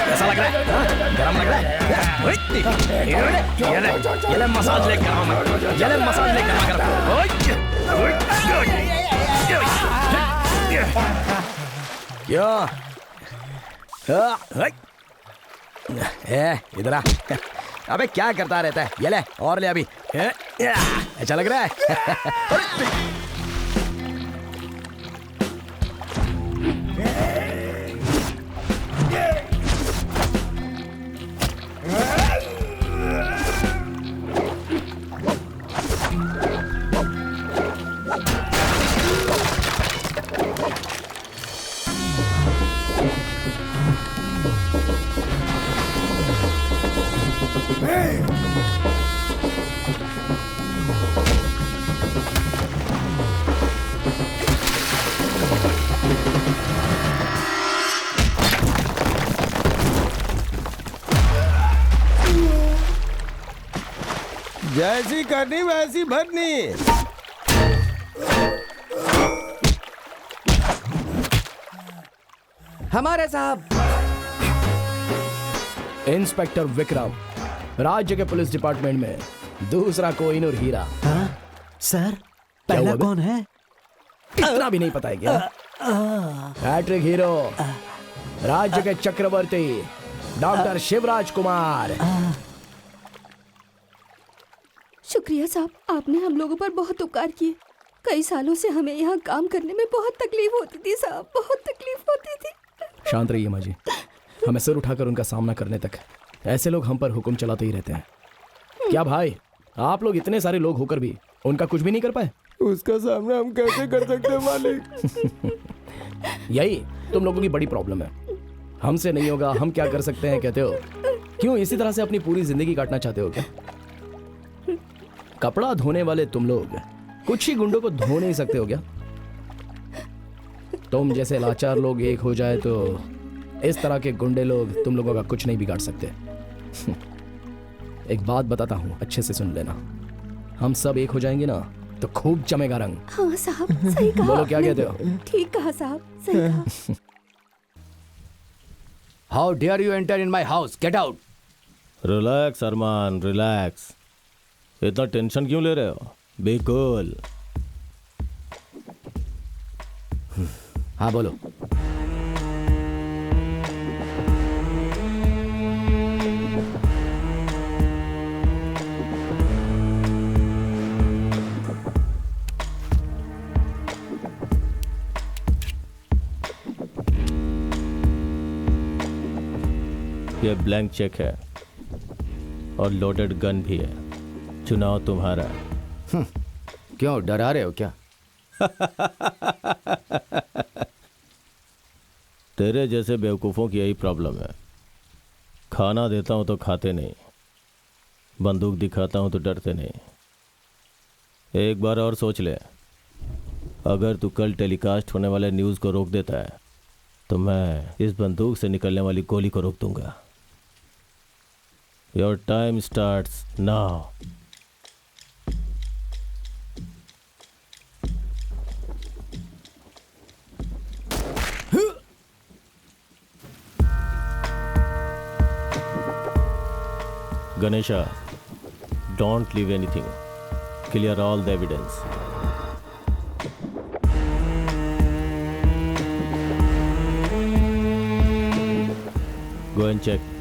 कैसा लग रहा है? गरम लग रहा है? ये ले मसाज ले गरम, ये ले मसाज ले गरम गरम। क्या? इधर आ। अबे क्या करता रहता है? ये ले और ले अभी। अच्छा लग रहा है? जैसी करनी वैसी भरनी। हमारे साहब। इंस्पेक्टर विक्रम, राज्य के पुलिस डिपार्टमेंट में दूसरा कोहिनूर हीरा। हाँ? सर पहला कौन है? इतना भी नहीं पता है क्या? हैट्रिक हीरो, राज्य के चक्रवर्ती डॉक्टर शिवराज कुमार। शुक्रिया साहब, आपने हम लोगों पर बहुत उपकार किए। कई सालों से हमें यहाँ काम करने में बहुत तकलीफ होती थी साहब, बहुत तकलीफ होती थी। शांत रहिए माँ जी, हमें सिर उठाकर उनका सामना करने तक ऐसे लोग हम पर हुक्म चलाते ही रहते हैं। क्या भाई, आप लोग इतने सारे लोग होकर भी उनका कुछ भी नहीं कर पाए? उसका सामना हम कैसे कर सकते हैं मालिक? यही तुम लोगों की बड़ी प्रॉब्लम है। हमसे नहीं होगा, हम क्या कर सकते हैं कहते हो? क्यों इसी तरह से अपनी पूरी जिंदगी काटना चाहते हो क्या? कपड़ा धोने वाले तुम लोग कुछ ही गुंडों को धो नहीं सकते हो क्या? तुम जैसे लाचार लोग एक हो जाए तो इस तरह के गुंडे लोग तुम लोगों का कुछ नहीं बिगाड़ सकते। एक बात बताता हूं, अच्छे से सुन लेना। हम सब एक हो जाएंगे ना तो खूब जमेगा रंग। हाँ साहब, सही कहा। बोलो क्या आपने। कहते हो? ठीक कहा साहब, सही कहा। How dare you enter in my house? Get out. Relax Arman, relax. इतना टेंशन क्यों ले रहे हो? Be cool. हाँ बोलो। ये ब्लैंक चेक है और लोडेड गन भी है। चुनाव तुम्हारा। क्यों डरा रहे हो क्या? तेरे जैसे बेवकूफ़ों की यही प्रॉब्लम है। खाना देता हूं तो खाते नहीं, बंदूक दिखाता हूं तो डरते नहीं। एक बार और सोच ले, अगर तू कल टेलीकास्ट होने वाले न्यूज़ को रोक देता है तो मैं इस बंदूक से निकलने वाली गोली को रोक दूंगा। Your time starts now. Ganesha, don't leave anything. Clear all the evidence. Go and check.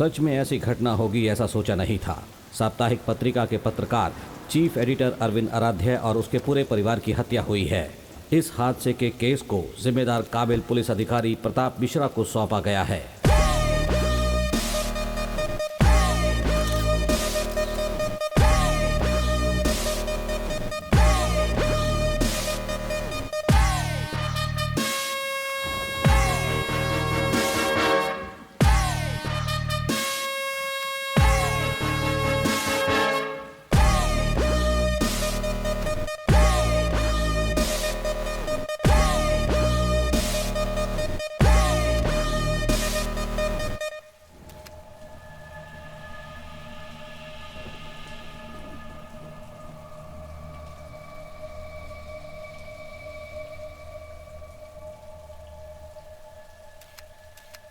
सच में ऐसी घटना होगी ऐसा सोचा नहीं था। साप्ताहिक पत्रिका के पत्रकार चीफ एडिटर अरविंद आराध्य और उसके पूरे परिवार की हत्या हुई है। इस हादसे के केस को जिम्मेदार काबिल पुलिस अधिकारी प्रताप मिश्रा को सौंपा गया है।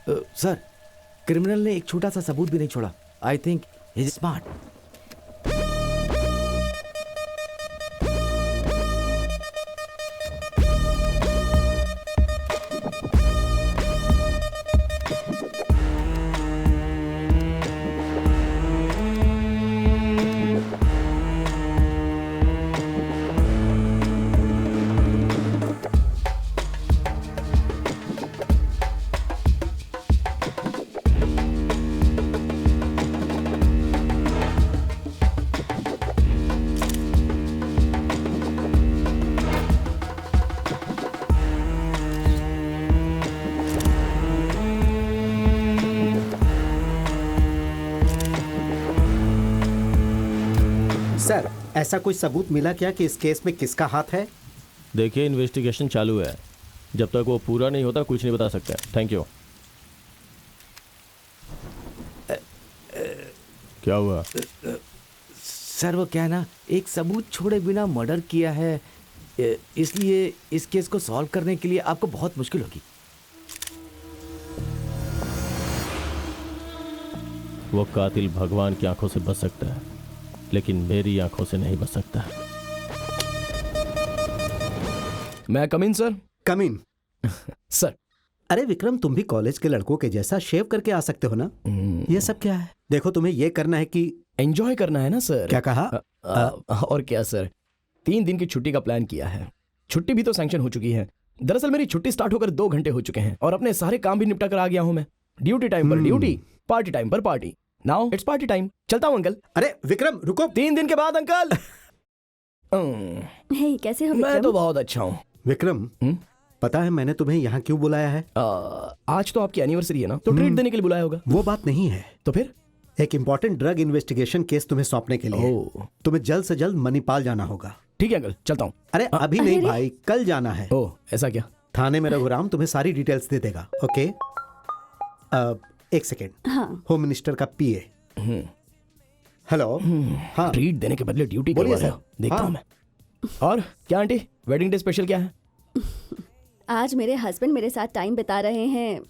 सर, क्रिमिनल ने एक छोटा सा सबूत भी नहीं छोड़ा. I think he is smart. Sir, ऐसा कोई सबूत मिला क्या कि इस केस में किसका हाथ है? देखिए, इन्वेस्टिगेशन चालू है. जब तक वो पूरा नहीं होता कुछ नहीं बता सकते. Thank you. क्या हुआ? सर, वो क्या है ना, एक सबूत छोड़े बिना मर्डर किया है, इसलिए इस केस को सॉल्व करने के लिए आपको बहुत मुश्किल होगी. वो कातिल भगवान की आंखों से बच सकता है, लेकिन मेरी आंखों से नहीं बच सकता. मैं कम इन सर? कम इन. सर. अरे विक्रम, तुम भी कॉलेज के लड़कों के जैसा शेव करके आ सकते हो ना? ये सब क्या है? देखो, तुम्हें ये करना है कि एंजॉय करना है ना सर. क्या कहा? और क्या सर, 3 दिन की छुट्टी का प्लान किया है. छुट्टी भी तो सैंक्शन हो चुकी है. दरअसल मेरी छुट्टी स्टार्ट होकर 2 घंटे हो चुके हैं और अपने सारे काम भी निपटा कर आ गया हूं मैं. ड्यूटी टाइम पर ड्यूटी, पार्टी टाइम पर party. Now it's party time. चलता हूं अंकल. अरे विक्रम, रुको. 3 दिन के बाद अंकल. हे, कैसे हो मैं विक्रम? तो बहुत अच्छा हूँ. विक्रम, पता है मैंने तुम्हें यहाँ क्यों बुलाया है? आज तो आपकी एनिवर्सरी है ना, तो ट्रीट देने के लिए बुलाया होगा. वो बात नहीं है. तो फिर? एक इम्पोर्टेंट ड्रग इन्वेस्टिगेशन केस तुम्हें सौंपने के लिए. ओह. तुम्हें जल्द से जल्द मणिपाल जाना होगा. ठीक है अंकल, चलता हूँ. अरे अभी नहीं भाई, कल जाना है. ओह, ऐसा क्या? थाने में रघुराम तुम्हें सारी डिटेल्स दे देगा. ओके? एक सेकेंड. हाँ, होम मिनिस्टर का पीए. हेलो. हाँ, ट्रीट देने के बदले ड्यूटी बोलिए करवा रहे हो. सर. देखता हाँ. हूँ मैं. और क्या आंटी, वेडिंग डे स्पेशल क्या है? आज मेरे हस्बैंड मेरे साथ टाइम बिता रहे हैं,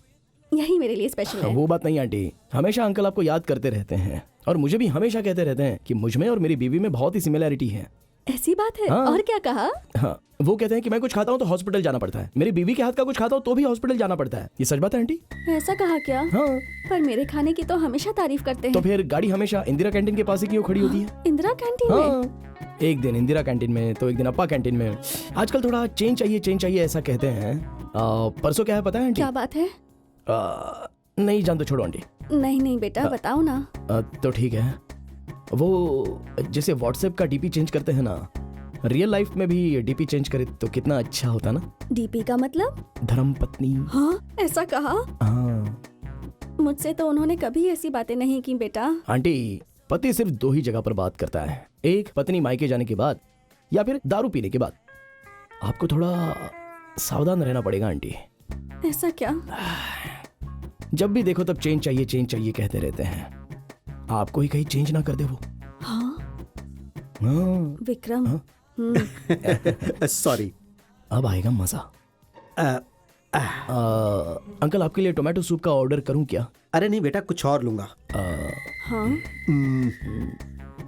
यही मेरे लिए स्पेशल है. वो बात नहीं आंटी, हमेशा अंकल आपको याद करते रहते हैं और मुझे भी हमेशा कहते रहते हैं कि मुझ में और मेरी बीवी में बहुत ही सिमिलैरिटी है. ऐसी बात है? हाँ. और क्या कहा? हाँ, वो कहते हैं कि मैं कुछ खाता हूँ तो हॉस्पिटल जाना पड़ता है, मेरी बीवी के हाथ का कुछ खाता हूँ तो भी हॉस्पिटल जाना पड़ता है. ये सच बात है आंटी? ऐसा कहा क्या? हाँ. पर मेरे खाने की तो हमेशा तारीफ करते तो हैं. फिर गाड़ी हमेशा इंदिरा कैंटीन के पास ही क्यों खड़ी होती है? इंदिरा कैंटीन में? हाँ, एक दिन इंदिरा कैंटीन में तो एक दिन अप्पा कैंटीन में. आजकल थोड़ा चेंज चाहिए ऐसा कहते हैं. परसों क्या है पता है आंटी? क्या बात है? नहीं जान तो छोड़ो आंटी. नहीं नहीं बेटा, बताओ ना. तो ठीक है. वो जैसे व्हाट्सएप का डीपी चेंज करते हैं ना, रियल लाइफ में भी डीपी चेंज करे तो कितना अच्छा होता ना. डीपी का मतलब? धर्म पत्नी. हाँ, ऐसा कहा? हाँ मुझसे तो उन्होंने कभी ऐसी बातें नहीं की बेटा. आंटी, पति सिर्फ 2 ही जगह पर बात करता है. एक पत्नी मायके जाने के बाद या फिर दारू पीने के बाद. आपको थोड़ा सावधान रहना पड़ेगा आंटी. ऐसा क्या? जब भी देखो तब चेंज चाहिए कहते रहते हैं. आपको ही कहीं चेंज ना कर दे वो. हाँ हाँ. विक्रम. हाँ? सॉरी. अब आएगा मजा. अंकल, आपके लिए टोमेटो सूप का ऑर्डर करूं क्या? अरे नहीं बेटा, कुछ और लूंगा. हाँ,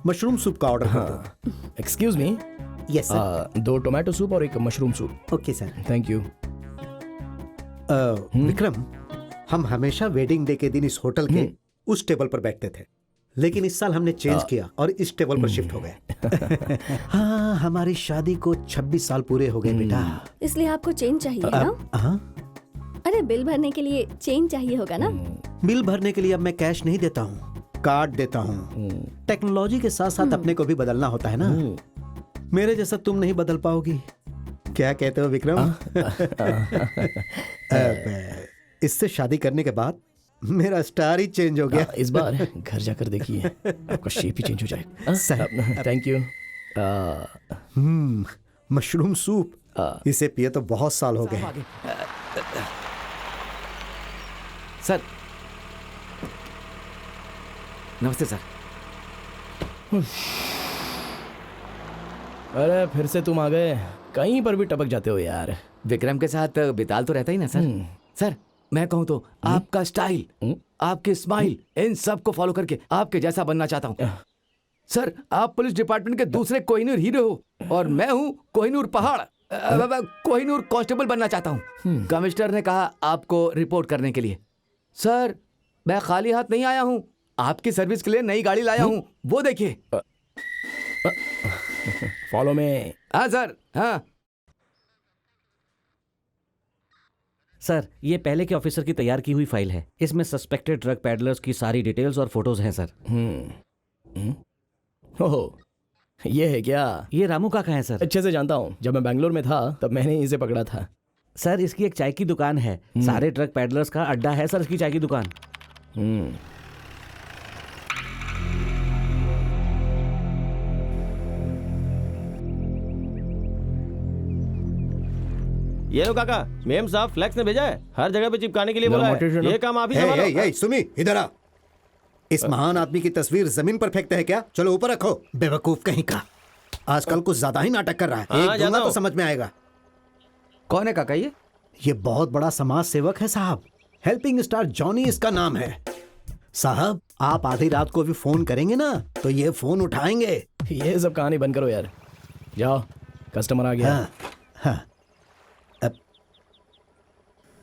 मशरूम सूप का ऑर्डर कर दो. Excuse me. Yes sir. 2 tomato soup और 1 mushroom soup. Okay sir. Thank you. Vikram, हम हमेशा वेडिंग डे के दिन इस होटल के उस टेबल पर बैठते थे, लेकिन इस साल हमने चेंज किया और इस टेबल पर शिफ्ट हो गए. हाँ, हमारी शादी को 26 साल पूरे हो गए बेटा. इसलिए आपको चेंज चाहिए ना? हाँ, अरे बिल भरने के लिए चेंज चाहिए होगा ना? बिल भरने के लिए अब मैं कैश नहीं देता हूँ, कार्ड देता हूँ. टेक्नोलॉजी के साथ साथ अपने को भी बदलना होता है ना. मेरे जैसा तुम नहीं बदल पाओगी. क्या कहते हो विक्रम? अब, इससे शादी करने के बाद मेरा स्टार ही चेंज हो गया. इस बार घर जाकर देखिए, आपका शेप ही चेंज हो जाएगा. Thank you. मशरूम सूप, इसे पिए तो बहुत साल हो गए. सर, नमस्ते सर. अरे फिर से तुम आ गए. कहीं पर भी टपक जाते हो यार. विक्रम के साथ बिताल तो रहता ही ना सर. सर, मैं कहूँ तो आपका स्टाइल, आपके स्माइल, इन सब को फॉलो करके आपके जैसा बनना चाहता हूँ। सर, आप पुलिस डिपार्टमेंट के दूसरे कोहिनूर हीरो हो और मैं हूँ कोहिनूर पहाड़, कोहिनूर कांस्टेबल बनना चाहता हूँ। कमिश्नर ने कहा आपको रिपोर्ट करने के लिए। सर, मैं खाली हाथ नहीं आया हूँ, आपकी सर्विस के लिए नई गाड़ी लाया हूँ, वो देखिए। फॉलो में। हाँ सर, हाँ। सर, ये पहले के ऑफिसर की तैयार की हुई फाइल है। इसमें सस्पेक्टेड ड्रग पैडलर्स की सारी डिटेल्स और फोटोज हैं सर। ओह, ये है क्या? ये रामू काका है सर। अच्छे से जानता हूँ, जब मैं बेंगलोर में था तब मैंने इसे पकड़ा था। सर, इसकी एक चाय की दुकान है। सारे ड्रग पैडलर्स का अड्डा है सर इसकी चाय की दुकान। ये लो काका, मेम साहब फ्लैक्स ने भेजा है, हर जगह पे चिपकाने के लिए बोला है। ये काम आप ही संभालो। सुमी, इधर आ। इस महान आदमी की तस्वीर जमीन पर फेंकते हैं क्या? चलो ऊपर रखो। बेवकूफ कहीं का, आजकल कुछ ज्यादा ही नाटक कर रहा है। हाँ, एक दूंगा तो समझ में आएगा। कौन है काका ये? ये बहुत बड़ा समाज सेवक है साहब, हेल्पिंग स्टार जॉनी इसका नाम है। साहब, आप आधी रात को भी फोन करेंगे ना तो ये फोन उठाएंगे। ये सब कहानी बंद करो यार, जाओ, कस्टमर आ गया। हाँ,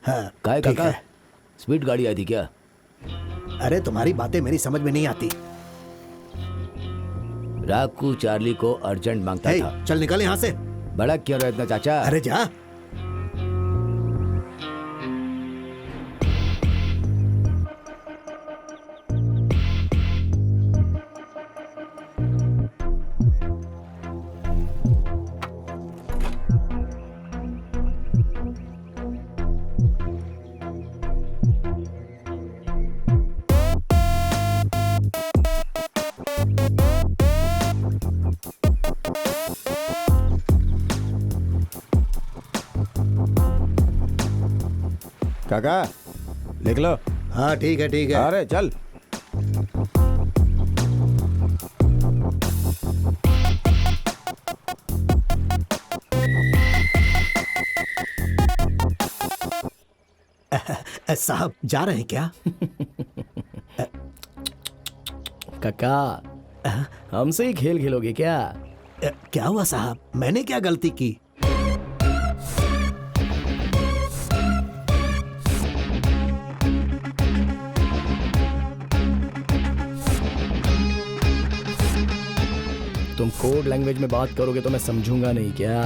हाँ, काय ठीक काका, है। स्पीड गाड़ी आई थी क्या? अरे तुम्हारी बातें मेरी समझ में नहीं आती। राकू चार्ली को अर्जेंट मांगता हे, था। चल निकल यहाँ से। बड़ा क्यों रहा इतना चाचा? अरे जा। काका लिख लो। हाँ ठीक है, ठीक है। अरे चल। साहब जा रहे हैं क्या? काका, हमसे ही खेल खेलोगे क्या? क्या हुआ साहब, मैंने क्या गलती की? तुम कोड लैंग्वेज में बात करोगे तो मैं समझूंगा नहीं क्या?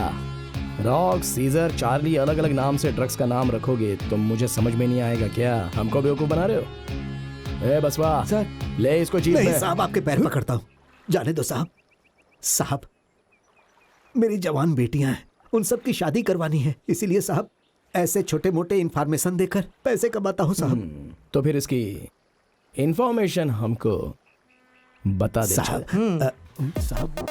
रॉक, सीजर, चार्ली अलग अलग नाम से ड्रग्स का नाम रखोगे तो मुझे समझ में नहीं आएगा क्या? हमको बेवकूफ बना रहे हो? ए बसवा सर, ले इसको जीप नहीं में। साहब, आपके पैर पकड़ता हूँ, जाने दो साहब। साहब, मेरी जवान बेटियां हैं, उन सब की शादी करवानी है, इसीलिए साहब ऐसे छोटे मोटे इंफॉर्मेशन देकर पैसे कमाता हूँ साहब। तो फिर इसकी इंफॉर्मेशन हमको बता दे। साहब, साहब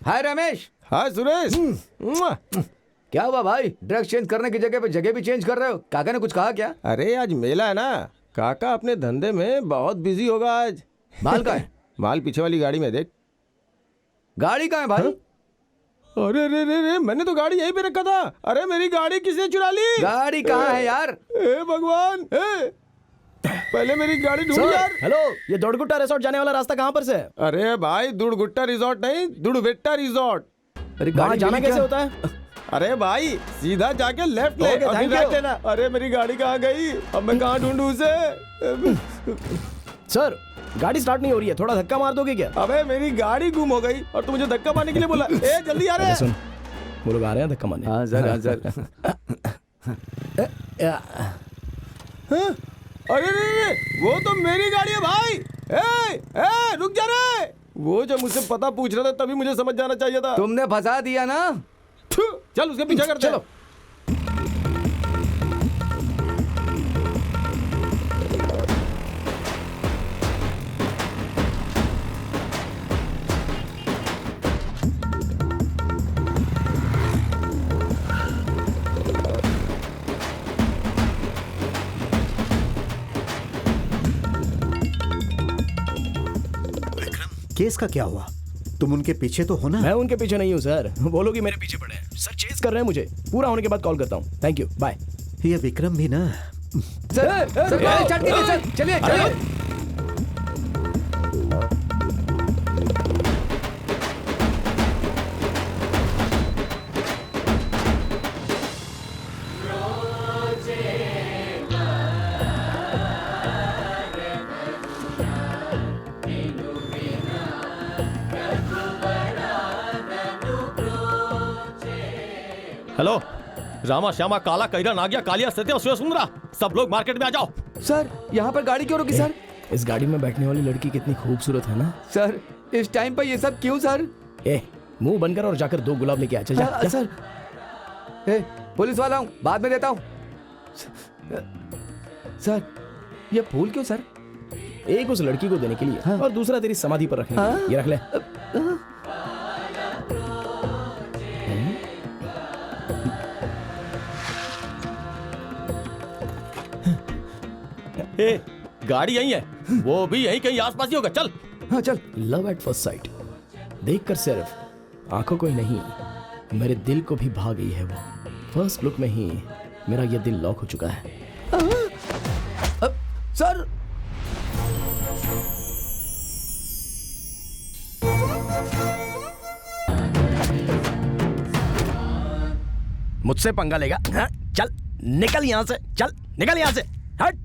हाय रमेश। हाँ सुरेश। क्या हुआ भाई, ड्रग्स चेंज करने की जगह पे जगह भी चेंज कर रहे हो? काका ने कुछ कहा क्या? अरे आज मेला है ना, काका अपने धंधे में बहुत बिजी होगा आज। माल का है? माल पीछे वाली गाड़ी में देख। गाड़ी कहाँ है भाई? अरे रे रे रे, मैंने तो गाड़ी यहीं पे रखा था। अरे मेरी गाड़ी किसने चुरा ली? गाड़ी कहाँ है यार? ए भगवान, पहले मेरी गाड़ी ढूंढ सर, यार। हेलो, ये दौड़गुट्टा रिसोर्ट जाने वाला रास्ता कहाँ पर से है? अरे भाई, दुड़गुट्टा रिजॉर्ट नहीं, दुड़वेट्टा रिजॉर्ट। अरे वहाँ जाना मिली कैसे क्या? होता है? अरे भाई, सीधा जाके लेफ्ट ले Okay, और फिर thank राइट you. लेना। अरे मेरी गाड़ी कहाँ गई? अब मैं कहाँ ढूंढूं उसे? सर, गाड़ी स्टार्ट नहीं हो रही है, थोड़ा धक्का मार दोगे क्या? अबे मेरी गाड़ी गुम हो गई और तू मुझे धक्का मारने के लिए बोला। ए जल्दी आ रहे अरे हैं। सुन, वो लोग आ रहे हैं धक्का मारने। हाँ सर, हाँ सर। हाँ? अरे रे रे, वो तो मेरी गाड़ी है भाई। ए रुक जा रे। वो जो मुझसे पता पूछ रहा था तभी मुझे समझ जाना चाहिए था। तुमने फंसा दिया ना। थू, चल उसके पीछे करते हैं। चलो। केस का क्या हुआ? तुम उनके पीछे तो हो ना? मैं उनके पीछे नहीं हूँ सर, वो लोग ही मेरे पीछे पड़े हैं सर, चेस कर रहे हैं मुझे। पूरा होने के बाद कॉल करता हूँ। Thank you, bye. ये विक्रम भी ना। सर स्टार्ट कीजिए सर, चलिए चलिए। हेलो, रामा श्यामा काला कैरा नागिया कालिया सत्या शिव सुंदरा, सब लोग मार्केट में आ जाओ। सर यहाँ पर गाड़ी क्यों रुकी सर? इस गाड़ी में बैठने वाली लड़की कितनी खूबसूरत है ना सर इस टाइम पर ये सब क्यों सर? ए, मुंह बंद कर और जाकर 2 गुलाब लेके आ। चल जा, जा। सर पुलिस वाला हूँ, बाद में देता हूँ। सर ये फूल क्यों सर? एक उस लड़की को देने के लिए और दूसरा तेरी समाधि पर रखने के लिए। ये रख ले। ए, गाड़ी यही है, वो भी यही कहीं आसपास ही होगा। चल। हाँ चल। लव एट फर्स्ट साइट, देखकर सिर्फ आंखों को ही नहीं मेरे दिल को भी भा गई है वो। फर्स्ट लुक में ही मेरा ये दिल लॉक हो चुका है। सर मुझसे पंगा लेगा? हाँ? चल निकल यहां से, चल निकल यहां से, हट।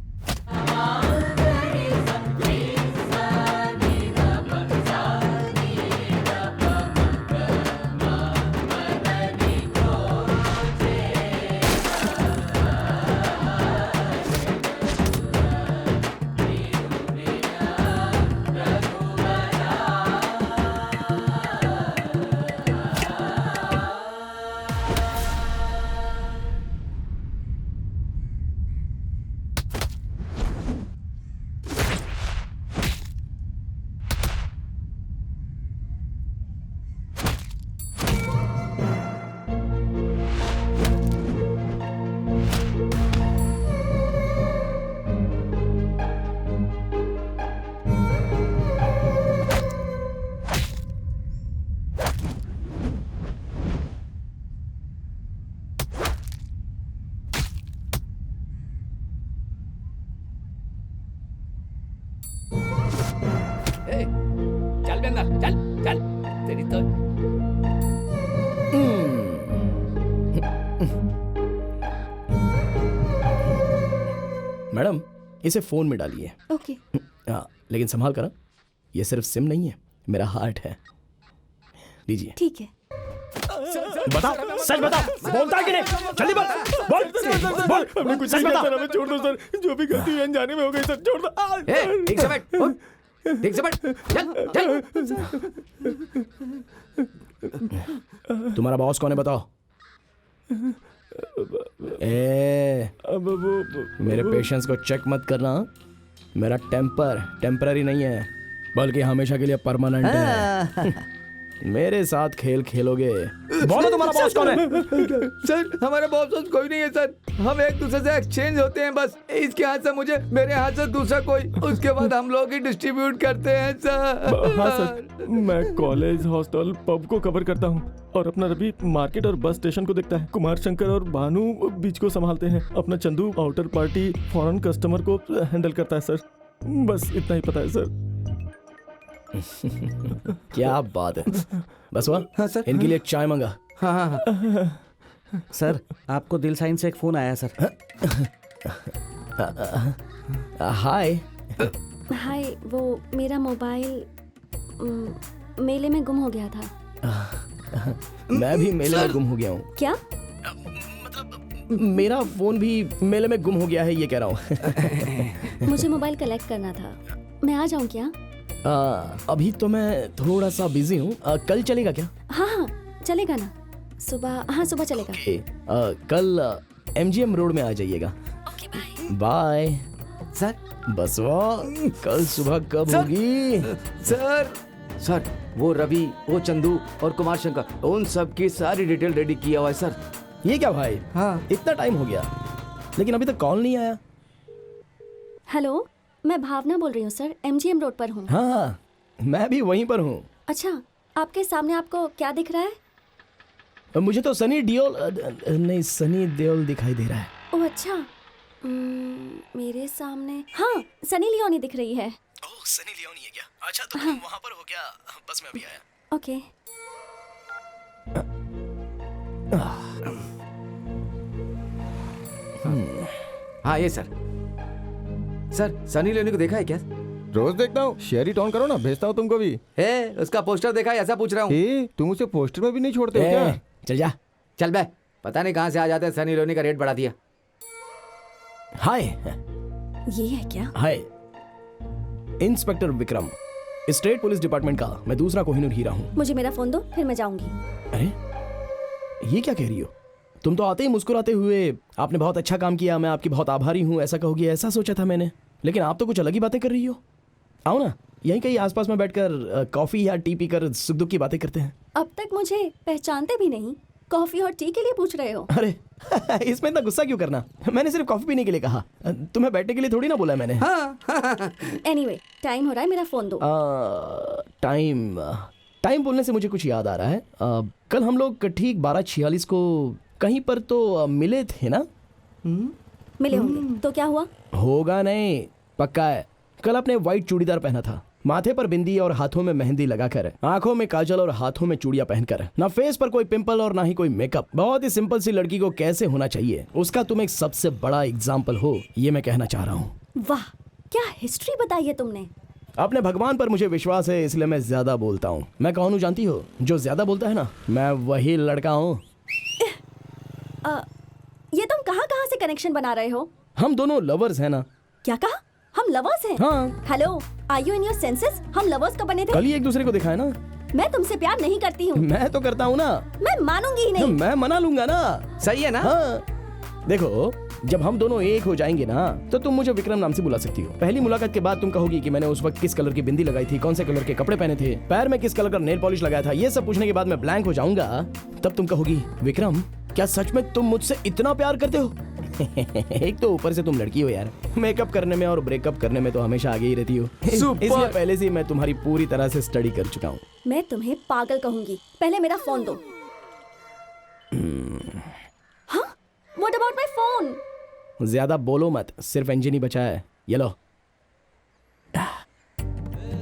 चल बे अंदर, चल चल तेरी तो। मैडम इसे फोन में डालिए। ओके। हाँ लेकिन संभाल कर, ये सिर्फ सिम नहीं है, मेरा हार्ट है। लीजिए। ठीक है। बताओ, सच बताओ, बोलता कि नहीं? जल्दी बोल, बोल, हमने कुछ सच नहीं बता। किया सर, हमें छोड़ दो सर, जो भी गलती हुई अनजाने में हो गई सर, छोड़ दो। ठीक से बैठ, उठ, ठीक से बैठ, चल चल। तुम्हारा बॉस कौन है बताओ? ए, अब वो मेरे पेशेंस को चेक मत करना। मेरा टेम्पर टेम्पररी नहीं है, बल्कि हमेशा के लिए परमानेंट है। मेरे साथ खेल खेलोगे? बोलो तुम्हारा बॉस कौन है? सर हमारा बॉस कोई नहीं है सर, हम एक दूसरे से एक्सचेंज होते हैं बस। इसके हाथ से मुझे, मेरे हाथ से दूसरा कोई, उसके बाद हम लोग ही डिस्ट्रीब्यूट करते हैं सर। हाँ सर, मैं कॉलेज, हॉस्टल, पब को कवर करता हूँ और अपना रवि मार्केट और बस स्टेशन को देखता है। कुमार शंकर और भानु बीच को संभालते हैं। अपना Chandu outer party foreign customer को हैंडल करता है सर। बस इतना ही पता है सर। क्या बात है, बस हुआ? हाँ सर। इनके लिए चाय मंगा। हाँ हाँ हाँ। सर आपको दिल साइन से एक फोन आया सर। हाय। हाय, वो मेरा मोबाइल मेले में गुम हो गया था। मैं भी मेले में गुम हो गया हूँ। क्या? मेरा फोन भी मेले में गुम हो गया है, ये कह रहा हूँ। मुझे मोबाइल कलेक्ट करना था, मैं आ जाऊँ क्या? अभी तो मैं थोड़ा सा बिजी हूँ। कल चलेगा क्या? हाँ हाँ चलेगा ना, सुबह। हाँ सुबह चलेगा। कल MGM रोड में आ जाइएगा। Okay bye. बाय। सर बस वाह, कल सुबह कब सर। होगी? सर सर वो रवि, वो चंदू और कुमार शंकर, उन सब की सारी डिटेल रेडी किया हुआ है सर। ये क्या भाई? हाँ। इतना टाइम हो गया लेकिन अभी तक कॉल नहीं आया। हेलो, मैं भावना बोल रही हूँ सर, MGM रोड पर हूँ। हाँ मैं भी वहीं पर हूँ। अच्छा, आपके सामने आपको क्या दिख रहा है? मुझे तो सनी डियोल नहीं, सनी देओल दिखाई दे रहा है। ओह अच्छा, मेरे सामने हाँ सनी लियोनी दिख रही है। ओह, सनी लियोनी है क्या? अच्छा, तो तुम वहाँ पर हो क्या? बस मैं अभी आया। ओके। हाँ ये सर सनी लियोनी को देखा है क्या? रोज देखता हूँ, शेयर इट ऑन करो ना, भेजता हूँ तुमको भी। है उसका पोस्टर देखा है, ऐसा पूछ रहा हूँ। तुम उसे पोस्टर में भी नहीं छोड़ते हो क्या? चल जा। चल बे, पता नहीं कहाँ से आ जाते हैं, सनी लियोनी का रेट बढ़ा दिया। हाय। ये है क्या? Hi, inspector Vikram, state police department का मैं दूसरा कोहिनूर हीरा हूँ। मुझे मेरा फोन दो, फिर मैं जाऊंगी। अरे, ये क्या कह रही हो? तुम तो आते ही मुस्कुराते हुए आपने बहुत अच्छा काम किया, मैं आपकी बहुत आभारी हूँ ऐसा कहोगी, ऐसा सोचा था मैंने, लेकिन आप तो कुछ अलग ही बातें कर रही हो। आओ ना, यहीं कहीं आसपास में बैठकर कॉफी या टी पीकर सुख दुख की बातें करते हैं। अब तक मुझे पहचानते भी नहीं, कॉफी और टी के लिए पूछ रहे हो? अरे इसमें इतना गुस्सा क्यों करना? मैंने सिर्फ कॉफी पीने के लिए कहा, तुम्हें बैठने के लिए थोड़ी ना बोला मैंने। एनीवे, टाइम हो रहा है, मेरा फोन दो। टाइम बोलने से मुझे कुछ याद आ रहा है। कल हम लोग ठीक 12:46 को कहीं पर तो मिले थे ना? मिले होंगे, तो क्या हुआ? होगा नहीं, पक्का है। कल आपने व्हाइट चूड़ीदार पहना था, माथे पर बिंदी और हाथों में मेहंदी लगाकर, आंखों में काजल और हाथों में चूड़ियां पहनकर, ना फेस पर कोई पिंपल और ना ही कोई मेकअप। बहुत ही सिंपल सी लड़की को कैसे होना चाहिए, उसका तुम एक सबसे बड़ा एग्जाम्पल हो, ये मैं कहना चाह रहा हूँ। वाह, क्या हिस्ट्री बताई है तुमने। अपने भगवान पर मुझे विश्वास है, इसलिए मैं ज्यादा बोलता हूँ। मैं कौन हूँ जानती हो? जो ज्यादा बोलता है ना, मैं वही लड़का हूँ। ये तुम कहाँ कहाँ से कनेक्शन बना रहे हो? हम दोनों लवर्स हैं ना। क्या कहा? हम लवर्स हैं? हाँ। Hello, are you in your senses? हम लवर्स कब बने थे? कल ही एक दूसरे को दिखा है ना। मैं तुमसे प्यार नहीं करती हूँ। मैं तो करता हूँ ना। मैं मानूंगी ही नहीं। मैं मना लूंगा ना। सही है ना? हाँ। देखो, जब हम दोनों एक हो जाएंगे ना, तो तुम मुझे विक्रम नाम से बुला सकती हो। पहली मुलाकात के बाद तुम कहोगी कि मैंने उस वक्त किस कलर की बिंदी लगाई थी, कौन से कलर के कपड़े पहने थे, पैर में किस कलर का नेल पॉलिश लगाया था। ये सब पूछने के बाद मैं ब्लैंक हो जाऊंगा। तब तुम कहोगी, विक्रम क्या सच में तुम मुझसे इतना प्यार करते हो? एक तो ऊपर से तुम लड़की हो यार, मेकअप करने में और ब्रेकअप करने में तो हमेशा आगे ही रहती हो। इसलिए पहले से मैं तुम्हारी पूरी तरह से स्टडी कर चुका हूँ। मैं तुम्हें पागल कहूंगी। पहले मेरा फोन दो। हाँ? What about my phone? ज्यादा बोलो मत, सिर्फ इंजन ही बचा है। ये लो।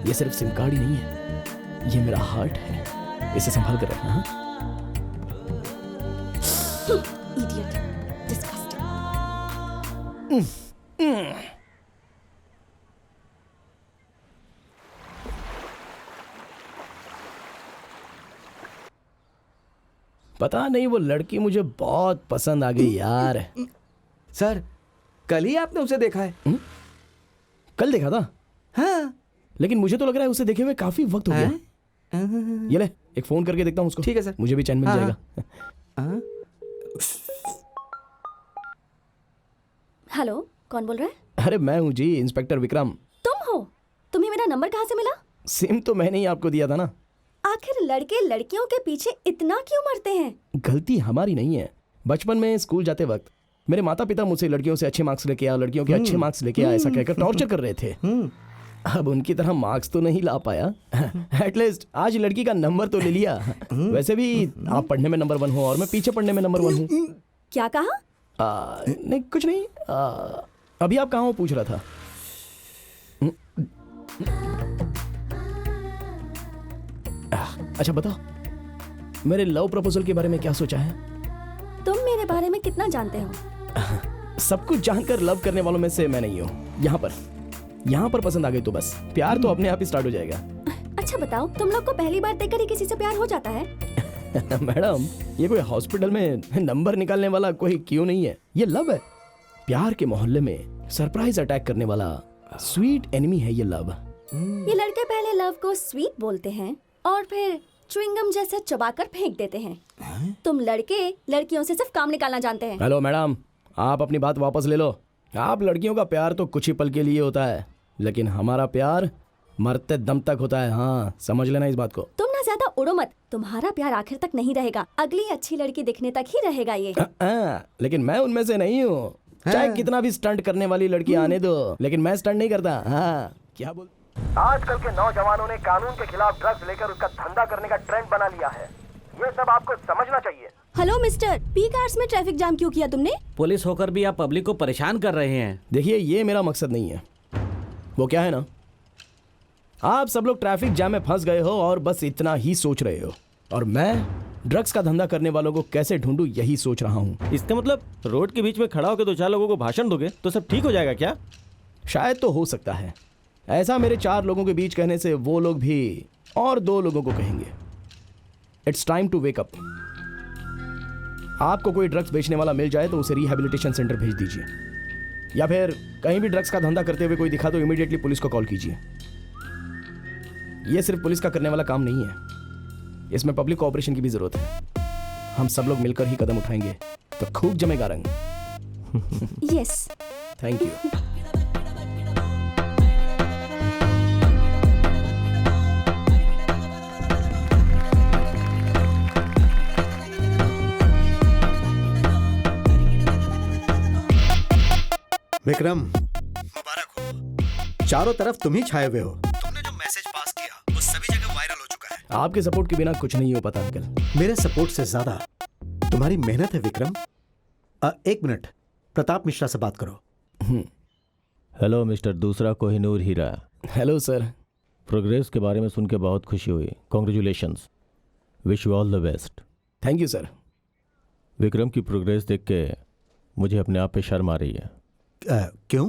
ये सिर्फ सिम कार्ड ही नहीं है, ये मेरा हार्ट है, इसे संभाल कर रखना। हाँ? Idiot. Disgusting. पता नहीं वो लड़की मुझे बहुत पसंद आ गई यार। सर, कल ही आपने उसे देखा है? कल देखा था? हाँ। लेकिन मुझे तो लग रहा है उसे देखे हुए काफी वक्त हो गया। ये ले, एक फोन करके देखता हूँ उसको। ठीक है सर। मुझे भी चैन मिल हाँ, जाएगा। हेलो, कौन बोल रहा है? अरे मैं हूँ जी, इंस्पेक्टर विक्रम। तुम हो? तुम्हें मेरा नंबर कहाँ से मिला? सिम तो मैंने ही आपको दिया था ना। आखिर लड़के लड़कियों के पीछे इतना क्यों मरते हैं? गलती हमारी नहीं है। बचपन में स्कूल जाते वक्त मेरे माता पिता मुझसे लड़कियों से अच्छे मार्क्स लेके आ, लड़कियों के अच्छे मार्क्स लेके आ, ऐसा कहकर टॉर्चर कर रहे थे। अब उनकी तरह मार्क्स तो नहीं ला पाया। एटलीस्ट आज लड़की का नंबर तो ले लिया। वैसे भी आप पढ़ने में नंबर 1 हो और मैं पीछे पढ़ने में नंबर 1 हूँ। क्या कहा? नहीं कुछ नहीं। अभी आप कहाँ हो पूछ रहा था। अच्छा बताओ, मेरे लव प्रपोजल के बारे में क्या सोचा है? तुम मेरे बारे में कितना जानते हो? सब कुछ जानकर लव करने वालों में से मैं नहीं हूँ। यहाँ पर पसंद आ गई तो बस प्यार तो अपने आप ही स्टार्ट हो जाएगा। अच्छा बताओ, तुम लोग को पहली बार देखकर ही किसी से प्यार हो जाता है? मैडम, ये कोई हॉस्पिटल में नंबर निकालने वाला कोई क्यों नहीं है। ये लव है। प्यार के मोहल्ले में सरप्राइज अटैक करने वाला स्वीट एनिमी है ये लव। ये लड़के पहले लव को स्वीट बोलते हैं और फिर च्युइंगम जैसे चबाकर फेंक देते हैं। तुम लड़के लड़कियों से सिर्फ काम निकालना जानते हैं। हेलो मैडम, आप अपनी बात वापस ले लो। आप लड़कियों का प्यार तो कुछ ही पल के लिए होता है, लेकिन हमारा प्यार मरते दम तक होता है। हाँ, समझ लेना इस बात को। तुम ना ज्यादा उड़ो मत। तुम्हारा प्यार आखिर तक नहीं रहेगा, अगली अच्छी लड़की दिखने तक ही रहेगा ये। लेकिन मैं उनमें से नहीं हूँ। चाहे कितना भी स्टंट करने वाली लड़की आने दो, लेकिन मैं स्टंट नहीं करता। हाँ, क्या बोल आजकल के नौजवानों ने कानून के खिलाफ ड्रग्स लेकर उसका धंधा करने का ट्रेंड बना लिया है। ये सब आपको समझना चाहिए। हेलो मिस्टर, पीक आवर्स में ट्रैफिक जाम क्यों किया तुमने? पुलिस होकर भी आप पब्लिक को परेशान कर रहे हैं। देखिए, ये मेरा मकसद नहीं है। वो क्या है ना, आप सब लोग ट्रैफिक जाम में फंस गए हो और बस इतना ही सोच रहे हो, और मैं ड्रग्स का धंधा करने वालों को कैसे ढूंढूं यही सोच रहा हूँ। इसका मतलब रोड के बीच में खड़ा होकर 2-4 लोगों को भाषण दोगे तो सब ठीक हो जाएगा क्या? शायद तो हो सकता है ऐसा। मेरे 4 लोगों के बीच कहने से वो लोग भी और 2 लोगों को कहेंगे। It's time to wake up. आपको कोई ड्रग्स बेचने वाला मिल जाए तो उसे रिहैबिलिटेशन सेंटर भेज दीजिए, या फिर कहीं भी ड्रग्स का धंधा करते हुए कोई दिखा तो इमीडिएटली पुलिस को कॉल कीजिए। यह सिर्फ पुलिस का करने वाला काम नहीं है, इसमें पब्लिक कोऑपरेशन की भी जरूरत है। हम सब लोग मिलकर ही कदम उठाएंगे तो खूब जमेगा रंग। यस। Thank you. विक्रम, मुबारक हो। चारों तरफ तुम ही छाए हुए हो। तुमने जो मैसेज पास किया वो सभी जगह वायरल हो चुका है। आपके सपोर्ट के बिना कुछ नहीं हो पाता अंकल। मेरे सपोर्ट से ज्यादा तुम्हारी मेहनत है विक्रम। 1 मिनट, प्रताप मिश्रा से बात करो। हेलो मिस्टर दूसरा कोहिनूर हीरा। Hello sir. प्रोग्रेस के बारे में सुन के बहुत खुशी हुई। Congratulations, wish you all the best. Thank you sir. Vikram की प्रोग्रेस देख के मुझे अपने आप पे शर्म आ रही है। क्यों?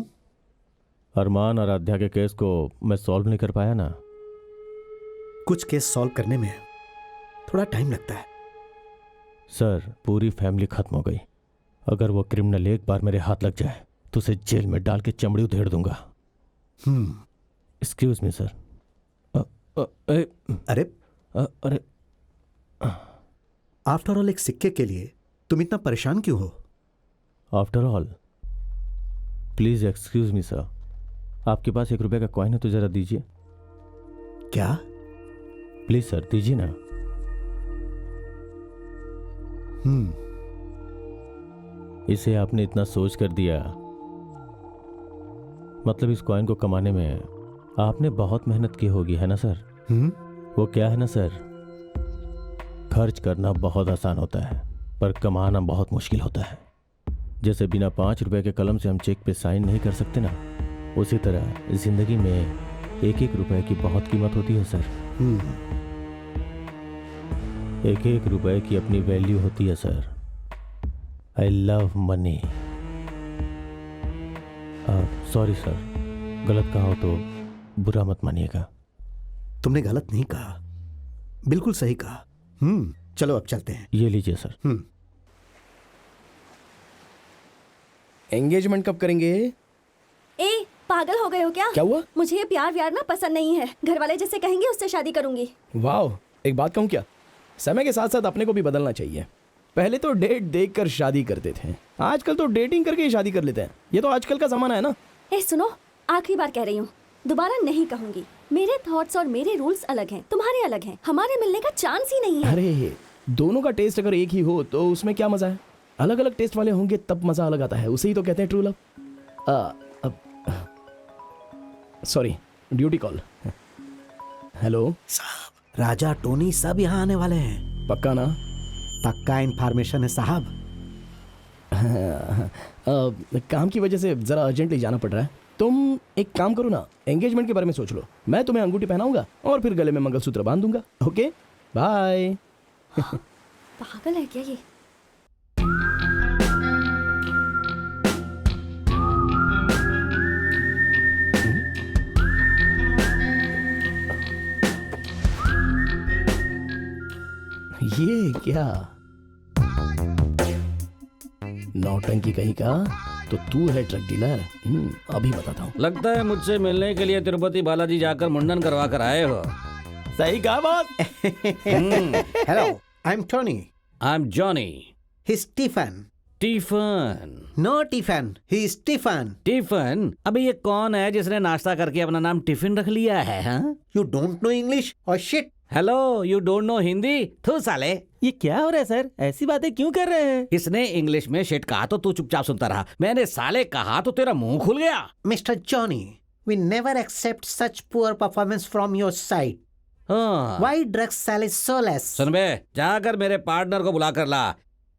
अरमान आराध्या के केस को मैं सॉल्व नहीं कर पाया ना। कुछ केस सॉल्व करने में थोड़ा टाइम लगता है। सर, पूरी फैमिली खत्म हो गई। अगर वो क्रिमिनल एक बार मेरे हाथ लग जाए तो उसे जेल में डाल के चमड़ी उधेड़ दूंगा। Excuse me sir. अरे आफ्टर ऑल एक सिक्के के लिए तुम इतना परेशान क्यों हो? After all, please excuse me sir. आपके पास 1 रुपए का कॉइन है तो जरा दीजिए। क्या? प्लीज सर, दीजिए ना। इसे आपने इतना सोच कर दिया, मतलब इस कॉइन को कमाने में आपने बहुत मेहनत की होगी, है ना सर? वो क्या है ना सर, खर्च करना बहुत आसान होता है पर कमाना बहुत मुश्किल होता है। जैसे बिना 5 रुपए के कलम से हम चेक पे साइन नहीं कर सकते ना, उसी तरह जिंदगी में 1-1 रुपए की बहुत कीमत होती है सर। 1-1 रुपए की अपनी वैल्यू होती है sir. I love money. Sorry sir, गलत कहा हो तो बुरा मत मानिएगा। तुमने गलत नहीं कहा, बिल्कुल सही कहा। चलो अब चलते हैं। ये लीजिए सर। एंगेजमेंट कब करेंगे? ए, पागल हो गए हो क्या? क्या हुआ? मुझे ये प्यार व्यार ना पसंद नहीं है। घर वाले जैसे कहेंगे उससे शादी करूंगी। वाह, एक बात कहूँ क्या, समय के साथ साथ अपने को भी बदलना चाहिए। पहले तो डेट देखकर शादी करते थे, आजकल तो डेटिंग करके ही शादी कर लेते हैं। ये तो आजकल का जमाना है ना। ए सुनो, आखिरी बार कह रही हूँ, दोबारा नहीं कहूंगी। मेरे थॉट्स और मेरे रूल्स अलग हैं, तुम्हारे अलग हैं। हमारे मिलने का चांस ही नहीं है। अरे, दोनों का टेस्ट अगर एक ही हो तो उसमें क्या मजा है? अलग अलग टेस्ट वाले होंगे तब मजा अलग आता है। उसे ही तो कहते हैं true love. Sorry, duty call. Hello साहब, राजा टोनी सब यहाँ आने वाले हैं। पक्का ना? पक्का इन्फॉर्मेशन है साहब। काम की वजह से जरा अर्जेंटली जाना पड़ रहा है। तुम एक काम करो ना, एंगेजमेंट के बारे में सोच लो। मैं तुम्हें अंगूठी पहनाऊंगा और फिर गले में मंगलसूत्र बांध दूंगा। Okay, bye. पागल है क्या ये? ये क्या नौटंकी कहीं का? तो तू है ट्रक डीलर? अभी बताता हूँ। लगता है मुझसे मिलने के लिए तिरुपति बालाजी जाकर मुंडन करवा कर आए हो। सही कहा बात। Hello, I am Tony. I am Johnny. He Stephen. Tiffin. No tiffin, he Stephen. Tiffin? अबे ये कौन है जिसने नाश्ता करके अपना नाम टिफिन रख लिया है? हाँ? यू डोंट नो इंग्लिश और shit. Hello, you don't know Hindi? थू साले, ये क्या हो रहा है सर? ऐसी बातें क्यों कर रहे हैं? इसने इंग्लिश में शिट कहा तो तू चुपचाप सुनता रहा। मैंने साले कहा तो तेरा मुंह खुल गया। Mister Johnny, We never accept such poor performance from your side. हाँ Why drug sale is so less? सुन बे, जाकर मेरे पार्टनर को बुला कर ला।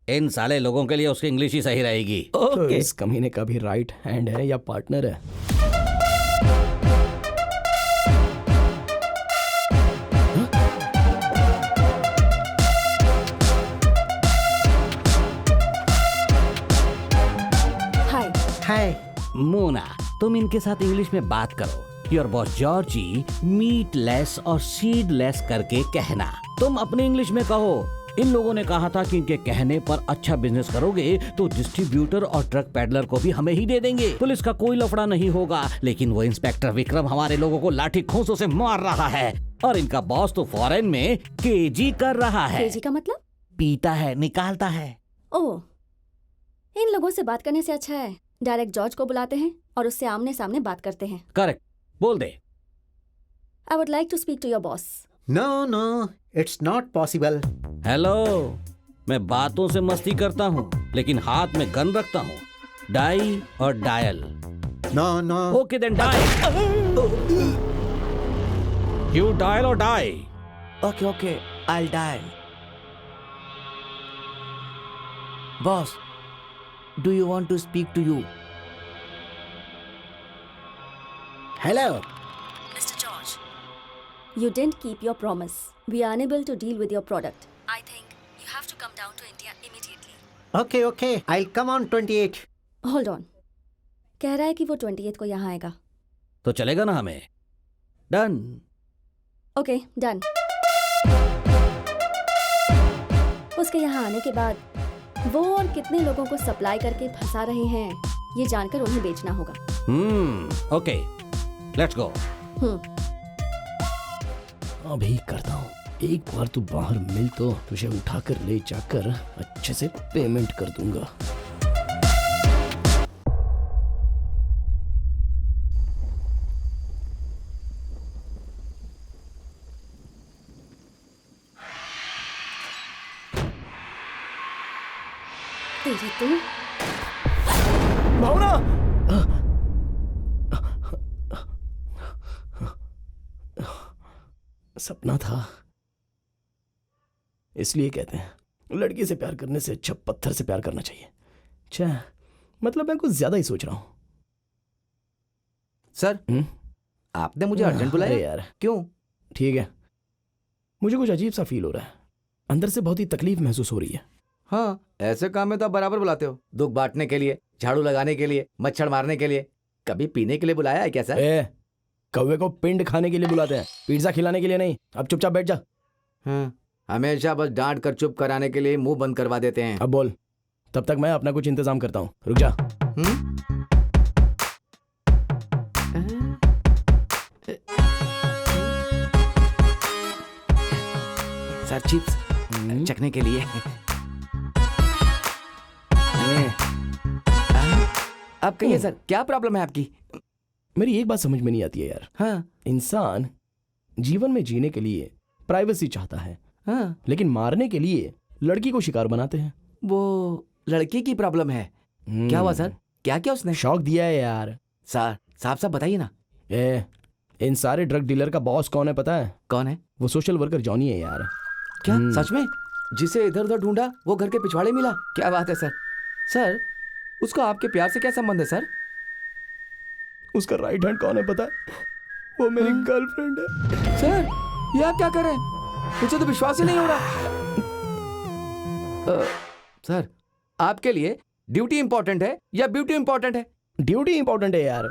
इन साले लोगों के लिए उसकी इंग्लिश ही सही रहेगी। तो इस कमीने का भी राइट हैंड है या पार्टनर है? हाय। Hi. मोना, तुम इनके साथ इंग्लिश में बात करो। योर बॉस जॉर्जी मीटलेस और सीडलेस करके कहना। तुम अपने इंग्लिश में कहो। इन लोगों ने कहा था कि इनके कहने पर अच्छा बिजनेस करोगे तो डिस्ट्रीब्यूटर और ट्रक पैडलर को भी हमें ही दे देंगे। पुलिस का कोई लफड़ा नहीं होगा, लेकिन वो इंस्पेक्टर विक्रम हमारे लोगों को लाठी खोंसों से मार रहा है और इनका बॉस तो फॉरेन में केजी कर रहा है। केजी का मतलब? पीता है, निकालता है। ओह, इन लोगों से बात करने से अच्छा है डायरेक्ट जॉर्ज को बुलाते हैं और उससे आमने सामने बात करते हैं। करेक्ट, बोल दे। I would like to speak to your boss. No, no, it's not possible. Hello, मैं बातों से मस्ती करता हूँ लेकिन हाथ में गन रखता हूँ। डाई और dial. No, no. Okay then die. You dial और die. Okay, I'll die. Boss, do you want to speak to you? Hello. Mr. George, you didn't keep your promise. We are unable to deal with your product. I think you have to come down to India immediately. Okay. I'll come on 28. Hold on. कह रहा है कि वो 28 को यहाँ आएगा। तो चलेगा ना हमें? डन। Okay, done. उसके यहाँ आने के बाद वो और कितने लोगों को सप्लाई करके फंसा रहे हैं ये जानकर उन्हें बेचना होगा। Okay, let's go. अभी करता हूँ। एक बार तू बाहर मिल तो तुझे उठाकर ले जाकर अच्छे से पेमेंट कर दूंगा। तेरी तू भावना, सपना था। इसलिए कहते हैं लड़की से प्यार करने से अच्छा पत्थर से प्यार करना चाहिए। अच्छा, मतलब मैं कुछ ज्यादा ही सोच रहा हूं। सर, आपने मुझे अर्जेंट अरे बुलाया? यार, क्यों? ठीक है, मुझे कुछ अजीब सा फील हो रहा है। अंदर से बहुत ही तकलीफ महसूस हो रही है। हाँ, ऐसे काम में तो आप बराबर बुलाते हो। दुख बांटने के लिए, झाड़ू लगाने के लिए, मच्छर मारने के लिए। कभी पीने के लिए बुलाया है क्या सर? कौवे को पिंड खाने के लिए बुलाते हैं, पिज्जा खिलाने के लिए नहीं। अब चुपचाप बैठ जा। हाँ, हमेशा बस डांट कर चुप कराने के लिए मुंह बंद करवा देते हैं। अब बोल, तब तक मैं अपना कुछ इंतजाम करता हूँ। रुक जा। सर, चिप्स चखने के लिए। अब कहिए सर, क्या प्रॉब्लम है आपकी? मेरी एक बात समझ में नहीं आती है यार। हाँ, इंसान जीवन में जीने के लिए प्राइवेसी चाहता है, हाँ, लेकिन मारने के लिए लड़की को शिकार बनाते हैं। वो लड़की की प्रॉब्लम है। क्या हुआ सर? क्या क्या उसने? शौक दिया है यार। सर, साफ साफ बताइए ना। इन सारे ड्रग डीलर का बॉस कौन है पता है? कौन है? वो सोशल वर्कर जॉनी है यार। क्या सच में? जिसे इधर उधर ढूंढा वो घर के पिछवाड़े मिला? क्या बात है सर। सर, उसका आपके प्यार से क्या संबंध है सर? उसका राइट हैंड कौन है पता है? वो मेरी गर्लफ्रेंड है। सर, ये आप क्या कर रहे हैं? मुझे तो विश्वास ही नहीं हो रहा। सर, आपके लिए ड्यूटी इंपॉर्टेंट है या ब्यूटी इंपॉर्टेंट है? ड्यूटी इंपॉर्टेंट है यार।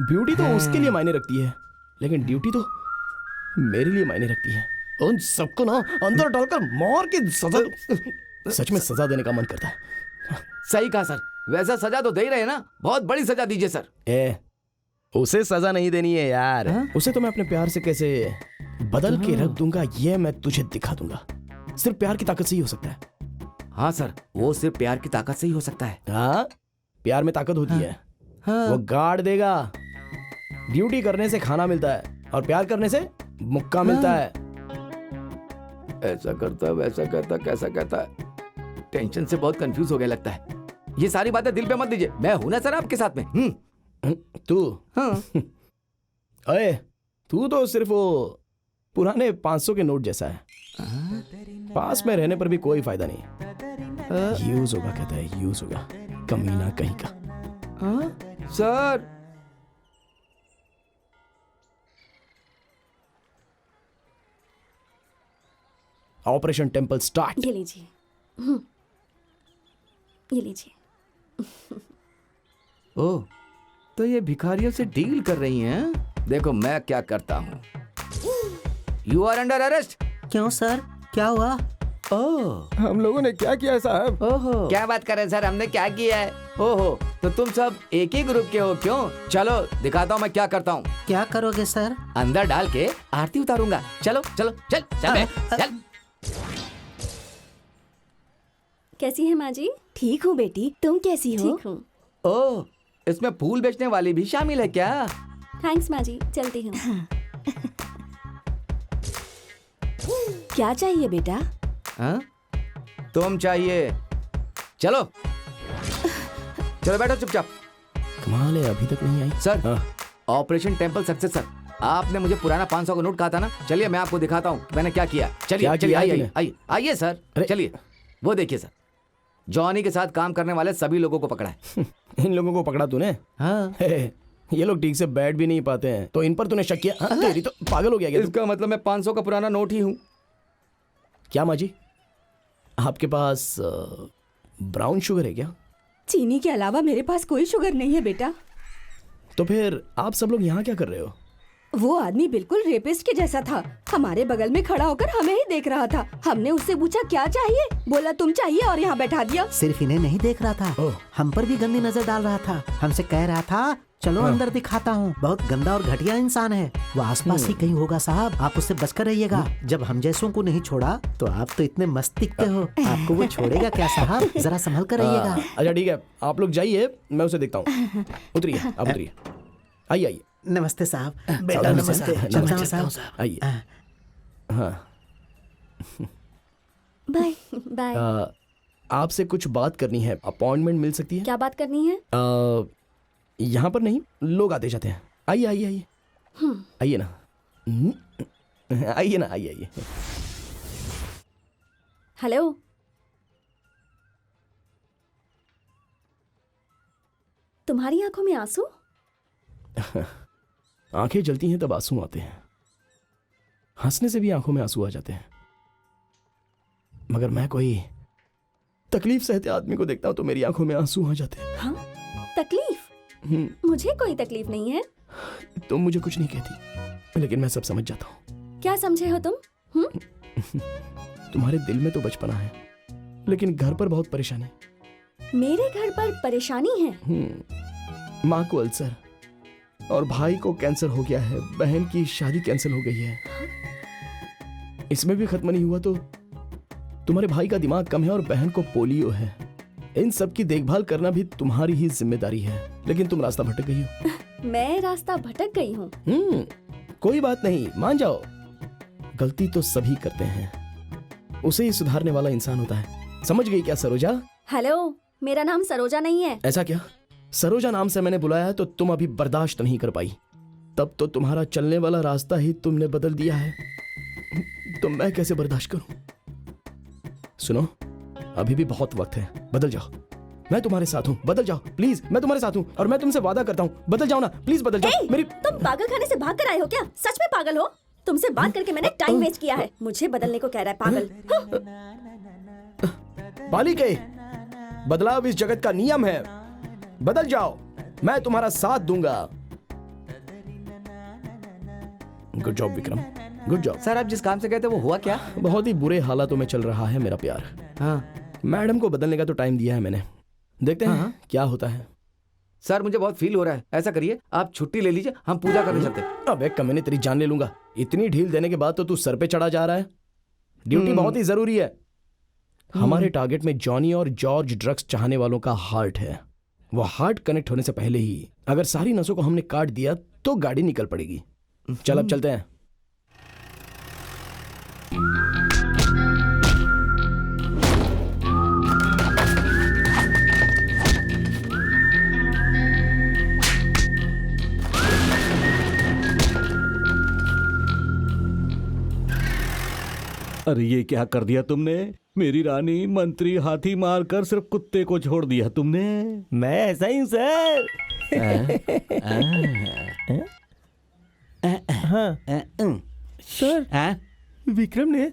ब्यूटी तो उसके लिए मायने रखती है, लेकिन ड्यूटी तो मेरे लिए मायने रखती है। उन सबको ना अंदर डालकर मार के सजा, सच में सजा देने का मन करता है। सही कहा सर। वैसा सजा तो दे ही रहे हैं ना, बहुत बड़ी सजा दीजिए सर। उसे सजा नहीं देनी है यार। उसे तो मैं अपने प्यार से कैसे बदल के रख दूंगा ये मैं तुझे दिखा दूंगा। सिर्फ प्यार की ताकत से ही हो सकता है। हाँ सर, वो सिर्फ प्यार की ताकत से ही हो सकता है। हाँ, प्यार में ताकत होती है। हाँ। वो गाड़ देगा। ड्यूटी करने से खाना मिलता है और प्यार करने से मुक्का मिलता है। ऐसा करता, वैसा करता, कैसा कहता है। टेंशन से बहुत कंफ्यूज हो गया लगता है। ये सारी बातें दिल पे मत दीजिए, मैं हूं ना सर आपके साथ में। तू हाँ। अरे तू तो सिर्फ वो पुराने 500 के नोट जैसा है। पास में रहने पर भी कोई फायदा नहीं। यूज होगा कहता है, यूज होगा, कमीना कहीं का। Sir operation temple start. ये लीजिए। ये लीजिए। ओह, तो ये भिखारियों से डील कर रही हैं? देखो मैं क्या करता हूँ। You are under arrest. क्यों सर, क्या हुआ? ओह, हम लोगों ने क्या किया है साहब? ओहो, क्या बात कर रहे हैं सर, हमने क्या किया है? ओहो, तो तुम सब एक ही ग्रुप के हो क्यों? चलो दिखाता हूँ मैं क्या करता हूँ। क्या करोगे सर? अंदर डाल के आरती उतारूंगा। चलो चलो चल चल बे, चल। कैसी है माँ जी? ठीक हूँ बेटी, तुम कैसी हो? ठीक हूँ। ओह, इसमें फूल बेचने वाली भी शामिल है क्या? थैंक्स माँ जी, चलती हूँ। क्या चाहिए बेटा? हाँ? तुम चाहिए। चलो चलो बैठो चुपचाप। कमाल है, अभी तक नहीं आई। सर, हाँ। Operation temple success sir. आपने मुझे पुराना 500 का नोट कहा था ना, चलिए मैं आपको दिखाता हूँ मैंने क्या किया। चलिए क्या चलिए किया आइए तूने? आइए आइए सर, अरे। चलिए। वो देखिए सर, जॉनी के साथ काम करने वाले सभी लोगों को पकड़ा है। इन लोगों को पकड़ा तूने? हाँ, हे, ये लोग ठीक से बैठ भी नहीं पाते हैं, तो इन पर तूने शक किया? हाँ, तेरी तो पागल हो गया क्या तू? इसका मतलब मैं 500 का पुराना नोट ही हूँ। क्या माँ जी, आपके पास ब्राउन शुगर है क्या? चीनी के अलावा मेरे पास कोई शुगर नहीं है बेटा। तो फिर आप सब लोग यहाँ क्या कर रहे हो? वो आदमी बिल्कुल रेपिस्ट के जैसा था। हमारे बगल में खड़ा होकर हमें ही देख रहा था। हमने उससे पूछा क्या चाहिए, बोला तुम चाहिए और यहाँ बैठा दिया। सिर्फ इन्हें नहीं देख रहा था, ओह। हम पर भी गंदी नजर डाल रहा था। हमसे कह रहा था चलो अंदर दिखाता हूँ। बहुत गंदा और घटिया इंसान है वो, आसपास ही कहीं होगा साहब, आप उससे बचकर रहिएगा। जब हम जैसों को नहीं छोड़ा तो आप तो इतने मस्त दिखते हो, आपको वो छोड़ेगा क्या साहब? जरा संभल कर रहिएगा। अच्छा ठीक है, आप लोग जाइए, मैं उसे देखता हूँ। उतरिए, आप उतरिए। आइए आइए। नमस्ते साहब। बेटा नमस्ते। चलता हूँ साहब। आइए। हाँ, बाय बाय। आपसे कुछ बात करनी है, अपॉइंटमेंट मिल सकती है? क्या बात करनी है? यहाँ पर नहीं, लोग आते जाते हैं। आइए आइए आइए, आइए ना। आइए ना, आइए आइए। हेलो, तुम्हारी आंखों में आंसू? आंखें जलती हैं तब आंसू आते हैं, हंसने से भी आंखों में आंसू आ जाते हैं। मगर मैं कोई तकलीफ सहते आदमी को देखता हूं तो मेरी आंखों में आंसू आ जाते हैं। हाँ, तकलीफ? मुझे कोई तकलीफ नहीं है। तुम मुझे कुछ नहीं कहती, लेकिन मैं सब समझ जाता हूँ। क्या समझे हो तुम? तुम्हारे दिल में तो बचपना है, लेकिन घर पर बहुत परेशानी है। मेरे घर पर परेशानी है? माँ को अल्सर और भाई को कैंसर हो गया है, बहन की शादी कैंसिल हो गई है। इसमें भी खत्म नहीं हुआ तो तुम्हारे भाई का दिमाग कम है और बहन को पोलियो है। इन सब की देखभाल करना भी तुम्हारी ही जिम्मेदारी है, लेकिन तुम रास्ता भटक गई हो। मैं रास्ता भटक गई हूँ? कोई बात नहीं, मान जाओ, गलती तो सभी करते हैं, उसे ही सुधारने वाला इंसान होता है। समझ गई क्या सरोजा? हेलो, मेरा नाम सरोजा नहीं है। ऐसा क्या? सरोजा नाम से मैंने बुलाया तो तुम अभी बर्दाश्त नहीं कर पाई, तब तो तुम्हारा चलने वाला रास्ता ही तुमने बदल दिया है, तो मैं कैसे बर्दाश्त करूं? सुनो, अभी भी बहुत वक्त है, बदल जाओ। मैं तुम्हारे साथ हूँ, बदल जाओ प्लीज। मैं तुम्हारे साथ हूँ और मैं तुमसे वादा करता हूँ, बदल जाओ ना प्लीज, बदल जाओ। मेरी तुम पागल खाने से भाग कर आए हो क्या? सच में पागल हो? तुमसे बात करके मैंने टाइम वेस्ट किया है, मुझे बदलने को कह रहा है पागल। बालिके, बदलाव इस जगत का नियम है, बदल जाओ, मैं तुम्हारा साथ दूंगा। Good job Vikram, good job. Sir आप जिस काम से गए थे वो हुआ क्या? बहुत ही बुरे हालातों में चल रहा है मेरा प्यार। हाँ मैडम को बदलने का तो टाइम दिया है मैंने, देखते हैं क्या होता है। सर, मुझे बहुत फील हो रहा है। ऐसा करिए, आप छुट्टी ले लीजिए, हम पूजा करने चलते हैं। अबे कमीने, तेरी जान ले लूंगा। इतनी ढील देने के बाद तो तू सर पे चढ़ा जा रहा है। ड्यूटी बहुत ही जरूरी है। हमारे टारगेट में जॉनी और जॉर्ज ड्रग्स चाहने वालों का हार्ट है। वो हार्ट कनेक्ट होने से पहले ही अगर सारी नसों को हमने काट दिया तो गाड़ी निकल पड़ेगी। चल अब चलते हैं। अरे ये क्या कर दिया तुमने? मेरी रानी मंत्री हाथी मारकर सिर्फ कुत्ते को छोड़ दिया तुमने। मैं ऐसा ही हूँ सर। हाँ सर, विक्रम ने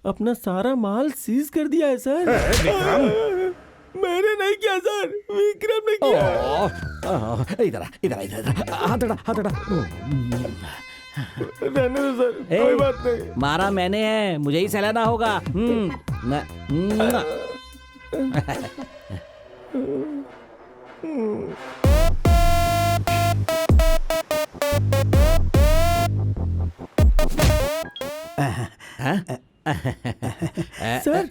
अपना सारा माल सीज कर दिया है सर। मैंने नहीं किया सर, विक्रम ने किया। इधर हाथ उड़ा। रहने दो सर, कोई बात नहीं। मारा मैंने है, मुझे ही सहलाना होगा। सर,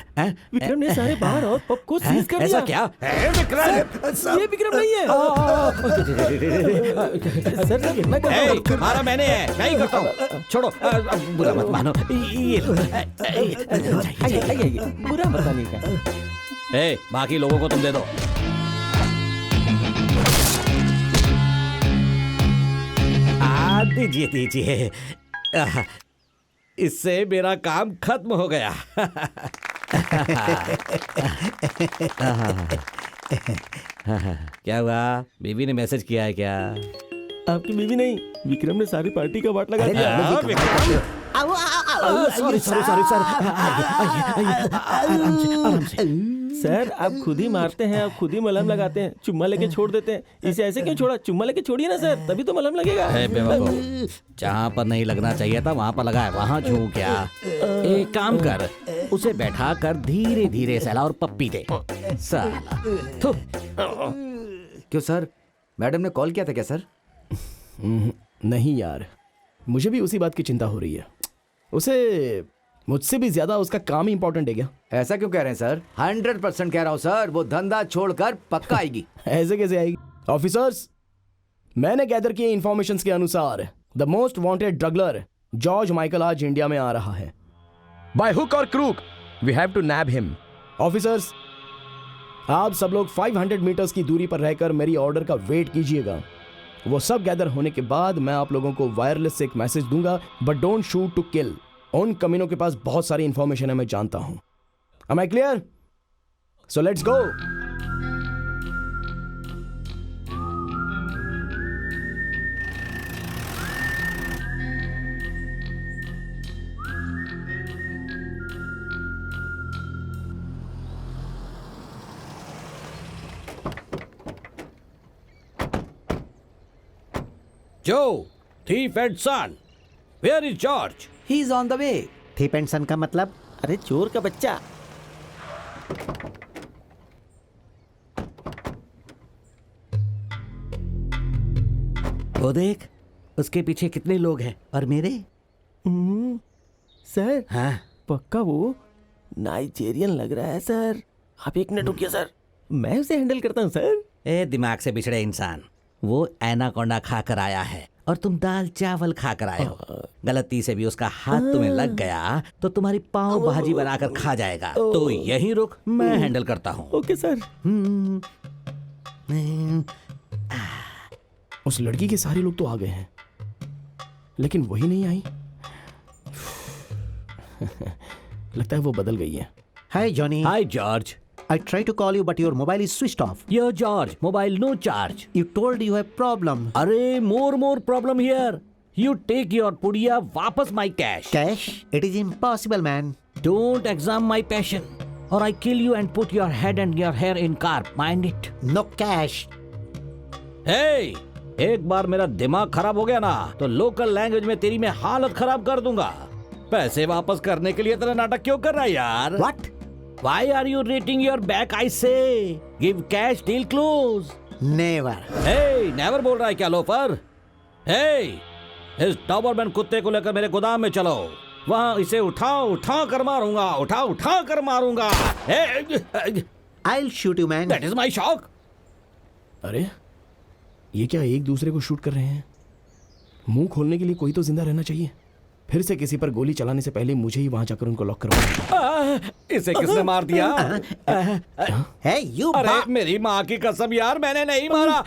विक्रम ने सारे बार और पब को सीज कर दिया। ऐसा क्या? ये विक्रम नहीं है। सर, मारा मैंने है, मैं ही करता हूँ। छोड़ो, बुरा मत मानो। ये लो। बुरा मत मानिएगा। बाकी लोगों को तुम दे दो। दीजिए। इससे मेरा काम खत्म हो गया। क्या हुआ? बीवी ने मैसेज किया है क्या? आपकी बीवी नहीं, विक्रम ने सारी पार्टी का वाट लगा दिया। Sorry sir. आराम से। सर, आप खुद ही मारते हैं, आप खुद ही मलहम लगाते हैं, चुम्मा लेके छोड़ देते हैं। इसे ऐसे क्यों छोड़ा? चुम्मा लेके छोड़िए ना सर, तभी तो मलहम लगेगा। जहाँ पर नहीं लगना चाहिए था वहाँ पर लगा है, वहाँ छू क्या? एक काम कर, उसे बैठा कर धीरे धीरे सहला और पप्पी दे। साला। क्यों सर, मैडम ने कॉल किया था क्या सर? नहीं यार, मुझे भी उसी बात की चिंता हो रही है। उसे मुझसे भी ज्यादा उसका काम ही इंपॉर्टेंट है क्या? ऐसा क्यों कह रहे हैं सर? 100% कह रहा हूँ सर, वो धंधा छोड़कर पक्का आएगी। ऐसे कैसे आएगी? ऑफिसर्स, मैंने गैदर किए इंफॉर्मेशंस के अनुसार द मोस्ट वांटेड ड्रगलर जॉर्ज माइकल आज इंडिया में आ रहा है। बाय हुक और crook we have to nab him. Officers, आप सब लोग 500 मीटर्स की दूरी पर रहकर मेरी ऑर्डर का वेट कीजिएगा। वो सब गैदर होने के बाद मैं आप लोगों को वायरलेस से एक मैसेज दूंगा, but don't shoot to kill. उन कमीनों के पास बहुत सारी इंफॉर्मेशन है, मैं जानता हूं। Am I clear? So let's go. Joe, thief and son. Where is George? He is on the way. Thief and son का मतलब? अरे चोर का बच्चा। वो देख, उसके पीछे कितने लोग हैं और मेरे। सर, हाँ, पक्का वो नाइजेरियन लग रहा है सर। आप एक मिनट रुकिए सर, मैं उसे हैंडल करता हूँ सर। ए दिमाग से बिछड़े इंसान, वो एनाकोंडा खा कर आया है और तुम दाल चावल खा कर आए हो। गलती से भी उसका हाथ तुम्हें लग गया तो तुम्हारी पाव भाजी बनाकर खा जाएगा। तो यहीं रुक, मैं हैंडल करता हूँ। Okay sir. उस लड़की के सारे लोग तो आ गए हैं, लेकिन वही नहीं आई। लगता है वो बदल गई है। Hi Johnny. Hi George. I tried to call you but your mobile is switched off. Yo George, mobile no charge. You told you have problem. अरे more problem here. You take your पुड़िया वापस my cash. Cash? It is impossible, man. Don't examine my passion or I kill you and put your head and your hair in car. Mind it. No cash. Hey, एक बार मेरा दिमाग खराब हो गया ना तो लोकल लैंग्वेज में तेरी मैं हालत खराब कर दूंगा। पैसे वापस करने के लिए तेरा नाटक क्यों कर रहा है यार? What? Why are you rating your back? I say, give cash, deal close. Never. Hey, never बोल रहा है क्या लोफर? Hey, इस डॉबरमैन कुत्ते को लेकर मेरे गोदाम में चलो। वहाँ इसे उठा कर मारूंगा, उठा कर मारूंगा। Hey, I'll shoot you, man. that is my shock. अरे ये क्या एक दूसरे को शूट कर रहे हैं? मुंह खोलने के लिए कोई तो जिंदा रहना चाहिए। फिर से किसी पर गोली चलाने से पहले मुझे ही वहां जाकर उनको लॉक करवाना। इसे किसने मार दिया? Hey, you. अरे मेरी माँ की कसम यार, मैंने नहीं मारा।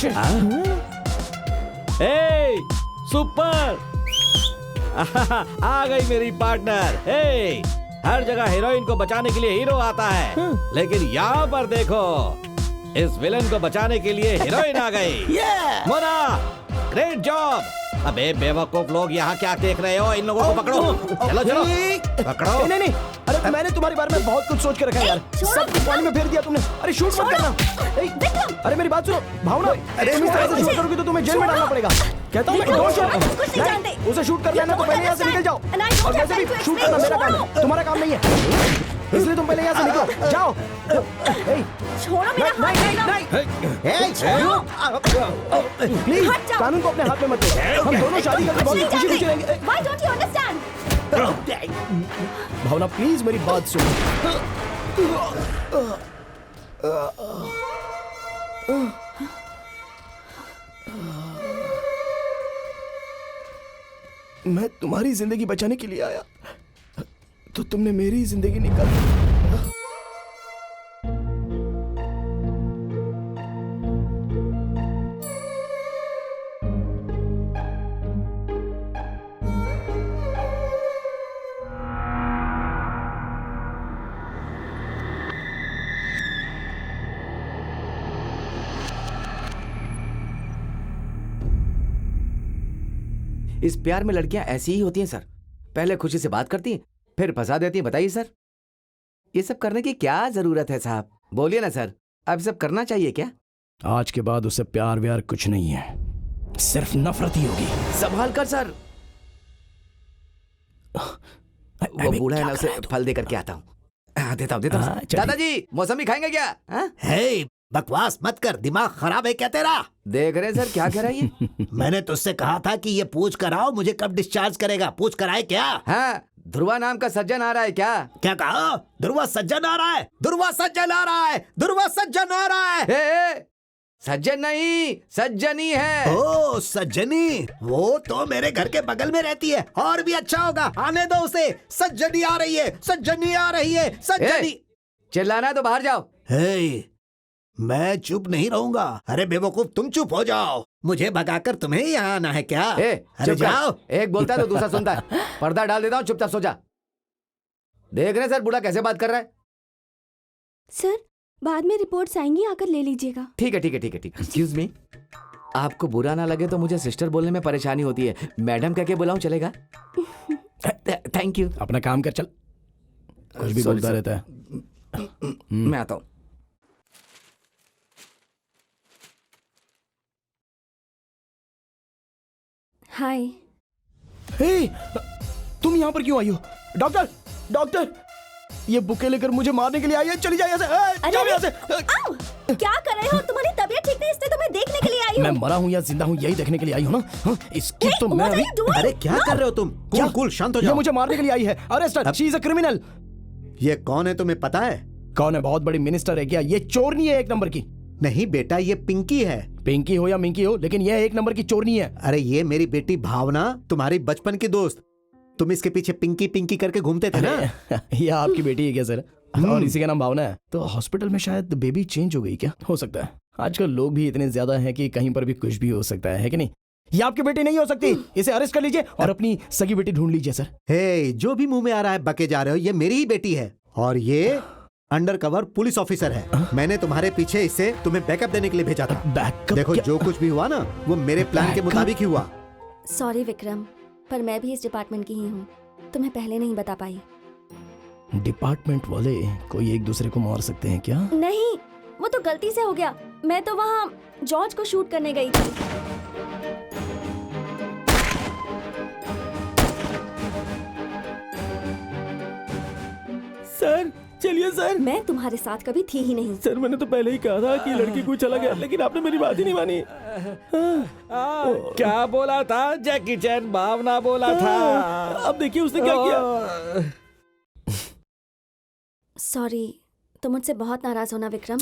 शिट। ए सुपर आ गई मेरी पार्टनर। ए हर जगह हीरोइन को बचाने के लिए हीरो आता है, लेकिन यहाँ पर देखो, इस विलन को बचाने के लिए हीरोइन आ गई। Mona, great job. अबे बेवकूफ लोग, यहाँ क्या देख रहे हो? इन लोगों को पकड़ो। चलो चलो पकड़ो। नहीं नहीं, अरे मैंने तुम्हारे बारे में बहुत कुछ सोच के रखा है यार। सब कुछ पानी में फेर दिया तुमने। अरे शूट मत करना। अरे मेरी बात सुनो भावना, अरे तुम इस तरह से शूट करोगे तो तुम्हें जेल में डालना पड़ेगा। कहता हूँ मैं, डोंट शूट। उसे शूट करना है ना तो पहले यहाँ से निकल जाओ। और वैसे भी शूट करना मेरा काम है, तुम्हारा काम नहीं है, इसलिए तुम पहले यहाँ से निकलो। जाओ। छोड़ो मेरा प्लीज कानून को अपने हाथ में मत लो। हम दोनों शादी करके बहुत खुशी खुशी रहेंगे। Why don't you understand? Bhavna please मेरी बात सुनो। मैं तुम्हारी जिंदगी बचाने के लिए आया तो तुमने मेरी जिंदगी निकाल दी। इस प्यार में लड़कियां ऐसी ही होती हैं सर। पहले खुशी से बात करती हैं, फिर फंसा देती हैं। बताइए सर, ये सब करने की क्या जरूरत है साहब? बोलिए ना सर, अब सब करना चाहिए क्या? आज के बाद उसे प्यार व्यार कुछ नहीं है, सिर्फ नफरत ही होगी। संभाल कर सर। वो बूढ़ा है ना, उसे फल देकर के आता हूँ। देता हूँ दादाजी, मौसमी खाएंगे क्या? हे, बकवास मत कर, दिमाग खराब है क्या तेरा? देख रहे सर क्या कह रहा है ये? मैंने तुझसे कहा था कि ये पूछ कराओ मुझे कब डिस्चार्ज करेगा। पूछ कराए क्या? हाँ, ध्रुवा नाम का सज्जन आ रहा है क्या? क्या कहा? ध्रुवा सज्जन आ रहा है? ध्रुवा सज्जन आ रहा है? ध्रुवा सज्जन आ रहा है? ए, सज्जन नहीं, सज्जनी है। ओ सज्जनी, वो तो मेरे घर के बगल में रहती है। और भी अच्छा होगा, आने दो उसे। सज्जनी आ रही है, सज्जनी आ रही है, सज्जनी। चिल्लाना है तो बाहर जाओ। हे, मैं चुप नहीं रहूंगा। अरे बेवकूफ, तुम चुप हो जाओ। मुझे भगाकर तुम्हें यहाँ आना है क्या? अरे जाओ। एक बोलता है तो दूसरा सुनता है। पर्दा डाल देता हूँ, चुपचाप सो जा। देख रहे सर बूढ़ा कैसे बात कर रहा है? सर बाद में रिपोर्ट्स आएंगी, आकर ले लीजिएगा। ठीक है ठीक है ठीक है ठीक है। एक्सक्यूज मी, आपको बुरा ना लगे तो मुझे सिस्टर बोलने में परेशानी होती है। मैडम कह के बुलाऊं चलेगा? Thank you. अपना काम कर, चल। कुछ भी बोलता रहता है। मैं आता हूँ। हाय। हे, तुम यहाँ पर क्यों आई हो? डॉक्टर, डॉक्टर, ये बुके लेकर मुझे मारने के लिए आई है। चली जाए यहाँ से। जाओ यहाँ से। क्या कर रहे हो? तुम्हारी तबीयत ठीक नहीं, इसलिए तुम्हें देखने के लिए आई हूँ। मैं मरा हूँ या जिंदा हूँ यही देखने के लिए आई हूँ ना। इसकी तो मैं अभी। अरे क्या कर रहे हो तुम? क्या? कूल शांत हो ये जाओ। मुझे मारने के लिए आई है। Arrest, she is a criminal. ये कौन है तुम्हें पता है? कौन है? बहुत बड़ी मिनिस्टर है क्या? ये चोरनी है एक नंबर की। नहीं बेटा, ये पिंकी है। पिंकी हो या मिंकी हो, लेकिन यह एक नंबर की चोरनी है। अरे ये मेरी बेटी भावना, तुम्हारी बचपन की दोस्त। तुम इसके पीछे पिंकी पिंकी करके घूमते थे ना? ये आपकी बेटी है क्या सर? और इसी का नाम भावना है? तो हॉस्पिटल में शायद बेबी चेंज हो गई क्या? हो सकता है। आजकल लोग भी इतने ज्यादा हैं कि कहीं पर भी कुछ भी हो सकता है कि नहीं? ये आपकी बेटी नहीं हो सकती। इसे अरेस्ट कर लीजिए और अपनी सगी बेटी ढूंढ लीजिए सर। हे, जो भी मुंह में आ रहा है बके जा रहे हो। ये मेरी ही बेटी है और ये अंडर कवर पुलिस ऑफिसर है। मैंने तुम्हारे पीछे इसे तुम्हें बैकअप देने के लिए भेजा था। बैकअप? देखो जो कुछ भी हुआ ना, वो मेरे प्लान के मुताबिक ही हुआ। सॉरी विक्रम, पर मैं भी इस डिपार्टमेंट की ही हूँ, तुम्हें पहले नहीं बता पाई। डिपार्टमेंट वाले कोई एक दूसरे को मार सकते हैं क्या? नहीं, वो तो गलती से हो गया। मैं तो वहाँ जॉर्ज को शूट करने गई थी। सर चलिए सर। मैं तुम्हारे साथ कभी थी ही नहीं। सर मैंने तो पहले ही कहा था कि लड़की कोई चला गया, लेकिन आपने मेरी बात ही नहीं मानी। क्या बोला था? जैकी चैन भावना बोला था। अब देखिए उसने क्या किया। सॉरी, तुम मुझसे बहुत नाराज होना विक्रम।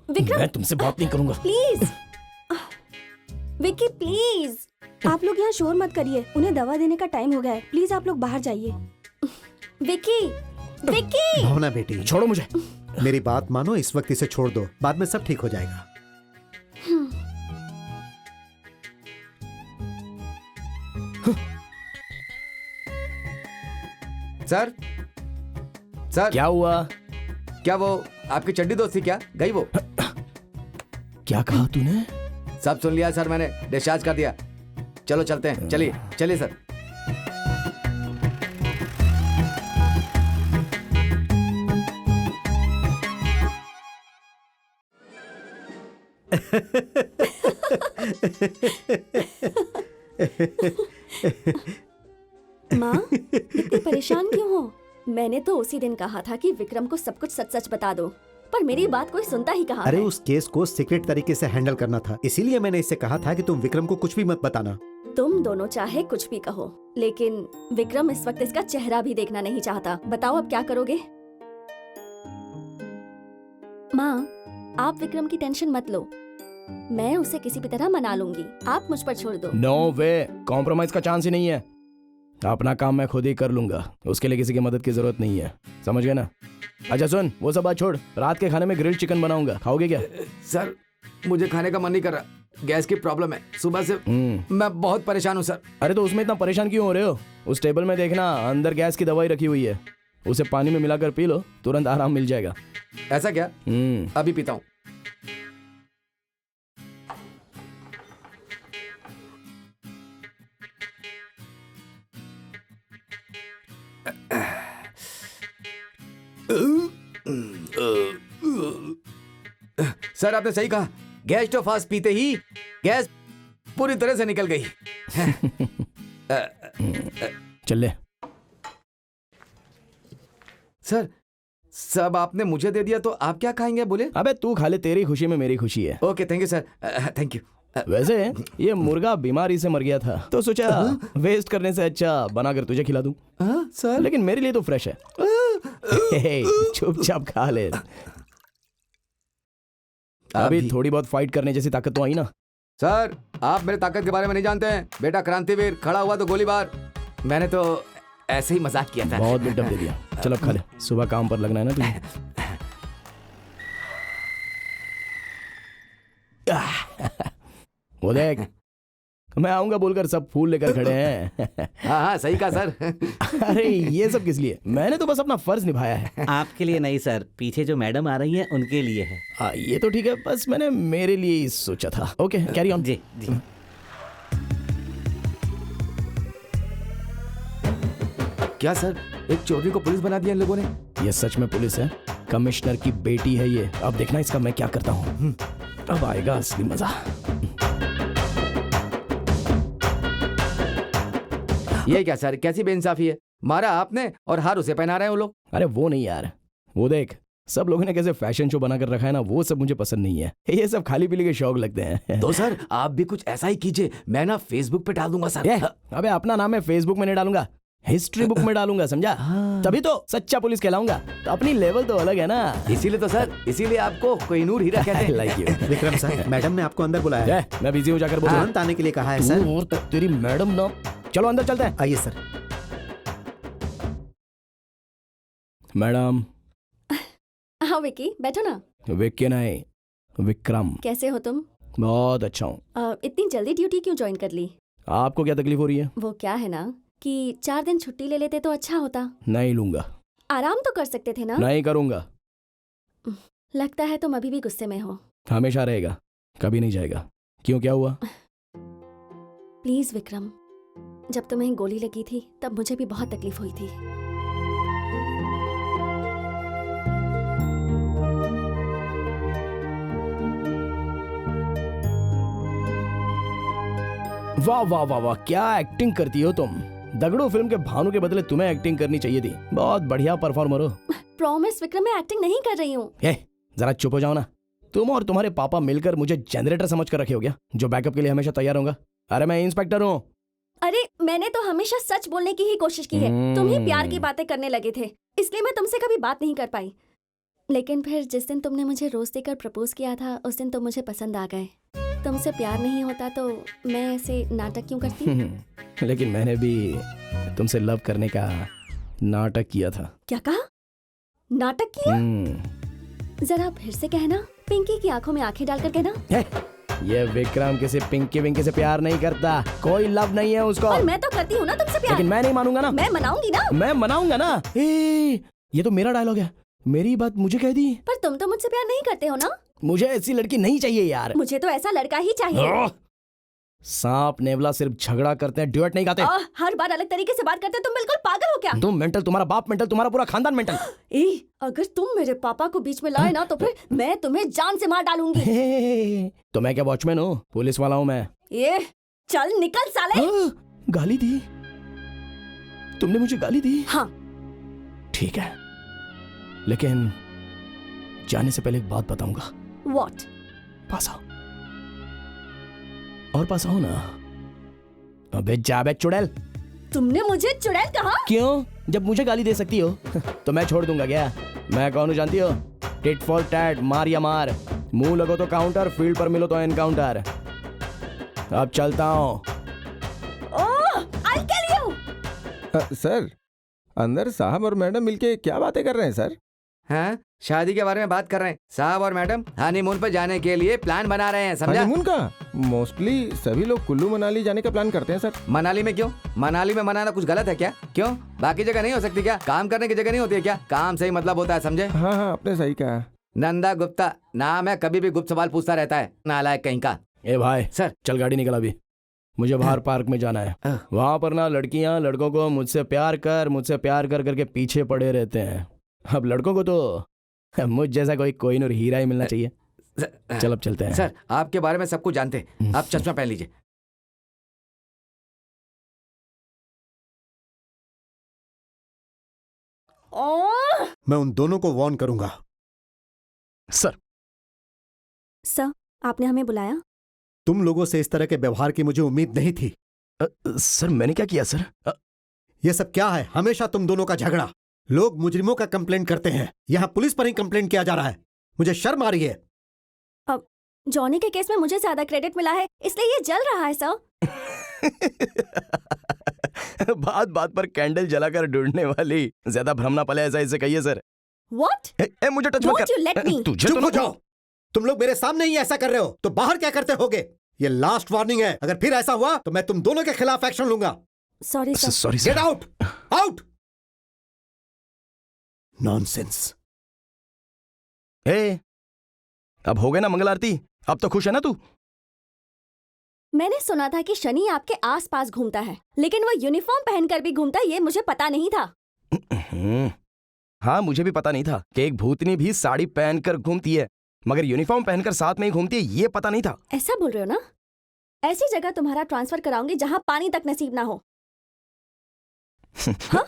विक्रम, मैं तुमसे बात नहीं करूंगा। Please Vicky, please. आप लोग यहाँ शोर मत करिए, उन्हें दवा देने का टाइम हो गया है। प्लीज आप लोग बाहर जाइए। विक्की, विक्की। भावना बेटी, छोड़ो मुझे। मेरी बात मानो, इस वक्त इसे छोड़ दो, बाद में सब ठीक हो जाएगा। सर सर क्या हुआ? क्या वो आपकी चड्डी दोस्त थी क्या? गई वो? क्या कहा तूने? सब सुन लिया सर, मैंने डिस्चार्ज कर दिया। चलो चलते हैं, चलिए चलिए सर। माँ, इतनी परेशान क्यों हो? मैंने तो उसी दिन कहा था कि विक्रम को सब कुछ सच सच बता दो, पर मेरी बात कोई सुनता ही कहाँ अरे है। उस केस को सीक्रेट तरीके से हैंडल करना था, इसीलिए मैंने इससे कहा था कि तुम विक्रम को कुछ भी मत बताना। तुम दोनों चाहे कुछ भी कहो, लेकिन विक्रम इस वक्त इसका चेहरा भी देखना नहीं चाहता। बताओ अब क्या करोगे? माँ, आप विक्रम की टेंशन मत लो, मैं उसे किसी भी तरह मना लूंगी। आप मुझ पर छोड़ दो। नो वे, कॉम्प्रोमाइज का चांस ही नहीं है। अपना काम मैं खुद ही कर लूंगा, उसके लिए किसी की मदद की जरूरत नहीं है, समझ गए ना? अच्छा सुन, वो सब बात छोड़, रात के खाने में ग्रिल्ड चिकन बनाऊंगा, खाओगे क्या? सर मुझे खाने का मन नहीं कर रहा, गैस की प्रॉब्लम है, सुबह से मैं बहुत परेशान हूँ सर। अरे तो उसमें इतना परेशान क्यों हो रहे हो? उस टेबल में देखना, अंदर गैस की दवाई रखी हुई है, उसे पानी में मिलाकर पी लो, तुरंत आराम मिल जाएगा। ऐसा क्या? अभी पीता हूँ। सर आपने सही कहा, गैस तो फास्ट पीते ही गैस पूरी तरह से निकल गई। चल ले। सर सब आपने मुझे दे दिया तो आप क्या खाएंगे बोले? अबे तू खा ले, तेरी खुशी में मेरी खुशी है। Okay thank you sir, thank you. वैसे ये मुर्गा बीमारी से मर गया था, तो सोचा वेस्ट करने से अच्छा बनाकर तुझे खिला दूं। सर लेकिन मेरे लिए तो फ्रेश है। चुपचाप खा ले। अभी थोड़ी बहुत फाइट करने जैसी ताकत तो आई ना? सर आप मेरे ताकत के बारे में नहीं जानते हैं। बेटा क्रांतिवीर खड़ा हुआ तो गोलीबार, मैंने तो ऐसे ही मजाक किया था। बहुत बिल्डअप दे दिया। चलो खा ले, सुबह काम पर लगना है ना तुझे। वो देख, मैं आऊंगा बोलकर सब फूल लेकर खड़े हैं। हाँ सही कहा सर। अरे ये सब किस लिए? मैंने तो बस अपना फर्ज निभाया है। आपके लिए नहीं सर, पीछे जो मैडम आ रही हैं उनके लिए है। ये तो ठीक है, बस मैंने मेरे लिए ही सोचा था। Okay carry on. जी जी। क्या सर, एक चोरी को पुलिस बना दिया इन लोगों ने? ये सच में पुलिस है, कमिश्नर की बेटी है ये। अब देखना इसका मैं क्या करता हूँ। अब आएगा असली मजा। ये क्या सर, कैसी बेइंसाफी है? मारा आपने और हार उसे पहना रहे हैं वो लोग। अरे वो नहीं यार, वो देख सब लोगों ने कैसे फैशन शो बनाकर रखा है ना, वो सब मुझे पसंद नहीं है। ये सब खाली पीली के शौक लगते हैं। तो सर आप भी कुछ ऐसा ही कीजिए, मैं ना फेसबुक पे डाल दूंगा सर। अबे अपना नाम है फेसबुक में नहीं डालूंगा, हिस्ट्री बुक में डालूंगा, समझा? तभी तो सच्चा पुलिस कहलाऊंगा। तो अपनी लेवल तो अलग है ना। इसीलिए तो सर, इसीलिए आपको कोहिनूर हीरा कहते हैं। Like you. Vikram sir, madam ने आपको अंदर बुलाया है। मैं बिजी हो जाकर बोल तुरंत आने के लिए कहा है सर। और तेरी मैडम ना। चलो अंदर चलते हैं। आइए सर। मैडम। हाँ विकी, बैठो ना। विक्की नहीं, विक्रम। कैसे हो तुम? बहुत अच्छा हूँ। इतनी जल्दी ड्यूटी क्यों ज्वाइन कर ली? आपको क्या तकलीफ हो रही है? वो क्या है ना कि 4 दिन छुट्टी ले लेते तो अच्छा होता। नहीं लूंगा। आराम तो कर सकते थे ना? नहीं करूंगा। लगता है तुम अभी भी गुस्से में हो। हमेशा रहेगा, कभी नहीं जाएगा। क्यों, क्या हुआ? प्लीज विक्रम, जब तुम्हें गोली लगी थी तब मुझे भी बहुत तकलीफ हुई थी। वाह वाह वाह वाह, क्या एक्टिंग करती हो तुम। दगड़ू फिल्म के भानु के बदले तुम्हें एक्टिंग करनी चाहिए थी। बहुत बढ़िया परफॉर्मर हो। प्रॉमिस विक्रम, मैं एक्टिंग नहीं कर रही हूँ। जरा चुप हो जाओ ना। तुम और तुम्हारे पापा मिलकर मुझे जनरेटर समझ कर रखे हो क्या, जो बैकअप के लिए हमेशा तैयार होगा? अरे मैं इंस्पेक्टर हूँ। अरे मैंने तो हमेशा सच बोलने की ही कोशिश की है। तुम ही प्यार की बातें करने लगे थे, इसलिए मैं तुमसे कभी बात नहीं कर पाई। लेकिन फिर जिस दिन तुमने मुझे रोज देकर प्रपोज किया था, उस दिन तुम मुझे पसंद आ गए। तुमसे प्यार नहीं होता तो मैं ऐसे नाटक क्यों करती? लेकिन मैंने भी तुमसे लव करने का नाटक किया था। क्या कहा? नाटक किया? जरा फिर से कहना। पिंकी की आंखों में आंखें डालकर कहना। ये विक्रम किसी पिंकी विंकी से प्यार नहीं करता, कोई लव नहीं है उसको। और मैं तो करती हूँ ना तुमसे प्यार। लेकिन मैं नहीं मानूंगा ना, मैं मनाऊंगी ना। मैं मनाऊंगा ना। ये तो मेरा डायलॉग है, मेरी बात मुझे कह दी। पर तुम तो मुझसे प्यार नहीं करते हो ना। मुझे ऐसी लड़की नहीं चाहिए यार। मुझे तो ऐसा लड़का ही चाहिए। सांप नेवला सिर्फ झगड़ा करते हैं, ड्यूएट नहीं गाते। हर बार अलग तरीके से बात करते हो, तुम बिल्कुल पागल हो क्या? तुम मेंटल, तुम्हारा बाप मेंटल, तुम्हारा पूरा खानदान मेंटल। अगर तुम मेरे पापा को बीच में लाए ना तो फिर मैं तुम्हें जान से मार डालूंगी। तो मैं क्या वॉचमैन हूँ? पुलिस वाला हूँ मैं। ये चल निकल साले। गाली दी तुमने मुझे, गाली दी? हाँ। ठीक है, लेकिन जाने से पहले एक बात बताऊंगा। What? पास आओ, और पास आओ ना। अबे जा बे चुड़ैल। तुमने मुझे चुड़ैल कहा? क्यों? जब मुझे गाली दे सकती हो तो मैं छोड़ दूंगा क्या? मैं कौन हूँ जानती हो? टिट फॉर टैट, मार या मार। मुंह लगो तो काउंटर, फील्ड पर मिलो तो एनकाउंटर। अब चलता हूँ। I'll kill you! सर, अंदर साहब और मैडम मिलके क्या बातें कर रहे हैं सर? हाँ, शादी के बारे में बात कर रहे हैं। साहब और मैडम हनीमून पर जाने के लिए प्लान बना रहे हैं, समझा? हनीमून का? मोस्टली सभी लोग कुल्लू मनाली जाने का प्लान करते हैं सर। मनाली में क्यों? मनाली में मनाना कुछ गलत है क्या? क्यों? बाकी जगह नहीं हो सकती क्या? काम करने की जगह नहीं होती है क्या? काम से ही मतलब होता है, समझे? हाँ हाँ, आपने सही कहा। नंदा गुप्ता नाम है, कभी भी गुप्त सवाल पूछता रहता है, नालायक कहीं का। ए भाई सर। चल गाड़ी निकल, अभी मुझे बाहर पार्क में जाना है। वहां पर ना लड़कियां लड़कों को मुझसे प्यार कर करके पीछे पड़े रहते हैं। अब लड़कों को तो मुझ जैसा कोई कोहिनूर हीरा ही मिलना चाहिए। चल अब चलते हैं। सर, आपके बारे में सब कुछ जानते हैं, आप चश्मा पहन लीजिए। मैं उन दोनों को वार्न करूंगा। सर। सर, आपने हमें बुलाया? तुम लोगों से इस तरह के व्यवहार की मुझे उम्मीद नहीं थी। सर मैंने क्या किया सर? ये सब क्या है? हमेशा तुम दोनों का झगड़ा। लोग मुजरिमों का कंप्लेंट करते हैं, यहाँ पुलिस पर ही कंप्लेंट किया जा रहा है। मुझे शर्म आ रही है। अब जॉनी के केस में मुझे ज्यादा क्रेडिट मिला है, इसलिए ये जल रहा है सर। बात बात पर कैंडल जलाकर ढूंढने वाली, ज्यादा भ्रम ना पले ऐसा इसे कहिए सर। What? मुझे टच मत Don't you let कर। me? तुझे चुप तो हो ना- जाओ। तुम लोग मेरे सामने ही ऐसा कर रहे हो तो बाहर क्या करते होगे? ये लास्ट वार्निंग है। अगर फिर ऐसा हुआ तो मैं तुम दोनों के खिलाफ एक्शन लूंगा। Sorry sir. Sorry get sir. Out, out. Nonsense. अब हो गए ना मंगल आरती? अब तो खुश है ना तू? मैंने सुना था कि शनि आपके आसपास घूमता है, लेकिन वो यूनिफॉर्म पहनकर भी घूमता है, ये मुझे पता नहीं था। हाँ मुझे भी पता नहीं था कि एक भूतनी भी साड़ी पहनकर घूमती है, मगर यूनिफॉर्म पहनकर साथ में ही घूमती है, ये पता नहीं था। ऐसा बोल रहे हो ना? ऐसी जगह तुम्हारा ट्रांसफर कराऊंगी जहां पानी तक नसीब ना हो। हाँ?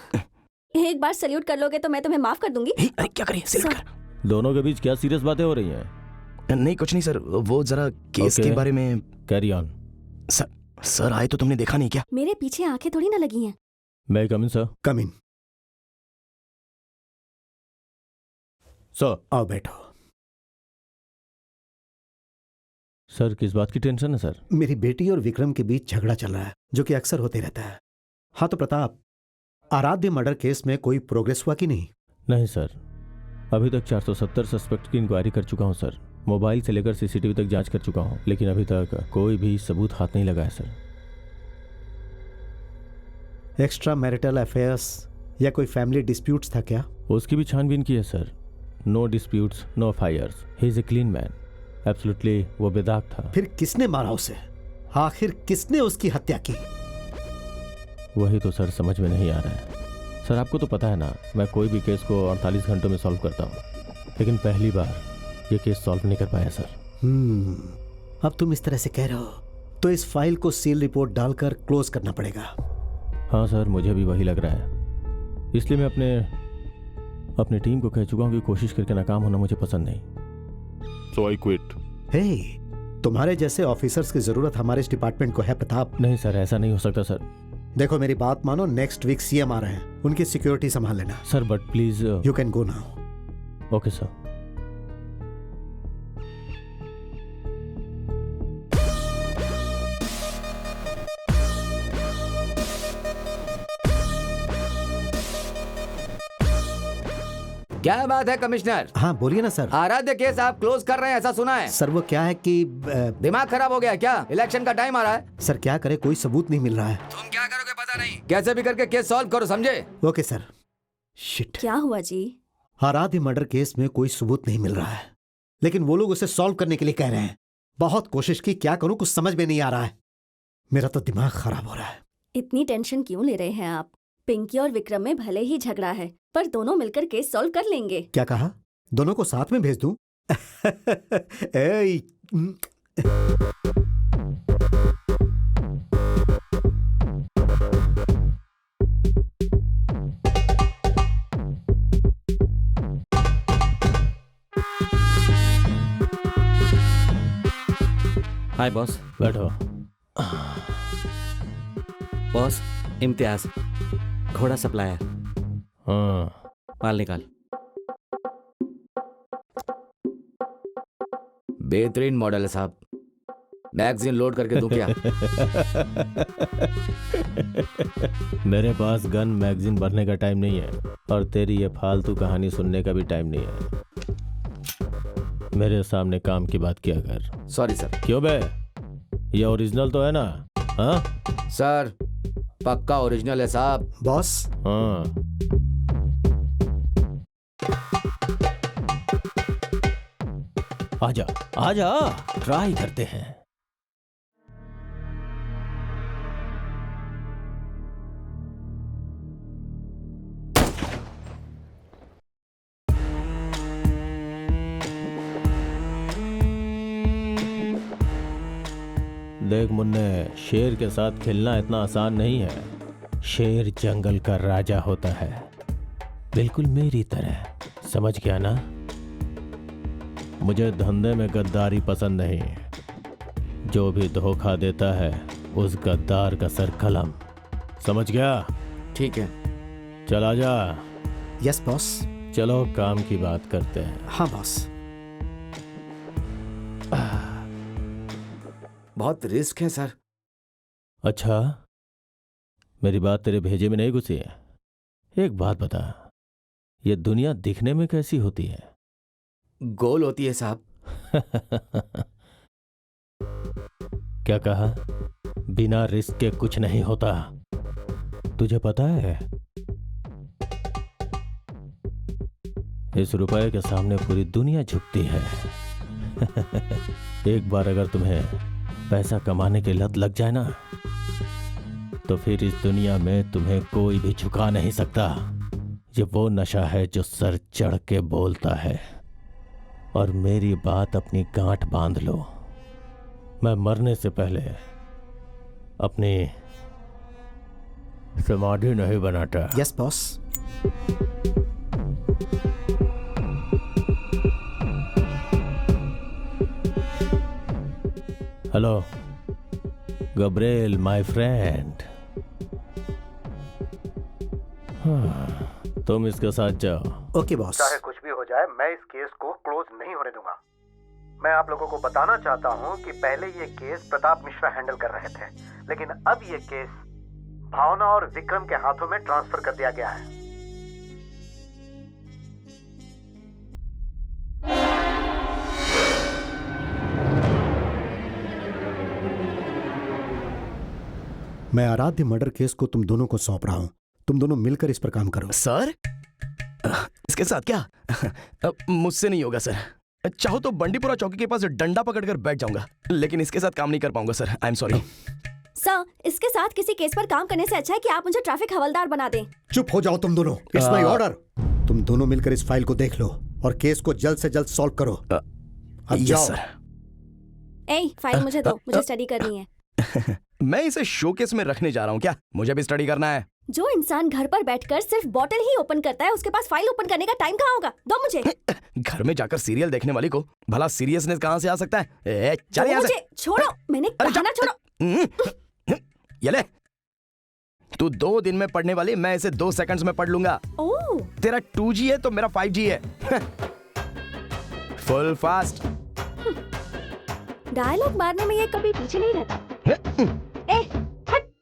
एक बार सल्यूट कर लोगे तो मैं तुम्हें माफ कर दूंगी। अरे क्या करें? सल्यूट कर। दोनों के बीच क्या सीरियस बातें हो रही हैं? नहीं कुछ नहीं सर, वो जरा केस Okay. के बारे में। Carry on. सर आए तो तुमने देखा नहीं क्या? मेरे पीछे आंखें थोड़ी ना लगी हैं। मैं कम इन सर? कम इन। सर। आओ बैठो। सर किस बात की टेंशन है सर? मेरी बेटी और विक्रम के बीच झगड़ा चल रहा है, जो कि अक्सर होते रहता है। हाँ तो प्रताप, आराध्य मर्डर केस में कोई प्रोग्रेस हुआ कि नहीं? नहीं सर, अभी तक 470 सस्पेक्ट की इंक्वायरी कर चुका हूं सर। मोबाइल से लेकर सीसीटीवी तक जांच कर चुका हूं, लेकिन अभी तक कोई भी सबूत हाथ नहीं लगा है सर। एक्स्ट्रा मैरिटल अफेयर्स या कोई फैमिली डिस्प्यूट्स था क्या? उसकी भी छानबीन की है sir. No disputes, no fires, he is a clean man. Absolutely वो बेदाग था। फिर किसने मारा उसे? आखिर किसने उसकी हत्या की? वही तो सर समझ में नहीं आ रहा है। सर आपको तो पता है ना, मैं कोई भी केस को 48 घंटों में सॉल्व करता हूँ, लेकिन पहली बार ये केस सॉल्व नहीं कर पाया सर। अब तुम इस तरह से कह रहे हो तो इस फाइल को सील रिपोर्ट डालकर क्लोज करना पड़ेगा। हाँ सर, मुझे भी वही लग रहा है। इसलिए मैं अपनी टीम को कह चुका हूँ कि कोशिश करके नाकाम होना मुझे पसंद नहीं। So I quit. हे, तुम्हारे जैसे ऑफिसर्स की जरूरत हमारे इस डिपार्टमेंट को है प्रताप। नहीं सर, ऐसा नहीं हो सकता सर। देखो मेरी बात मानो, नेक्स्ट वीक सीएम आ रहे हैं, उनकी सिक्योरिटी संभाल लेना। Sir but please. You can go now. Okay sir. क्या बात है कमिश्नर? हाँ बोलिए ना सर। आराध्य केस आप क्लोज कर रहे हैं ऐसा सुना है। सर वो क्या है कि दिमाग खराब हो गया है क्या? इलेक्शन का टाइम आ रहा है। सर क्या करे, कोई सबूत नहीं मिल रहा है। तुम क्या करोगे पता नहीं, कैसे भी करके केस सॉल्व करो, समझे? Okay sir. शिट। क्या हुआ जी? आराध्य मर्डर केस में कोई सबूत नहीं मिल रहा है, लेकिन वो लोग उसे सॉल्व करने के लिए कह रहे हैं। बहुत कोशिश की, क्या करूं कुछ समझ में नहीं आ रहा है। मेरा तो दिमाग खराब हो रहा है। इतनी टेंशन क्यों ले रहे हैं आप? पिंकी और विक्रम में भले ही झगड़ा है, पर दोनों मिलकर केस सॉल्व कर लेंगे। क्या कहा? दोनों को साथ में भेज दूं? ए, हाय बॉस। बैठो। बॉस, इम्तियाज, घोड़ा सप्लायर। हाँ, माल निकाल। बेहतरीन मॉडल है साहब। मैगजीन लोड करके दूं क्या? मेरे पास गन मैगजीन भरने का टाइम नहीं है, और तेरी ये फालतू कहानी सुनने का भी टाइम नहीं है। मेरे सामने काम की बात किया कर। Sorry sir. क्यों बे? ये ओरिजिनल तो है ना? हाँ सर पक्का ओरिजिनल है साहब। बॉस हाँ। आजा आजा, ट्राई करते हैं। देख मुन्ने, शेर के साथ खेलना इतना आसान नहीं है। शेर जंगल का राजा होता है, बिल्कुल मेरी तरह। समझ गया ना? मुझे धंधे में गद्दारी पसंद नहीं। जो भी धोखा देता है उस गद्दार का सर कलम। समझ गया? ठीक है। चल आजा। Yes boss. चलो काम की बात करते हैं। हाँ बॉस। बहुत रिस्क है सर। अच्छा, मेरी बात तेरे भेजे में नहीं घुसी है? एक बात बता, ये दुनिया दिखने में कैसी होती है? गोल होती है साहब। क्या कहा? बिना रिस्क के कुछ नहीं होता। तुझे पता है, इस रुपए के सामने पूरी दुनिया झुकती है। एक बार अगर तुम्हें पैसा कमाने की लत लग जाए ना, तो फिर इस दुनिया में तुम्हें कोई भी झुका नहीं सकता। ये वो नशा है जो सर चढ़ के बोलता है। और मेरी बात अपनी गांठ बांध लो, मैं मरने से पहले अपनी समाधि नहीं बनाता। Yes boss. Hello Gabriel my friend. हाँ, तुम इसके साथ जाओ। Okay boss. चाहे कुछ भी हो जाए, मैं इस केस को क्लोज नहीं होने दूंगा। मैं आप लोगों को बताना चाहता हूं कि पहले ये केस प्रताप मिश्रा हैंडल कर रहे थे, लेकिन अब ये केस भावना और विक्रम के हाथों में ट्रांसफर कर दिया गया है। मैं आराध्य मर्डर केस को तुम दोनों को सौंप रहा हूं। तुम दोनों मिलकर इस पर काम करो। सर, इसके साथ क्या? मुझसे नहीं होगा सर। चाहो तो बंडीपुरा चौकी के पास डंडा पकड़कर बैठ जाऊंगा, लेकिन इसके साथ काम नहीं कर पाऊंगा sir. I am sorry. Sir, इसके साथ किसी केस पर काम करने से अच्छा है कि आप मुझे ट्रैफिक हवलदार बना दें। चुप हो जाओ तुम दोनों। It's my order. तुम दोनों मिलकर इस फाइल को देख लो और केस को जल्द से जल्द सॉल्व करो। अब यस जाओ। सर। ए, फाइल मुझे दो, मुझे स्टडी करनी है। मैं इसे शोकेस में रखने जा रहा हूँ क्या? मुझे भी स्टडी करना है। जो इंसान घर पर बैठकर सिर्फ बॉटल ही ओपन करता है, उसके पास फाइल ओपन करने का टाइम कहाँ होगा? दो मुझे। घर में जाकर सीरियल देखने वाली को भला सीरियसनेस कहाँ से आ सकता है? चल यहाँ से। मुझे छोड़ो, मैंने कहा ना छोड़ो। ये ले, तू 2 दिन में पढ़ने वाली, मैं इसे 2 सेकंड्स में पढ़ लूंगा। ओह, तेरा 2G है तो मेरा 5G है। Full fast. डायलॉग मारने में ये कभी पीछे नहीं रहता। ए, हट।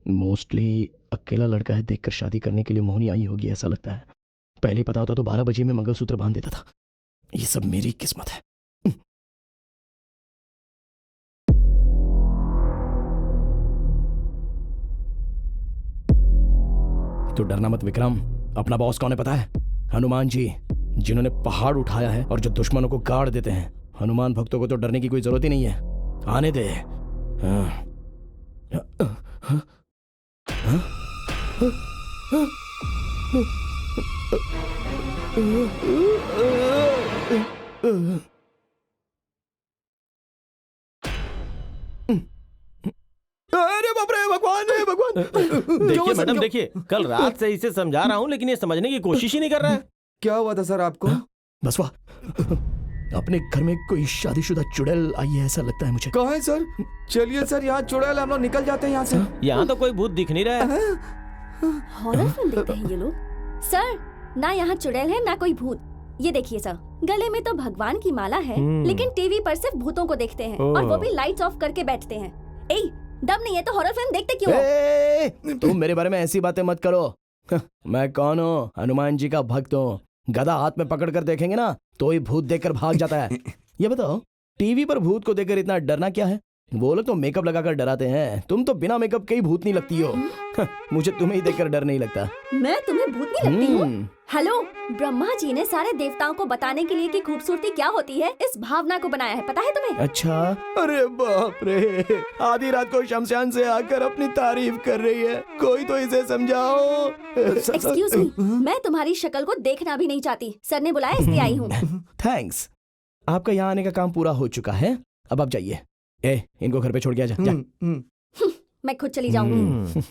मोस्टली अकेला लड़का है देखकर शादी करने के लिए मोहनी आई होगी ऐसा लगता है। पहले पता होता तो 12 बजे में मंगलसूत्र बांध देता था। ये सब मेरी किस्मत है। तो डरना मत विक्रम, अपना बॉस कौन है पता है? हनुमान जी, जिन्होंने पहाड़ उठाया है और जो दुश्मनों को गाड़ देते हैं। हनुमान भक्तों को तो डरने की कोई जरूरत ही नहीं है। आने दे। अरे बाप रे, भगवान है भगवान। देखिए मैडम, देखिए कल रात से इसे समझा रहा हूँ लेकिन ये समझने की कोशिश ही नहीं कर रहा है। क्या हुआ था सर आपको? बस वाह, अपने घर में कोई शादीशुदा चुड़ैल आई है ऐसा लगता है मुझे। कहाँ है सर? चलिए सर, यहाँ चुड़ैल, हम लोग निकल जाते हैं यहाँ से। यहाँ तो कोई भूत दिख नहीं रहा है। हॉरर फिल्म देखते हैं ये लोग। सर, ना यहाँ चुड़ैल है ना कोई भूत। ये देखिए सर, गले में तो भगवान की माला है लेकिन टीवी पर सिर्फ भूतों को देखते हैं और वो भी लाइट्स ऑफ करके बैठते हैं। ए, दम नहीं है तो हॉरर फिल्म देखते क्यों हो? तुम मेरे बारे में ऐसी बातें मत करो। मैं कौन हूँ? हनुमान जी का भक्त हूँ। गदा हाथ में पकड़ कर देखेंगे ना तो ही भूत देखकर भाग जाता है। ये बताओ, टीवी पर भूत को देखकर इतना डरना क्या है? वो लोग तो मेकअप लगाकर डराते हैं, तुम तो बिना मेकअप के ही भूत नहीं लगती हो। मुझे तुम्हें ही देखकर डर नहीं लगता। मैं तुम्हें भूत नहीं लगती हूँ? हेलो, ब्रह्मा जी ने सारे देवताओं को बताने के लिए कि खूबसूरती क्या होती है, इस भावना को बनाया है, पता है तुम्हें? अच्छा, अरे बाप रे, आधी रात को शमशान से आकर अपनी तारीफ कर रही है। कोई तो इसे समझाओ। एक्सक्यूज मी, मैं तुम्हारी शक्ल को देखना भी नहीं चाहती। सर ने बुलाया इसलिए आई हूँ। थैंक्स, आपका यहाँ आने का काम पूरा हो चुका है, अब आप जाइए। ए, इनको घर पे छोड़ के आ जा। मैं खुद चली जाऊंगी।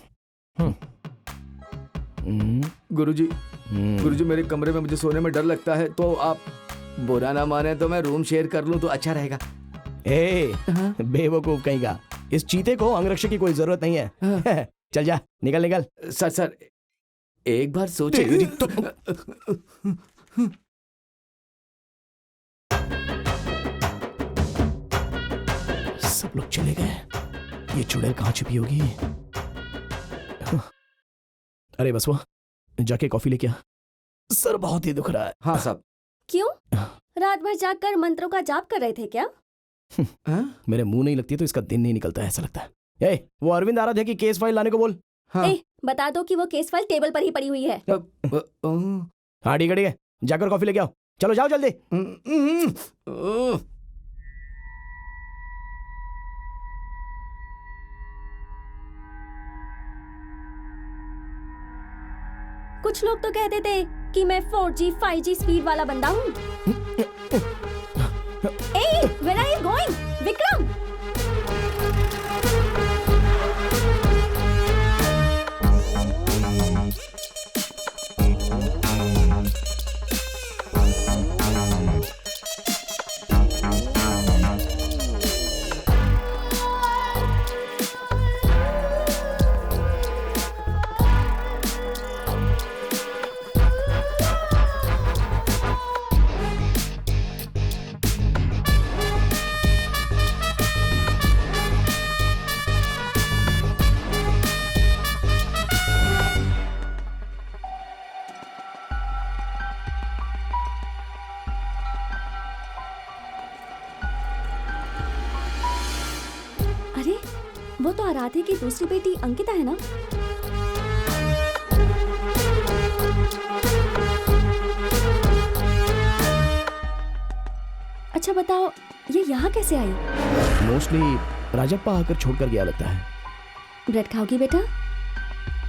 गुरुजी, गुरुजी, मेरे कमरे में मुझे सोने में डर लगता है, तो आप बुरा ना माने तो मैं रूम शेयर कर लूं तो अच्छा रहेगा। ए, बेवकूफ कहीं का, इस चीते को अंगरक्षक की कोई जरूरत नहीं है। चल जा, निकल निकल। सर एक बार सोचिए। सब लोग चले गए, ये चुड़ैल कहाँ छुपी होगी? अरे बस वो जाके कॉफी लेके आ, सर बहुत ही दुख रहा है। हाँ साहब। क्यों? रात भर जागकर मंत्रों का जाप कर रहे थे क्या? मेरे मुंह नहीं लगती तो इसका दिन नहीं निकलता है ऐसा लगता है। ए, वो अरविंद आराध्या की केस फाइल लाने को बोल। हाँ। ए, बता दो कि वो केस फाइल टेबल पर ही पड़ी हुई है। हाँ ठीक है, जाकर कॉफी लेके आओ। चलो जाओ जल्दी। कुछ लोग तो कहते थे कि मैं 4G 5G स्पीड वाला बंदा हूँ। ए, where are you going? Vikram! अरे, वो तो आराध्या की दूसरी बेटी अंकिता है ना? अच्छा बताओ, ये यहाँ कैसे आई? मोस्टली राजप्पा आकर छोड़कर गया लगता है। ब्रेड खाओगी बेटा?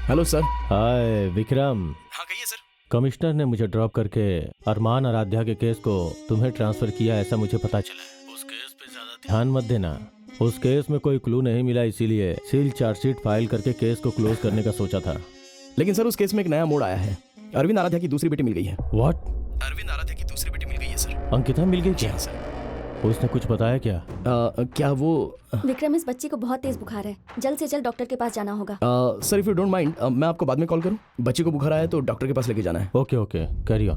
Hello sir. हाय विक्रम। हाँ कहिए सर। कमिश्नर ने मुझे ड्रॉप करके अरमान आराध्या के केस को तुम्हें ट्रांसफर किया ऐसा मुझे पता चला है। उस केस पे ज्यादा ध्यान मत देना। उस केस में कोई क्लू नहीं मिला, इसीलिए सील चार्जशीट फाइल करके केस को क्लोज करने का सोचा था। लेकिन सर उस केस में एक नया मोड़ आया है। अरविंद आराध्या की दूसरी बेटी मिल गई है। व्हाट? अरविंद आराध्या की दूसरी बेटी मिल गई है सर। अंकिता मिल गई क्या? सर उसने कुछ बताया क्या? क्या वो विक्रम, इस बच्ची को बहुत तेज बुखार है, जल्द से जल्द डॉक्टर के पास जाना होगा। Sir if you don't mind, मैं आपको बाद में कॉल करूं? बच्ची को बुखार आया तो डॉक्टर के पास लेके जाना है। Okay okay, carry on.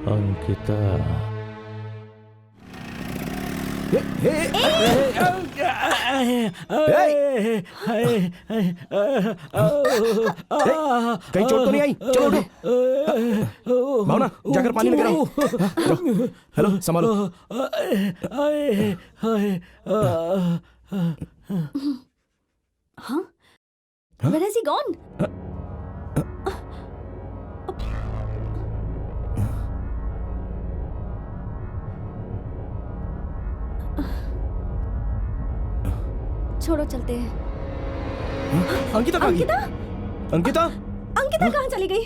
Ankita कहीं चोट तो नहीं आई? चलो उठो। भावना जाकर पानी लेकर आओ। जाओ। हेलो संभालो। हाँ? Where has he gone? छोड़ो चलते हैं। अंकिता कहाँ गई? अंकिता? अंकिता कहाँ चली गई?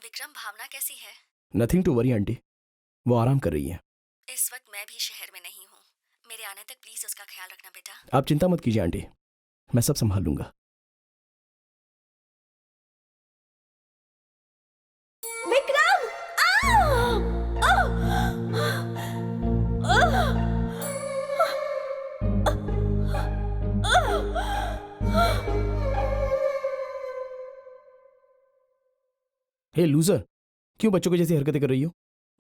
विक्रम, भावना कैसी है? नथिंग टू वरी आंटी, वो आराम कर रही है। इस वक्त मैं भी शहर में नहीं हूँ। मेरे आने तक प्लीज उसका ख्याल रखना बेटा। आप चिंता मत कीजिए आंटी, मैं सब संभाल लूंगा। विक्रम! हे लूजर, क्यों बच्चों की जैसी हरकतें कर रही हो?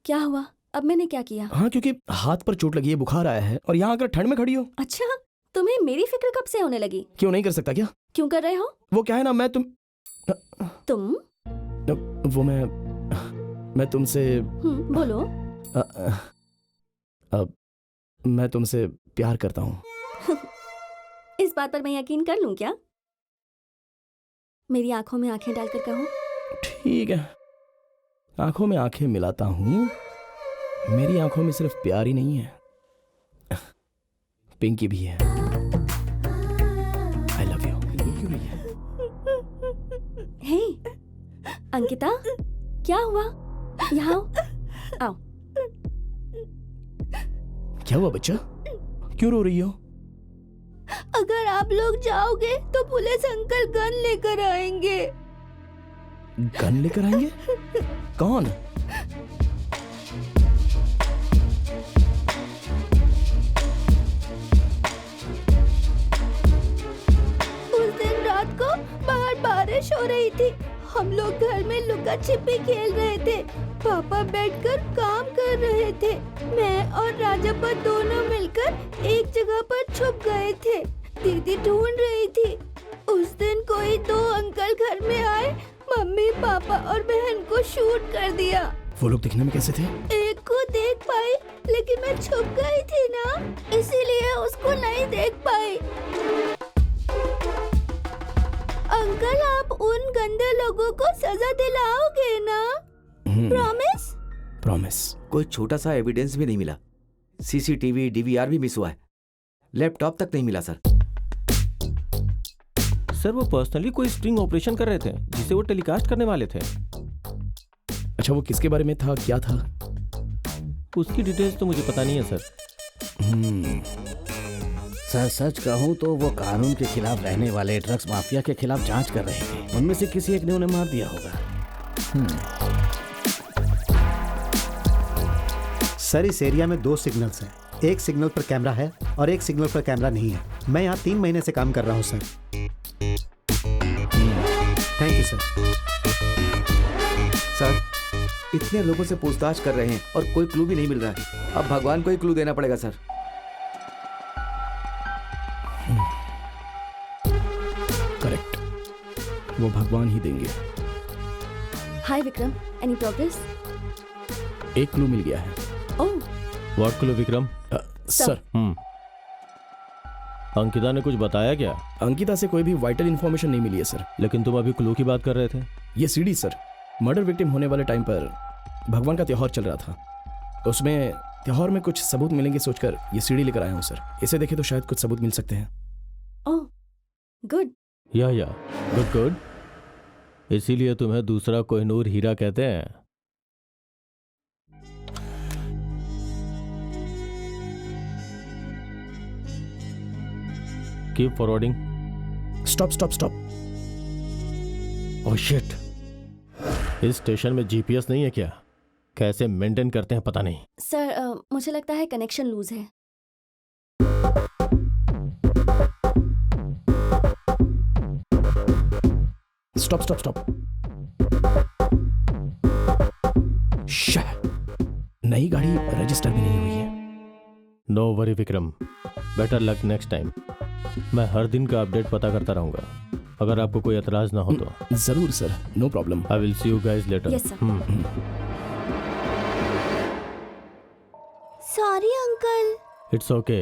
क्या हुआ? अब मैंने क्या किया? हाँ, क्योंकि हाथ पर चोट लगी है, बुखार आया है और यहाँ आकर ठंड में खड़ी हो। अच्छा, तुम्हें मेरी फिक्र कब से होने लगी? क्यों नहीं कर सकता क्या? क्यों कर रहे हो? वो क्या है ना, मैं वो मैं तुमसे बोलो। मैं तुमसे प्यार करता हूँ। इस बात पर मैं यकीन कर लूं क्या? मेरी आंखों में आंखें डालकर कहो। ठीक है, आंखों में आंखें मिलाता हूँ। मेरी आंखों में सिर्फ प्यार ही नहीं है, पिंकी भी है। I love you. क्यों नहीं है? हे अंकिता, क्या हुआ? यहाँ आओ। क्या हुआ बच्चा, क्यों रो रही हो? अगर आप लोग जाओगे तो पुलिस अंकल गन लेकर आएंगे। गन लेकर आएंगे? कौन? उस दिन रात को बाहर बारिश हो रही थी। हम लोग घर में लुका छिपी खेल रहे थे। पापा बैठकर काम कर रहे थे। मैं और राजप्पा दोनों मिलकर एक जगह पर छुप गए थे। दीदी ढूंढ रही थी। उस दिन कोई 2 अंकल घर में आए, मम्मी पापा और बहन को शूट कर दिया। वो लोग दिखने में कैसे थे? एक को देख पाई, लेकिन मैं छुप गई थी ना, इसीलिए उसको नहीं देख पाई। अंकल, आप उन गंदे लोगों को सजा दिलाओगे ना? प्रॉमिस? प्रॉमिस। कोई छोटा सा एविडेंस भी नहीं मिला। सीसीटीवी डीवीआर भी मिस हुआ है। लैपटॉप तक नहीं मिला सर। सर वो पर्सनली कोई स्ट्रिंग ऑपरेशन कर रहे थे जिसे वो टेलीकास्ट करने वाले थे। अच्छा, वो किसके बारे में था, क्या था? उसकी डिटेल्स तो मुझे पता नहीं है सर। सर सच कहूँ तो वो कानून के खिलाफ रहने वाले ड्रग्स माफिया के खिलाफ जांच कर रहे थे। उनमें से किसी एक ने उन्हें मार दिया होगा। सर, इस एरिया में 2 सिग्नल्स हैं। एक सिग्नल पर कैमरा है और एक सिग्नल पर कैमरा नहीं है। मैं यहाँ 3 महीने से काम कर रहा हूँ sir. Thank you sir. Sir, इतने लोगों से पूछताछ कर रहे हैं और कोई क्लू भी नहीं मिल रहा है। अब भगवान को ही क्लू देना पड़ेगा सर। करेक्ट, वो भगवान ही देंगे। Hi Vikram, any progress? एक क्लू मिल गया है। Oh, what clue Vikram? Sir, Ankita ने कुछ बताया क्या? अंकिता से कोई भी वाइटल इन्फॉर्मेशन नहीं मिली है सर। लेकिन तुम अभी क्लू की बात कर रहे थे। ये सीडी सर, मर्डर विक्टिम होने वाले टाइम पर भगवान का त्योहार चल रहा था। उसमें त्योहार में कुछ सबूत मिलेंगे सोचकर ये सीडी लेकर आया हूँ सर। इसे देखे तो शायद कुछ सबूत मिल सकते हैं। ओह, गुड। या गुड गुड। इसीलिए तुम्हें दूसरा कोहिनूर हीरा कहते हैं। Keep forwarding. Stop stop stop. Oh shit, इस स्टेशन में जीपीएस नहीं है क्या? कैसे मेंटेन करते हैं पता नहीं। सर, मुझे लगता है कनेक्शन लूज है। Stop stop stop. नई गाड़ी रजिस्टर भी नहीं हुई है। No worry Vikram, better luck next time. मैं हर दिन का अपडेट पता करता रहूंगा। अगर आपको कोई एतराज ना हो तो। जरूर sir, no problem. I will see you guys later. Yes, sir. Sorry uncle. It's okay.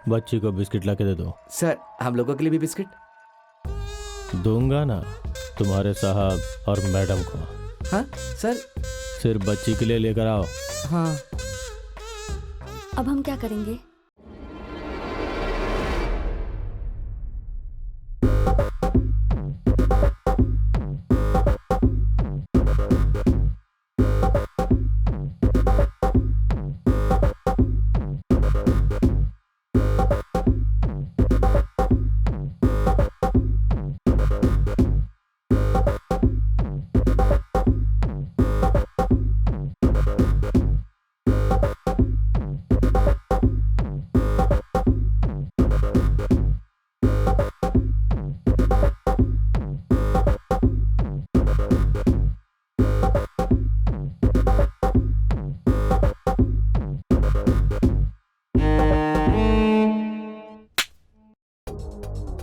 बच्ची को बिस्किट ला के दे दो। सर, हम लोगों के लिए भी बिस्किट? दूंगा ना, तुम्हारे साहब और मैडम को। हाँ सर। सिर्फ बच्ची के लिए लेकर आओ। हाँ। अब हम क्या करेंगे?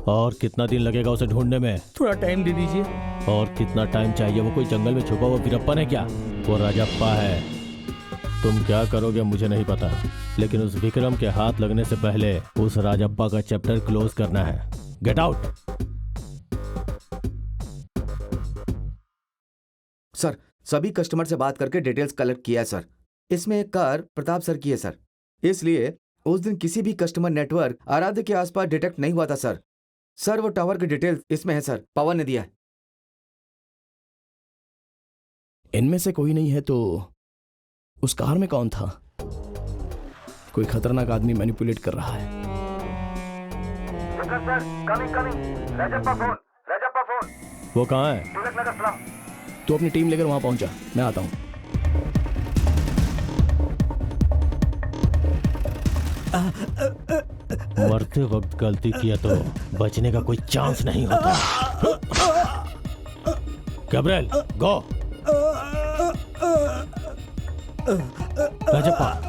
और कितना दिन लगेगा उसे ढूंढने में? थोड़ा टाइम दे दीजिए। और कितना टाइम चाहिए? वो कोई जंगल में छुपा हुआ वीरप्पन है क्या? वो राजप्पा है। तुम क्या करोगे मुझे नहीं पता, लेकिन उस विक्रम के हाथ लगने से पहले उस राजप्पा का चैप्टर क्लोज करना है। Get out. सर, सभी कस्टमर से बात करके डिटेल्स कलेक्ट किया है सर। इसमें एक कार प्रताप सर की है सर, इसलिए उस दिन किसी भी कस्टमर नेटवर्क आराध्य के आसपास डिटेक्ट नहीं हुआ था सर। सर, वो टावर की डिटेल्स इसमें है सर, पवन ने दिया है। इनमें से कोई नहीं है तो उस कार में कौन था? कोई खतरनाक आदमी मैनिपुलेट कर रहा है। वो कहाँ है? तू अपनी टीम लेकर वहां पहुंचा, मैं आता हूँ। मरते वक्त गलती किया तो बचने का कोई चांस नहीं होता। गैब्रियल, गो।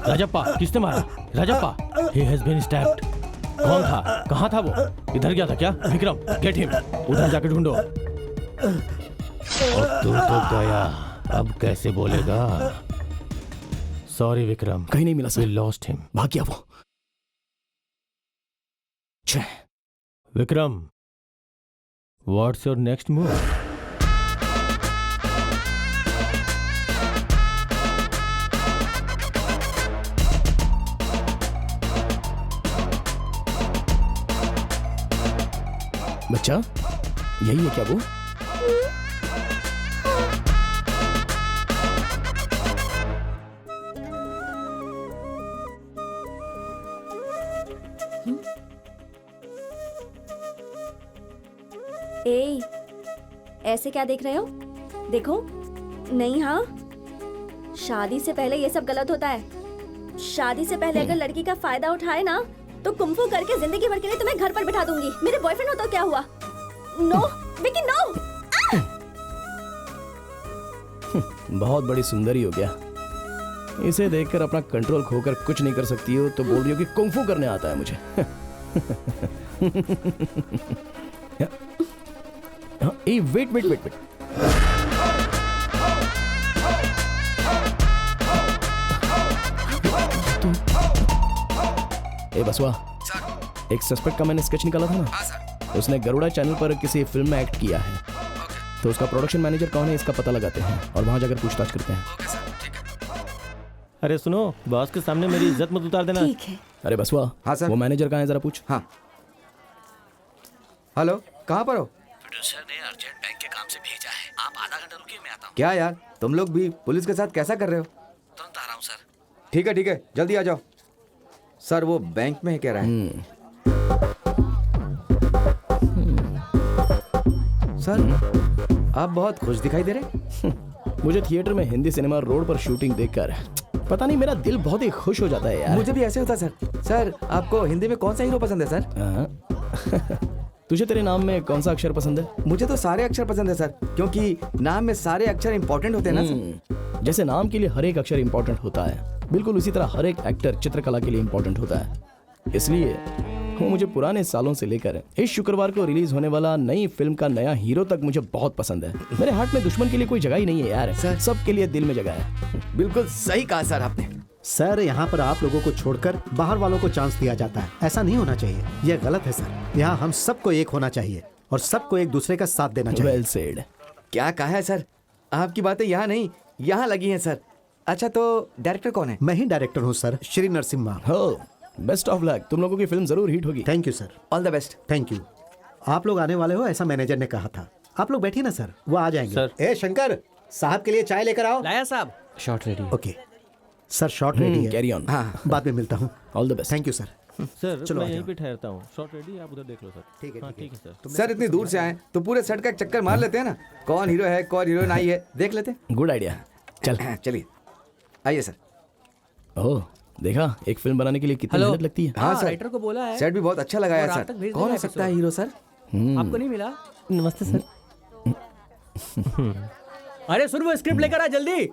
राजप्पा, किसने मारा? Rajappa, he has been stabbed। कौन था? कहाँ था वो? इधर गया था क्या? Vikram, get him. उधर जाकर ढूंढो। और तू तो गया, अब कैसे बोलेगा? सॉरी विक्रम, कहीं नहीं मिला सर। We lost him। भाग गया वो। छे। Vikram, what's your next move? बच्चा, यही है क्या वो? ए, ऐसे क्या देख रहे हो? देखो। नहीं, हाँ, शादी से पहले ये सब गलत होता है। शादी से पहले अगर लड़की का फायदा उठाए ना तो कुंफू करके जिंदगी भर के लिए तुम्हें घर पर बिठा दूंगी। मेरे बॉयफ्रेंड हो तो क्या हुआ? No Vicky, no. बहुत बड़ी सुंदरी हो गया। इसे देखकर अपना कंट्रोल खोकर कुछ नहीं कर सकती हो तो बोल रही हो कि कुंफू करने आता है मुझे। ए, वेट। ए बसवा, एक सस्पेक्ट का मैंने स्केच निकाला था ना। उसने गरुड़ा चैनल पर किसी फिल्म में एक्ट किया है। तो उसका प्रोडक्शन मैनेजर कौन है इसका पता लगाते हैं और वहां जाकर पूछताछ करते हैं। अरे सुनो, बॉस के सामने मेरी इज्जत मत उतार देना। ठीक है। अरे बसवा, हाँ सर। वो मैनेजर कहाँ है जरा पूछ। हाँ, हेलो, कहाँ पर हो? प्रोड्यूसर ने अर्जेंट बैंक के काम से भेजा है। आप आधा घंटा रुकिए, मैं आता हूँ। क्या यार, तुम लोग भी पुलिस के साथ कैसा कर रहे हो? तुरंत आ रहा हूँ सर। ठीक है, जल्दी आ जाओ। सर, वो बैंक में है कह रहा है। सर, आप बहुत खुश दिखाई दे रहे। मुझे थिएटर में हिंदी सिनेमा रोड पर शूटिंग देखकर पता नहीं मेरा दिल बहुत ही खुश हो जाता है यार। मुझे भी ऐसे होता सर। सर, आपको हिंदी में कौन सा हीरो पसंद है सर? तुझे तेरे नाम में कौन सा अक्षर पसंद है? मुझे तो सारे अक्षर पसंद है सर, क्योंकि नाम में सारे अक्षर इंपॉर्टेंट होते हैं ना सर। जैसे नाम के लिए हर एक अक्षर इंपॉर्टेंट होता है, बिल्कुल उसी तरह हर एक एक्टर चित्रकला के लिए इंपॉर्टेंट होता है। इसलिए वो मुझे पुराने सालों से लेकर इस शुक्रवार को रिलीज होने वाला नई फिल्म का नया हीरो तक मुझे बहुत पसंद है। मेरे हार्ट में दुश्मन के लिए कोई जगह ही नहीं है यार। सर, सबके लिए दिल में जगह है। बिल्कुल सही कहा सर आपने। सर, यहाँ पर आप लोगों को छोड़कर बाहर वालों को चांस दिया जाता है। ऐसा नहीं होना चाहिए, यह गलत है सर। यहाँ हम सबको एक होना चाहिए और सबको एक दूसरे का साथ देना चाहिए। Well said. क्या कहा है सर? आपकी बातें यहाँ नहीं, यहाँ लगी हैं सर। अच्छा, तो डायरेक्टर कौन है? मैं ही डायरेक्टर हूँ सर, श्री नरसिम्हा। हो, बेस्ट ऑफ लक। तुम लोगों की फिल्म जरूर हिट होगी। Thank you sir. All the best. Thank you. आप लोग आने वाले हो ऐसा मैनेजर ने कहा था। आप लोग बैठिए ना सर, वो आ जाएंगे। सर। ए शंकर, साहब के लिए चाय लेकर आओ। लाया साहब। Shot ready. Okay sir, short ready है। Carry on. हाँ, बाद में मिलता हूँ। All the best. Thank you sir. Sir चलो, मैं आ यहीं जाओ। पे ठहरता हूँ। शॉट रेडी, आप उधर देख लो सर। ठीक है, हाँ, ठीक है। ठीक है सर। सर इतनी दूर से आए तो पूरे सेट का एक चक्कर मार लेते हैं ना। कौन हीरो है, कौन हीरोइन आई है, देख लेते हैं। Good idea. चल। चलिए, आइए सर। ओह, देखा एक फिल्म बनाने के लिए कितनी मेहनत लगती है। हाँ सर, राइटर को बोला है। सेट भी बहुत अच्छा लगाया और रात सर। तक भेज कौन हो देगा सकता है हीरो सर? आपको नहीं मिला? नमस्ते सर। अरे सुन, वो स्क्रिप्ट लेकर आ जल्दी।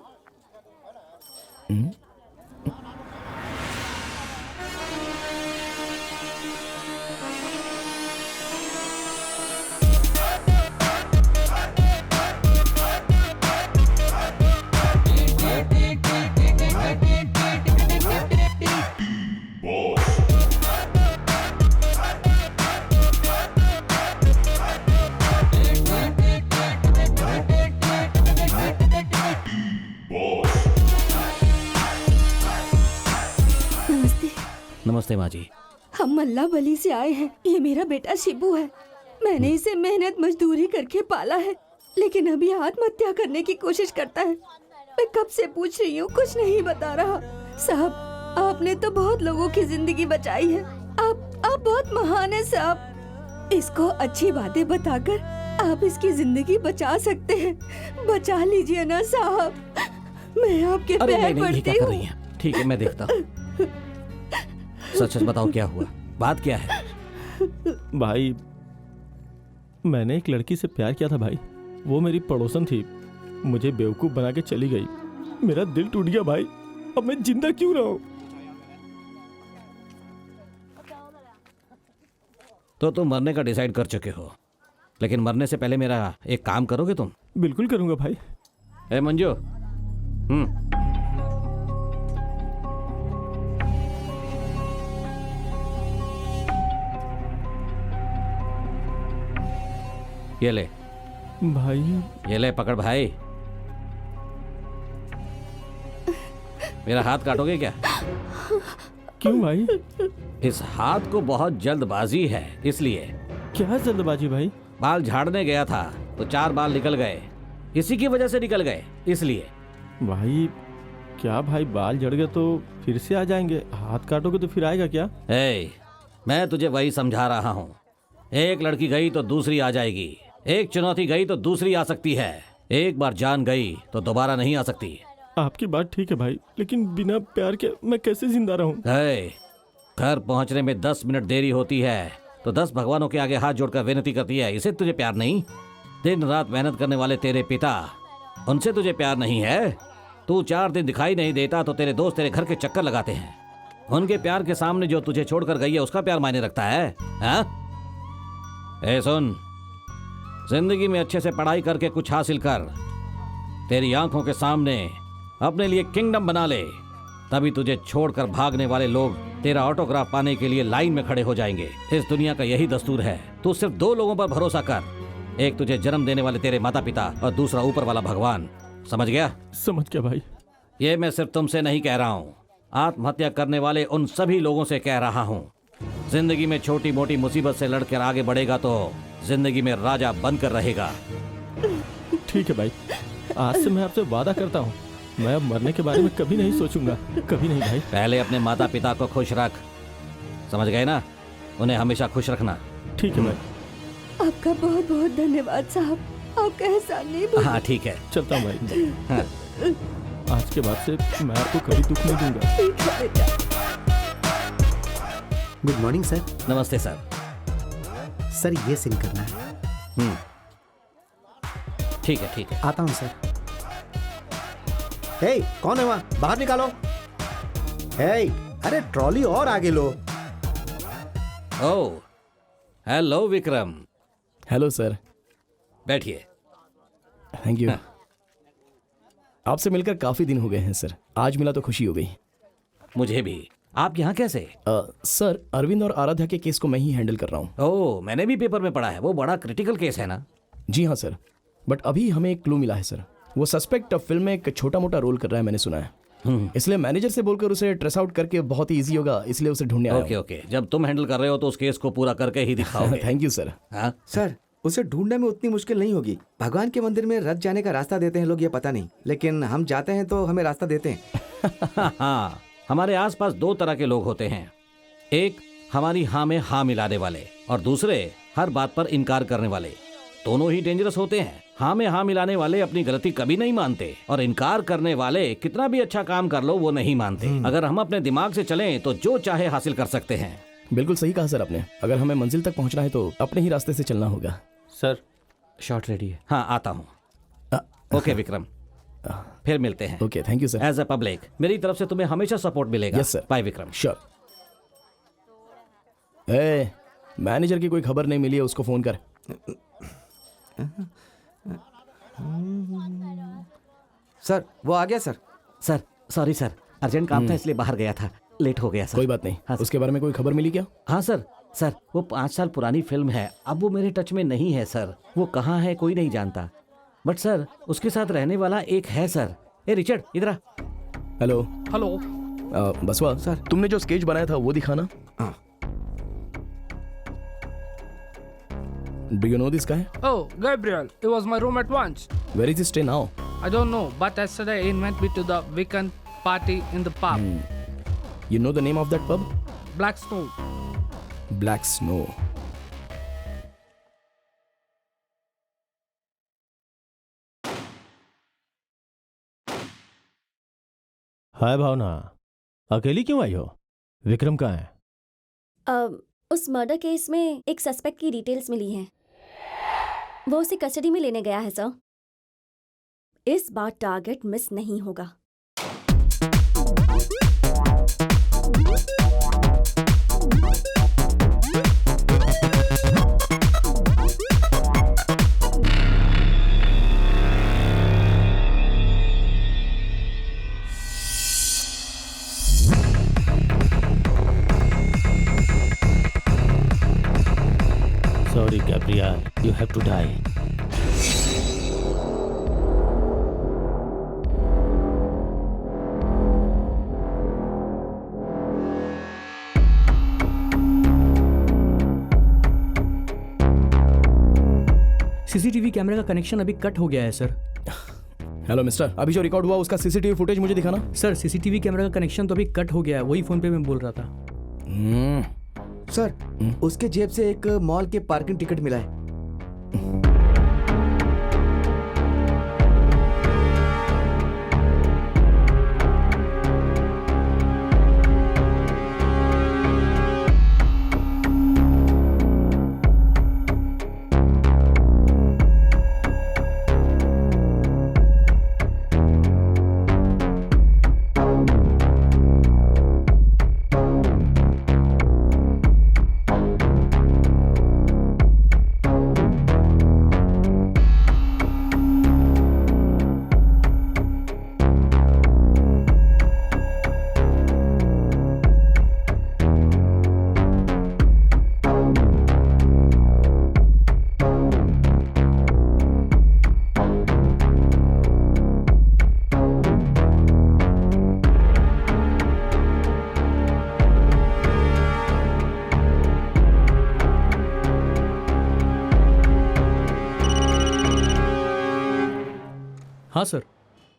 नमस्ते माँ जी। हम मल्ला बली से आए हैं। ये मेरा बेटा शिबू है। मैंने इसे मेहनत मजदूरी करके पाला है, लेकिन अभी आत्महत्या करने की कोशिश करता है। मैं कब से पूछ रही हूँ, कुछ नहीं बता रहा। साहब, आपने तो बहुत लोगों की जिंदगी बचाई है। आप बहुत महान है साहब। इसको अच्छी बातें बताकर आप इसकी जिंदगी बचा सकते हैं। बचा लीजिए ना साहब, मैं आपके अरे पैर नहीं, ये क्या पड़ती कर हूँ। रही हैं? ठीक है, मैं देखता हूँ। सच सच बताओ, क्या हुआ? बात क्या है? भाई मैंने एक लड़की से प्यार किया था भाई। वो मेरी पड़ोसन थी, मुझे बेवकूफ बना के चली गई। मेरा दिल टूट गया भाई। अब मैं जिंदा क्यों रहूं? तो तुम मरने का डिसाइड कर चुके हो, लेकिन मरने से पहले मेरा एक काम करोगे तुम? बिल्कुल करूंगा भाई। ए मंजू, ये ले, भाई ये ले, पकड़ भाई। मेरा हाथ काटोगे क्या? क्यों भाई? इस हाथ को बहुत जल्दबाजी है, इसलिए। क्या जल्दबाजी भाई? बाल झाड़ने गया था तो 4 बाल निकल गए, इसी की वजह से निकल गए, इसलिए। भाई क्या भाई, बाल झड़ गए तो फिर से आ जाएंगे, हाथ काटोगे तो फिर आएगा क्या? मैं तुझे वही समझा रहा हूँ। एक लड़की गई तो दूसरी आ जाएगी, एक चुनौती गई तो दूसरी आ सकती है, एक बार जान गई तो दोबारा नहीं आ सकती। आपकी बात ठीक है भाई, लेकिन बिना प्यार के मैं कैसे जिंदा रहूं? घर पहुंचने में 10 मिनट देरी होती है तो 10 भगवानों के आगे हाथ जोड़कर विनती करती है, इसे तुझे प्यार नहीं? दिन रात मेहनत करने वाले तेरे पिता, उनसे तुझे प्यार नहीं है? तू 4 दिन दिखाई नहीं देता तो तेरे दोस्त तेरे घर के चक्कर लगाते हैं। उनके प्यार के सामने जो तुझे छोड़कर गई है उसका प्यार मायने रखता है? हाँ? सुन, जिंदगी में अच्छे से पढ़ाई करके कुछ हासिल कर, तेरी आंखों के सामने अपने लिए किंगडम बना ले, तभी तुझे छोड़कर भागने वाले लोग तेरा ऑटोग्राफ पाने के लिए लाइन में खड़े हो जाएंगे। इस दुनिया का यही दस्तूर है। तू सिर्फ 2 लोगों पर भरोसा कर, एक तुझे जन्म देने वाले तेरे माता पिता और दूसरा ऊपर वाला भगवान। समझ गया? समझ गया भाई। ये मैं सिर्फ तुमसे नहीं कह रहा हूँ, आत्महत्या करने वाले उन सभी लोगों से कह रहा हूँ। जिंदगी में छोटी मोटी मुसीबत से लड़कर आगे बढ़ेगा तो जिंदगी में राजा बनकर रहेगा। ठीक है भाई, आज से मैं आपसे वादा करता हूँ, मैं अब मरने के बारे में कभी नहीं सोचूंगा, कभी नहीं भाई। पहले अपने माता पिता को खुश रख, समझ गए ना? उन्हें हमेशा खुश रखना। ठीक है भाई। आपका बहुत बहुत धन्यवाद साहब, आपका एहसान नहीं भूलूंगा। हाँ ठीक है, चलता हूँ भाई। हाँ। आज के बाद से मैं आपको कभी दुख नहीं दूंगा। ठीक है बेटा। Good morning sir. नमस्ते सर। सर ये सीन करना है। ठीक है ठीक है। आता हूँ सर। हे, कौन है वहाँ? बाहर निकालो। हे, अरे ट्रॉली और आगे लो। Oh, hello Vikram. Hello sir. बैठिए। Thank you. आपसे मिलकर काफी दिन हो गए हैं सर, आज मिला तो खुशी हो गई। मुझे भी। आप यहाँ कैसे? सर, अरविंद और आराध्या के केस को मैं ही हैंडल कर रहा हूँ। ओह, मैंने भी पेपर में पढ़ा है, वो बड़ा क्रिटिकल केस है ना? जी हाँ सर, बट अभी हमें एक क्लू मिला है सर। वो सस्पेक्ट फिल्म में एक छोटा मोटा रोल कर रहा है, मैंने सुना है। इसलिए मैनेजर से बोलकर उसे ट्रेस आउट करके बहुत ही इजी होगा, इसलिए उसे ढूंढने आया। ओके ओके, जब तुम हैंडल कर रहे हो तो उस केस को पूरा करके ही दिखाओगे। Thank you sir. हाँ? सर, उसे ढूंढने में उतनी मुश्किल नहीं होगी। भगवान के मंदिर में रथ जाने का रास्ता देते हैं लोग, ये पता नहीं, लेकिन हम जाते हैं तो हमें रास्ता देते हैं। हाँ, हमारे आसपास 2 तरह के लोग होते हैं, एक हमारी हाँ में हाँ मिलाने वाले और दूसरे हर बात पर इनकार करने वाले। दोनों ही डेंजरस होते हैं। हाँ में हाँ मिलाने वाले अपनी गलती कभी नहीं मानते और इनकार करने वाले कितना भी अच्छा काम कर लो वो नहीं मानते। अगर हम अपने दिमाग से चलें तो जो चाहे हासिल कर सकते हैं। बिल्कुल सही कहा सर आपने। अगर हमें मंजिल तक पहुंचना है तो अपने ही रास्ते से चलना होगा। सर, शॉट रेडी है? हाँ, आता हूँ। ओके विक्रम, फिर मिलते हैं। Okay, thank you sir. As a public मेरी तरफ से तुम्हें हमेशा सपोर्ट मिलेगा। Yes sir. Bye Vikram. Sure. Manager की कोई खबर नहीं मिली है, उसको फोन कर। सर, वो आ गया sir. Sir sorry sir, urgent काम था इसलिए बाहर गया था, लेट हो गया सर। कोई बात नहीं। हाँ, उसके बारे में कोई खबर मिली क्या? हाँ सर, वो 5 साल पुरानी फिल्म है, अब वो मेरे टच में नहीं है सर। वो कहाँ है कोई नहीं जानता, बट सर उसके साथ रहने वाला एक है सर। ए रिचर्ड, इधर आ। हेलो। हेलो बसवा सर, तुमने जो स्केच बनाया था वो दिखाना। Do you know this guy? Oh, Gabriel. He was my roommate once. Where is he stay now? I don't know, but yesterday he went me to the weekend party in the pub. You know the name of that pub? Black Snow. Black Snow. हाय भावना, अकेली क्यों आई हो? विक्रम कहाँ है? उस murder case में एक suspect की details मिली हैं। वो उसे कस्टडी में लेने गया है सर। इस बार टारगेट मिस नहीं होगा। Sorry, Gabriel, you have to die. CCTV कैमरे का कनेक्शन अभी कट हो गया है सर। हेलो मिस्टर, अभी जो रिकॉर्ड हुआ उसका सीसीटीवी फुटेज मुझे दिखाना। सर सीसीटीवी कैमरा का कनेक्शन तो अभी कट हो गया है, वही फोन पे मैं बोल रहा था। सर उसके जेब से एक मॉल के पार्किंग टिकट मिला है। हाँ सर।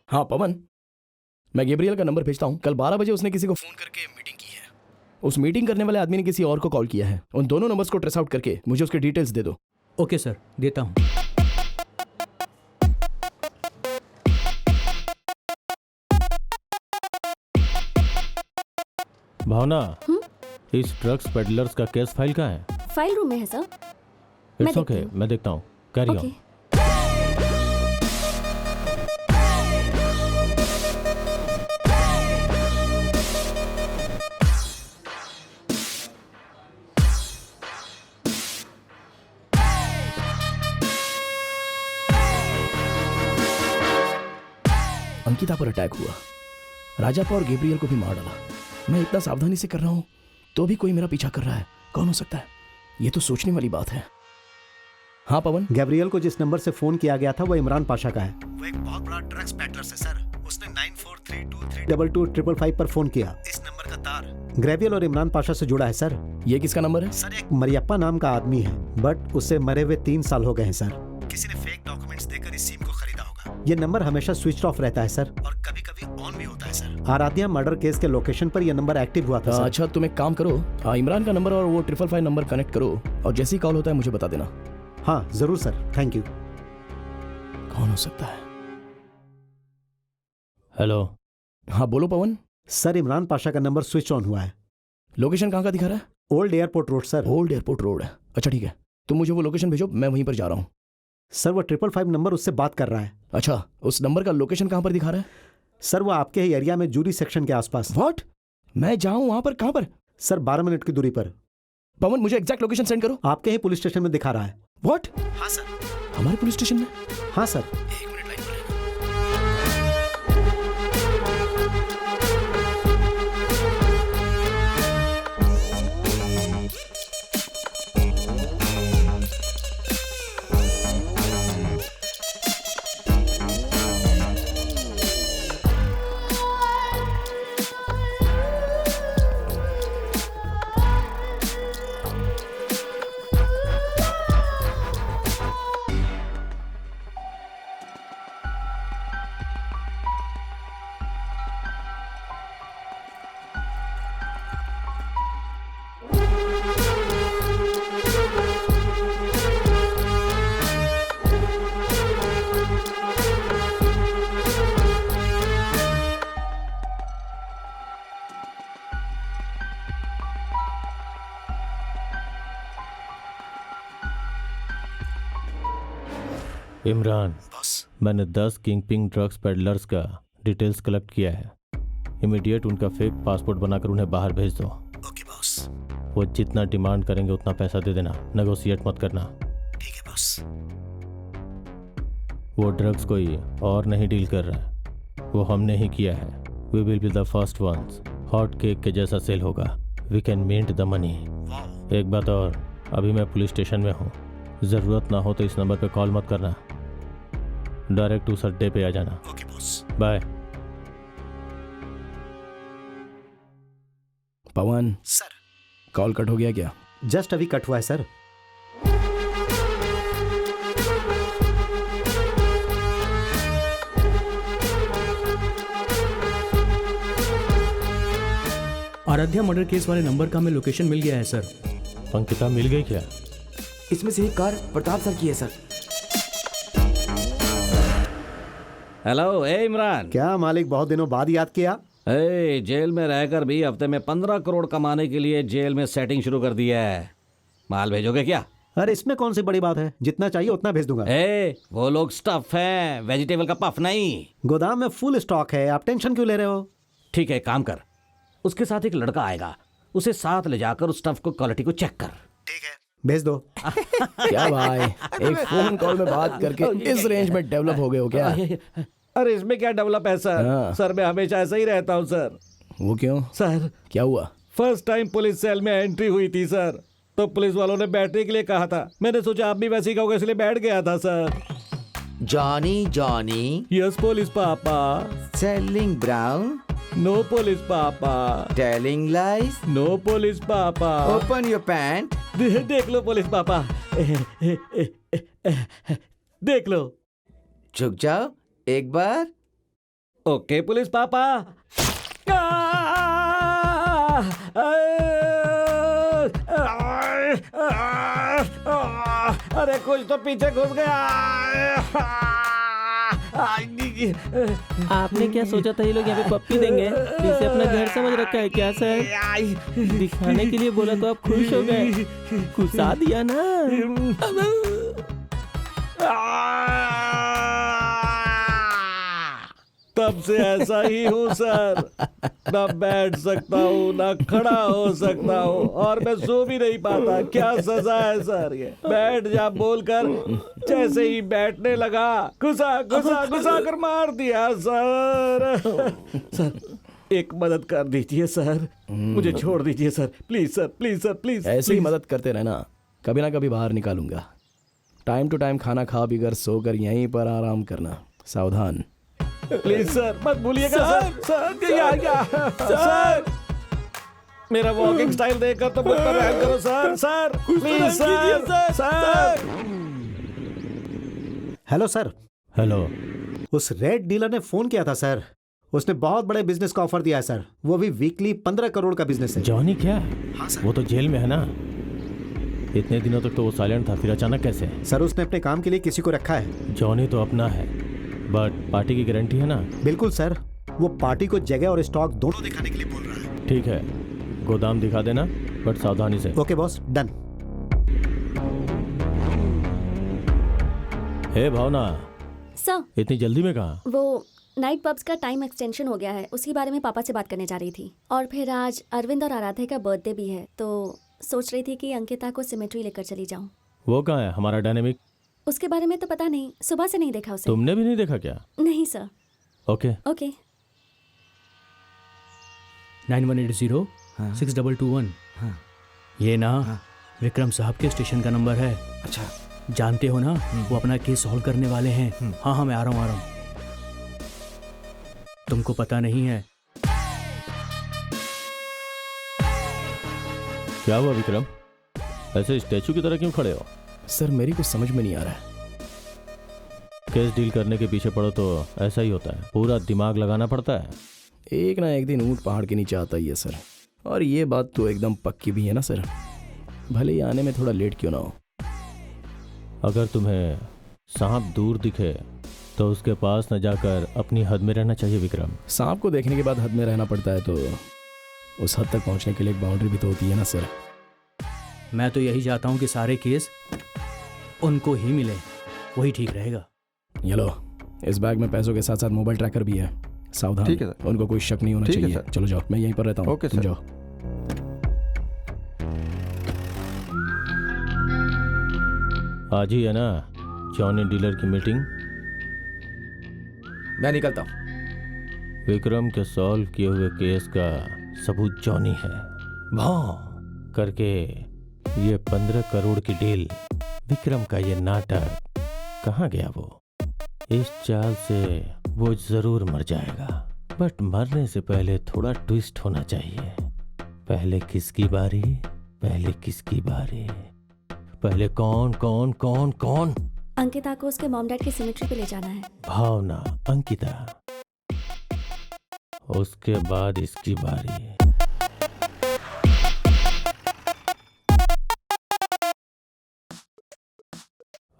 हाँ पवन, मैं गैब्रियल का नंबर भेजता हूँ। कल 12 बजे उसने किसी को फोन करके मीटिंग की है। उस मीटिंग करने वाले आदमी ने किसी और को कॉल किया है। उन दोनों नंबर्स को ट्रेस आउट करके मुझे उसके डिटेल्स दे दो। ओके सर, देता हूँ। भावना, इस ड्रग्स पेडलर्स का केस फाइल कहाँ है? फाइल रूम में है सर। इट्स ओके, मैं देखता हूँ। Carry on. अंकिता पर अटैक हुआ, राजापा और गैब्रियल को भी मार डाला। मैं इतना सावधानी से कर रहा हूँ तो भी कोई मेरा पीछा कर रहा है। कौन हो सकता है? ये तो सोचने वाली बात है। हाँ पवन, गैब्रियल को जिस नंबर से फोन किया गया था वो इमरान पाशा का है। वो एक बहुत बड़ा ड्रग्स पेडलर है सर। उसने 94323225 पर फोन किया। इस नंबर का तार गैब्रियल और इमरान पाशा से जुड़ा है सर। ये किसका नंबर है? सर एक मरियप्पा नाम का आदमी है, बट उससे मरे हुए 3 साल हो गए हैं सर। किसी ने फेक डॉक्यूमेंट्स देकर इस सिम को खरीदा होगा। ये नंबर हमेशा स्विच ऑफ रहता है सर, और कभी कभी ऑन भी होता है सर। आराध्या मर्डर केस के लोकेशन पर यह नंबर एक्टिव हुआ था सर। अच्छा, तुम एक काम करो, इमरान का नंबर और वो 555 नंबर कनेक्ट करो और जैसे ही कॉल होता है मुझे बता देना। हाँ जरूर सर, थैंक यू। कौन हो सकता है? हेलो। हाँ बोलो पवन। सर इमरान पाशा का नंबर स्विच ऑन हुआ है। लोकेशन कहाँ का दिखा रहा है? Old airport road sir. Old airport road है। अच्छा ठीक है, तुम मुझे वो लोकेशन भेजो, मैं वहीं पर जा रहा हूँ। सर वो 555 नंबर उससे बात कर रहा है। अच्छा, उस नंबर का लोकेशन कहाँ पर दिखा रहा है? सर वो आपके ही एरिया में जूरी सेक्शन के आसपास। व्हाट? मैं जाऊँ वहाँ पर? कहाँ पर? सर 12 मिनट की दूरी पर। पवन मुझे एग्जैक्ट लोकेशन सेंड करो। आपके ही पुलिस स्टेशन में दिखा रहा है। व्हाट? हाँ सर। हमारे पुलिस स्टेशन में? हाँ सर। एक मिनट लाइन पर रहना। इमरान, बॉस। मैंने 10 किंगपिंग ड्रग्स पेडलर्स का डिटेल्स कलेक्ट किया है। इमीडिएट उनका फेक पासपोर्ट बनाकर उन्हें बाहर भेज दो। Okay boss. वो जितना डिमांड करेंगे उतना पैसा दे देना, नेगोशिएट मत करना। ठीक है बॉस। वो ड्रग्स कोई और नहीं डील कर रहा है, वो हमने ही किया है। We will be the first ones. Hot cake के जैसा सेल होगा। We can mint the money. एक बात और, अभी मैं पुलिस स्टेशन में हूँ। ज़रूरत ना हो तो इस नंबर पे कॉल मत करना, डायरेक्ट उस अड्डे पे आ जाना। Okay boss. बाय। पवन, सर, कॉल कट हो गया क्या? जस्ट अभी कट हुआ है सर। आराध्या मर्डर केस वाले नंबर का हमें लोकेशन मिल गया है सर। अंकिता मिल गई क्या? इसमें से एक कार प्रताप सर की है सर। हेलो, ए इमरान। क्या मालिक, बहुत दिनों बाद याद किया? ए, जेल में रहकर भी हफ्ते में 15 करोड़ कमाने के लिए जेल में सेटिंग शुरू कर दी है। माल भेजोगे क्या? अरे इसमें कौन सी बड़ी बात है, जितना चाहिए उतना भेज दूंगा। ए, वो लोग स्टफ है, वेजिटेबल का पफ नहीं। गोदाम में फुल स्टॉक है, आप टेंशन क्यों ले रहे हो? ठीक है, काम कर, उसके साथ एक लड़का आएगा, उसे साथ ले जाकर उस स्टफ को क्वालिटी को चेक कर। ठीक है, भेज दो। क्या भाई, एक फोन कॉल में बात करके इस रेंज में डेवलप हो गए हो क्या? अरे इसमें क्या डेवलप है सर? हाँ। सर मैं हमेशा ऐसा ही रहता हूँ सर। वो क्यों? सर क्या हुआ? फर्स्ट टाइम पुलिस सेल में एंट्री हुई थी सर, तो पुलिस वालों ने बैठने के लिए कहा था। मैंने सोचा आप भी वैसे ही कहोगे, इसलिए बैठ गया था sir. Johnny Johnny yes police पापा। सेलिंग ब्राउन, नो पुलिस पापा। टेलिंग लाइज, नो पुलिस पापा। Open your pant. देख लो पुलिस पापा, देख लो। झुक जाओ एक बार। ओके पुलिस पापा। अरे कुछ तो पीछे घुस गया। आपने क्या सोचा था ये लोग यहाँ पे पप्पी देंगे? इसे अपना घर समझ रखा है क्या सर? दिखाने के लिए बोला तो आप खुश हो गए, घुसा दिया ना। तब से ऐसा ही हूँ सर, ना बैठ सकता हूँ ना खड़ा हो सकता हूँ, और मैं सो भी नहीं पाता। क्या सजा है सर ये? बैठ जा बोलकर जैसे ही बैठने लगा घुसा घुसा घुसा कर मार दिया सर। सर एक मदद कर दीजिए सर, मुझे छोड़ दीजिए sir, please sir, please sir, please. ऐसे ही मदद करते रहना, कभी ना कभी बाहर निकालूंगा। टाइम टू टाइम खाना खा पीकर सोकर यहीं पर आराम करना। सावधान। प्लीज सर मत भूलिएगा सर। सर मेरा वॉकिंग स्टाइल देखकर तो मुझ पर रहम करो sir. Sir please sir. Hello sir. Hello. उस रेड डीलर ने फोन किया था सर, उसने बहुत बड़े बिजनेस का ऑफर दिया है सर, वो भी वीकली 15 करोड़ का बिजनेस है। जॉनी क्या? हाँ सर। वो तो जेल में है ना, इतने दिनों तक तो वो साइलेंट था, फिर अचानक कैसे? सर उसने अपने काम के लिए किसी को रखा है। जॉनी तो अपना है, बट पार्टी की गारंटी है ना? बिल्कुल सर, वो पार्टी को जगह और स्टॉक दोनों दिखाने के लिए बोल रहा है। ठीक है, गोदाम दिखा देना, बट सावधानी से। Okay boss, done. Hey Bhavna, sir इतनी जल्दी में कहाँ? वो नाइट पब्स का टाइम एक्सटेंशन हो गया है, उसके बारे में पापा से बात करने जा रही थी। और फिर आज अरविंद और आराध्या का बर्थडे भी है, तो सोच रही थी कि अंकिता को सिमेट्री लेकर चली जाऊं। वो कहाँ है हमारा डायनेमिक? उसके बारे में तो पता नहीं, सुबह से नहीं देखा उसे। तुमने भी नहीं देखा क्या? नहीं सर। Okay okay. 9180-6221। ये ना विक्रम साहब के स्टेशन का नंबर है। अच्छा, जानते हो ना, वो अपना केस सॉल्व करने वाले हैं। हाँ मैं आ रहा हूँ। तुमको पता नहीं है। क्या हुआ विक्रम, ऐसे स्टैचू की तरह क्यों खड़े हो? सर मेरी कुछ समझ में नहीं आ रहा है। केस डील करने के पीछे पड़ो तो ऐसा ही होता है, पूरा दिमाग लगाना पड़ता है। एक ना एक दिन ऊंट पहाड़ के नीचे आता ही है सर, और ये बात तो एकदम पक्की भी है ना सर, भले ही आने में थोड़ा लेट क्यों ना हो। अगर तुम्हें सांप दूर दिखे तो उसके पास न जाकर अपनी हद में रहना चाहिए विक्रम। सांप को देखने के बाद हद में रहना पड़ता है, तो उस हद तक पहुंचने के लिए एक बाउंड्री भी तो होती है ना सर। मैं तो यही चाहता हूँ कि सारे केस उनको ही मिले, वही ठीक रहेगा। ये लो, इस बैग में पैसों के साथ साथ मोबाइल ट्रैकर भी है। सावधान, ठीक है सर। उनको कोई शक नहीं होना ठीक है चाहिए। सर। चलो जाओ, मैं यहीं पर रहता हूँ। ओके तुम सर। जाओ। आज ही है ना जॉनी डीलर की मीटिंग? मैं निकलता हूँ। विक्रम के सॉल्व किए हुए केस का सबूत जॉनी है। भां करके ये 15 करोड़ की डील, विक्रम का ये नाटक कहाँ गया वो? इस चाल से वो जरूर मर जाएगा, बट मरने से पहले थोड़ा ट्विस्ट होना चाहिए। पहले किसकी बारी? पहले किसकी बारी? पहले कौन कौन कौन कौन? अंकिता को उसके मॉम डैड की सिमेट्री पे ले जाना है। भावना, अंकिता, उसके बाद इसकी बारी।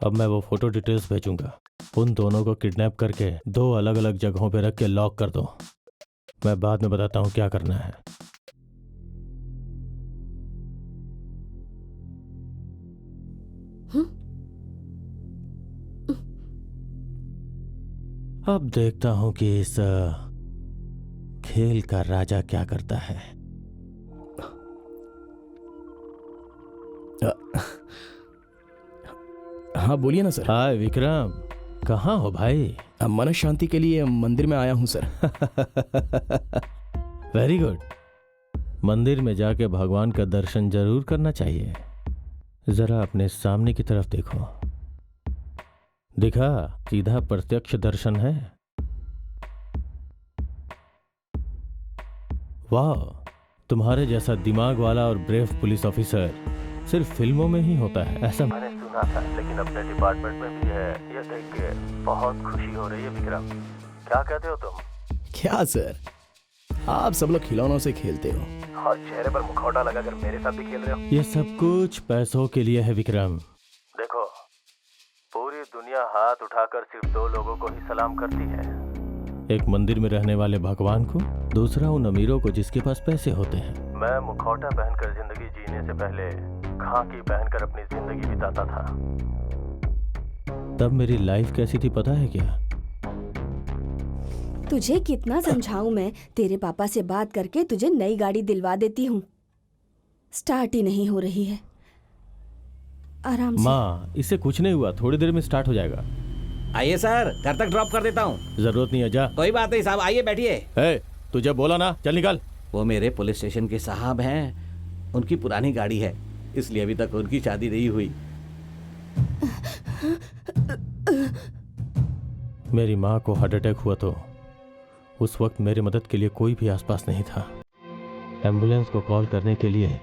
अब मैं वो फोटो डिटेल्स भेजूंगा। उन दोनों को किडनैप करके 2 अलग अलग जगहों पे रख के लॉक कर दो। मैं बाद में बताता हूँ क्या करना है। अब देखता हूं कि इस खेल का राजा क्या करता है। हाँ बोलिए ना सर। हाय विक्रम, कहाँ हो भाई? मन शांति के लिए मंदिर में आया हूँ सर। Very good. मंदिर में जाके भगवान का दर्शन जरूर करना चाहिए। जरा अपने सामने की तरफ देखो। दिखा, सीधा प्रत्यक्ष दर्शन है। वाह, तुम्हारे जैसा दिमाग वाला और ब्रेव पुलिस ऑफिसर सिर्फ फिल्मों में ही होता है, ऐसा मैंने सुना था। लेकिन अपने डिपार्टमेंट में भी है, ये देख के बहुत खुशी हो रही है। विक्रम, क्या कहते हो तुम? क्या सर, आप सब लोग खिलौनों से खेलते हो और चेहरे पर मुखौटा लगाकर मेरे साथ भी खेल रहे हो। ये सब कुछ पैसों के लिए है विक्रम। देखो, पूरी दुनिया हाथ उठाकर सिर्फ 2 लोगों को ही सलाम करती है। एक मंदिर में रहने वाले भगवान को, दूसरा उन अमीरों को जिसके पास पैसे होते हैं। मैं मुखौटा पहनकर जिंदगी जीने से पहले खाकी पहनकर अपनी जिंदगी बिताता था। तब मेरी लाइफ कैसी थी पता है क्या? तुझे कितना समझाऊं मैं? तेरे पापा से बात करके तुझे नई गाड़ी दिलवा देती हूँ। स्टार्ट ही नहीं हो रही है। आराम से। माँ, इससे कुछ नहीं हुआ, थोड़ी देर में स्टार्ट हो जाएगा। आइए सर, घर तक ड्रॉप कर देता हूँ। जरूरत नहीं है, जा। कोई बात नहीं साहब, आइए बैठिए। तुझे बोला ना, चल निकल। वो मेरे पुलिस स्टेशन के साहब हैं। उनकी पुरानी गाड़ी है, इसलिए अभी तक उनकी शादी नहीं हुई। मेरी माँ को हार्ट अटैक हुआ तो उस वक्त मेरी मदद के लिए कोई भी आसपास नहीं था। एम्बुलेंस को कॉल करने के लिए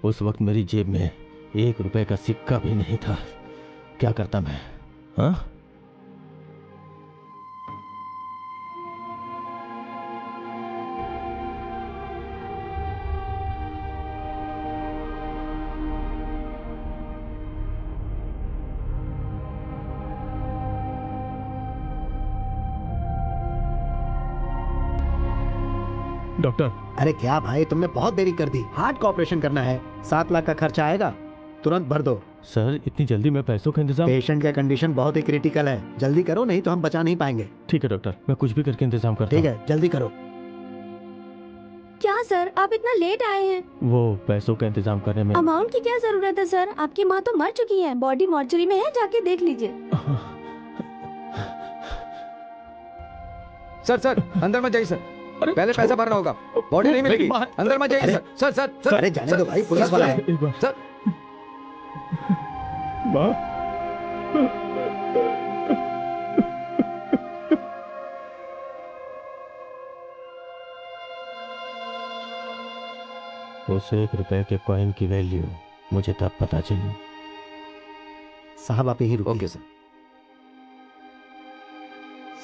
उस वक्त मेरी जेब में 1 रुपए का सिक्का भी नहीं था। क्या करता मैं? हाँ? डॉक्टर, अरे क्या भाई, तुमने बहुत देरी कर दी। हार्ट का ऑपरेशन करना है, 7 लाख का खर्चा आएगा, तुरंत भर दो। सर, इतनी जल्दी मैं पैसों का इंतजाम? पेशेंट का कंडीशन बहुत ही क्रिटिकल है, जल्दी करो नहीं तो हम बचा नहीं पाएंगे। ठीक है डॉक्टर, मैं कुछ भी करके इंतजाम करता हूँ। ठीक है, जल्दी करो। क्या सर, आप इतना लेट आए हैं? वो पैसों का इंतजाम करने में। अमाउंट की क्या जरूरत है सर? आपकी माँ तो मर चुकी है, बॉडी मॉर्चरी में है, जाके देख लीजिए। सर अंदर मत जाइए सर, पहले पैसा भरना होगा, बॉडी नहीं मिलेगी। अंदर मत जाइए सर। सर अरे जाने दो भाई, पुलिस वाला है। सर उस 1 रुपए के कॉइन की वैल्यू मुझे तब पता चली। साहब आप यही रुकिए। Okay sir.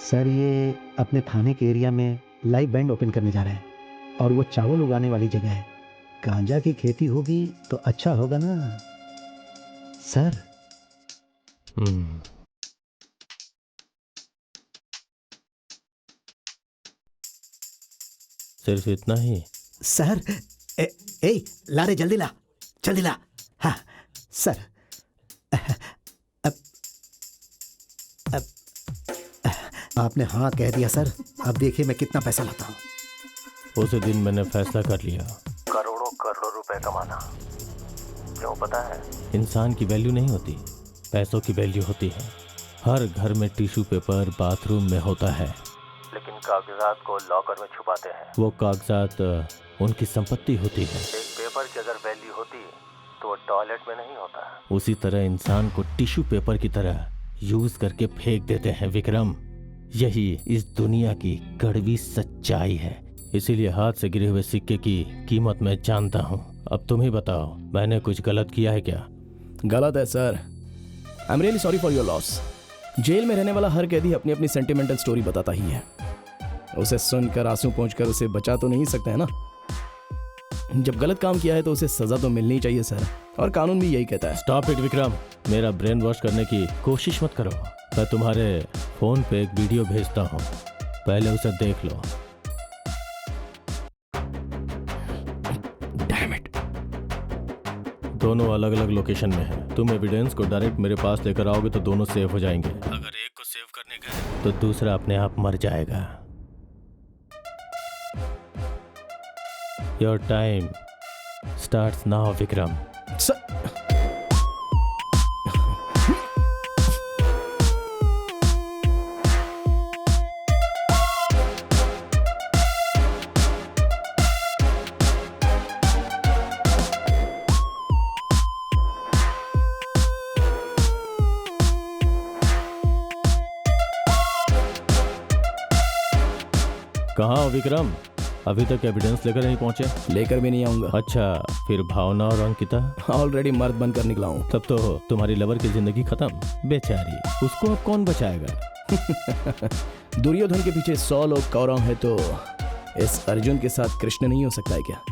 सर ये अपने थाने के एरिया में लाइव बैंड ओपन करने जा रहे हैं और वो चावल उगाने वाली जगह है। गांजा की खेती होगी तो अच्छा होगा ना सर। सिर्फ इतना ही? सर ला रे, जल्दी ला, जल्दी ला। हाँ सर। अब आपने हाँ कह दिया सर। अब देखिए मैं कितना पैसा लाता हूँ। उस दिन मैंने फैसला कर लिया, करोड़ों करोड़ों रुपए कमाना। क्यों पता है? इंसान की वैल्यू नहीं होती, पैसों की वैल्यू होती है। हर घर में टिश्यू पेपर बाथरूम में होता है, लेकिन कागजात को लॉकर में छुपाते हैं। वो कागजात उनकी संपत्ति होती है। एक पेपर की अगर वैल्यू होती तो वो टॉयलेट में नहीं होता। उसी तरह इंसान को टिश्यू पेपर की तरह यूज करके फेंक देते हैं विक्रम। यही इस दुनिया की कड़वी सच्चाई है। इसीलिए हाथ से गिरे हुए सिक्के की कीमत मैं जानता हूँ। अब तुम ही बताओ, मैंने कुछ गलत किया है क्या? गलत है sir. I am really sorry for your loss. Jail में रहने वाला हर कैदी अपनी अपनी सेंटिमेंटल स्टोरी बताता ही है। उसे सुनकर आंसू पहुंचकर उसे बचा तो नहीं सकते है ना। जब गलत काम किया है तो उसे सजा तो मिलनी चाहिए सर, और कानून भी यही कहता है। स्टॉप इट विक्रम, मेरा ब्रेन वॉश करने की कोशिश मत करो। मैं तुम्हारे फोन पे एक वीडियो भेजता हूँ, पहले उसे देख लो। Damn it. दोनों अलग अलग लोकेशन में हैं। तुम एविडेंस को डायरेक्ट मेरे पास लेकर आओगे तो दोनों सेव हो जाएंगे। अगर एक को सेव करने गए तो दूसरा अपने आप मर जाएगा। Your time starts now Vikram. कहाँ हो विक्रम? अभी तक एविडेंस लेकर नहीं पहुंचे? लेकर भी नहीं आऊंगा। अच्छा, फिर भावना और अंकिता? ऑलरेडी मर्द बनकर निकला हूँ। तब तो तुम्हारी लवर की जिंदगी खत्म। बेचारी, उसको अब कौन बचाएगा? दुर्योधन के पीछे 100 लोग कौरव है तो इस अर्जुन के साथ कृष्ण नहीं हो सकता है क्या?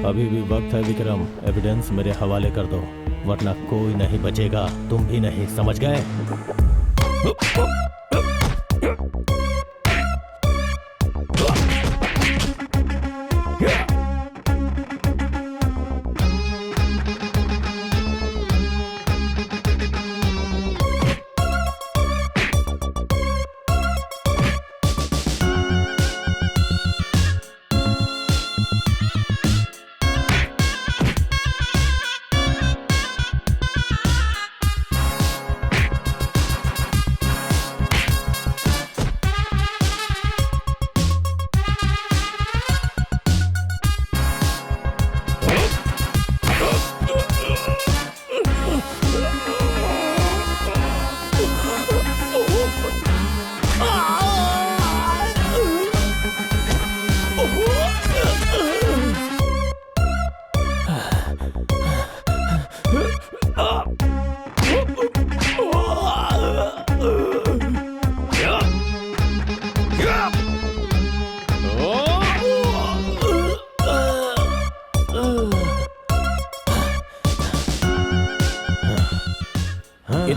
अभी भी वक्त है विक्रम, एविडेंस मेरे हवाले कर दो, वरना कोई नहीं बचेगा, तुम भी नहीं, समझ गए?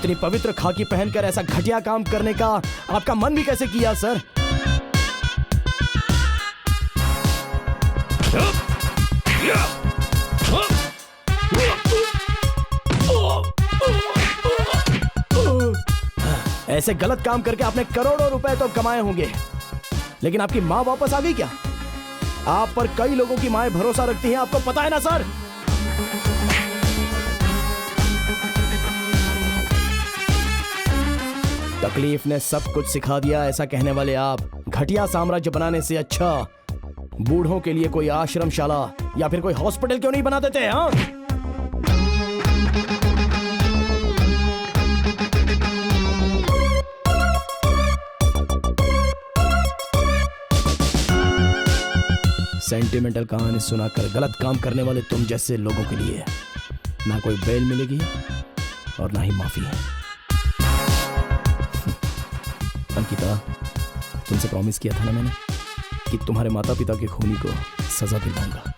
इतनी पवित्र खाकी पहनकर ऐसा घटिया काम करने का आपका मन भी कैसे किया सर? ऐसे गलत काम करके आपने करोड़ों रुपए तो कमाए होंगे, लेकिन आपकी माँ वापस आ गई क्या? आप पर कई लोगों की माएं भरोसा रखती हैं, आपको पता है ना सर? तकलीफ ने सब कुछ सिखा दिया, ऐसा कहने वाले आप घटिया साम्राज्य बनाने से अच्छा बूढ़ों के लिए कोई आश्रमशाला या फिर कोई हॉस्पिटल क्यों नहीं बना देते? हाँ, सेंटिमेंटल कहानी सुनाकर गलत काम करने वाले तुम जैसे लोगों के लिए ना कोई बेल मिलेगी और ना ही माफी। अंकिता, तुमसे प्रॉमिस किया था ना मैंने कि तुम्हारे माता पिता के खूनी को सजा दिलाऊंगा।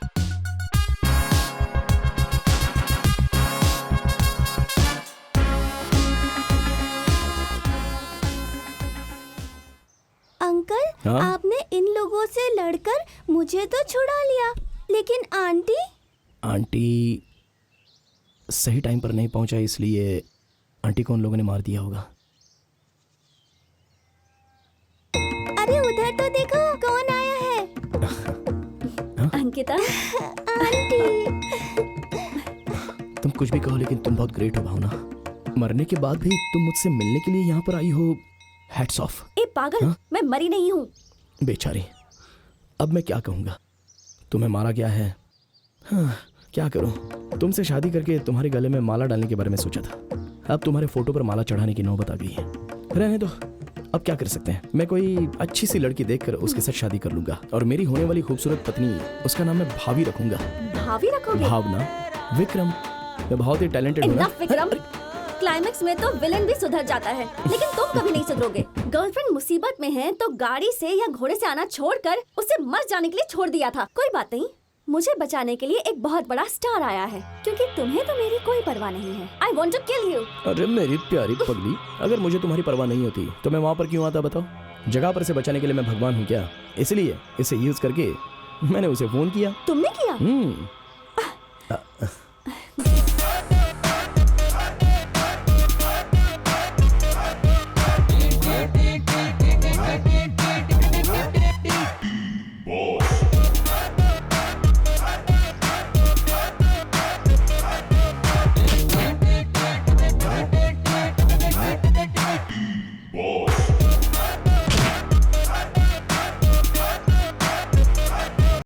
अंकल, हाँ? आपने इन लोगों से लड़कर मुझे तो छुड़ा लिया, लेकिन आंटी? आंटी सही टाइम पर नहीं पहुंचा, इसलिए आंटी को उन लोगों ने मार दिया होगा। अरे उधर तो देखो कौन आया है। अंकिता, आंटी। तुम कुछ भी कहो, लेकिन तुम बहुत ग्रेट हो भावना। मरने के बाद भी तुम मुझसे मिलने के लिए यहाँ पर आई हो। Hats off. ए पागल, हाँ? मैं मरी नहीं हूँ। बेचारी, अब मैं क्या कहूँगा? तुम्हें मारा गया है। हाँ, क्या करूँ? तुमसे शादी करके तुम्हारे गले में माला डालने के बारे में सोचा था, अब तुम्हारे फोटो पर माला चढ़ाने की नौबत आ गई है। रहने दो, अब क्या कर सकते हैं। मैं कोई अच्छी सी लड़की देखकर उसके साथ शादी कर लूंगा और मेरी होने वाली खूबसूरत पत्नी, उसका नाम मैं भाभी रखूंगा। भाभी रखोगे? भावना, विक्रम, मैं बहुत ही टैलेंटेड हूँ ना। Enough, विक्रम। क्लाइमेक्स में तो विलन भी सुधर जाता है, लेकिन तुम कभी नहीं सुधरोगे। गर्लफ्रेंड मुसीबत में है तो गाड़ी से या घोड़े से आना छोड़कर उसे मर जाने के लिए छोड़ दिया था। कोई बात नहीं, मुझे बचाने के लिए एक बहुत बड़ा स्टार आया है, क्योंकि तुम्हें तो मेरी कोई परवाह नहीं है। I want to kill you। अरे मेरी प्यारी पगली, अगर मुझे तुम्हारी परवाह नहीं होती तो मैं वहाँ पर क्यों आता बताओ? जगह पर से बचाने के लिए मैं भगवान हूँ क्या? इसलिए इसे यूज करके मैंने उसे फोन किया। तुमने किया?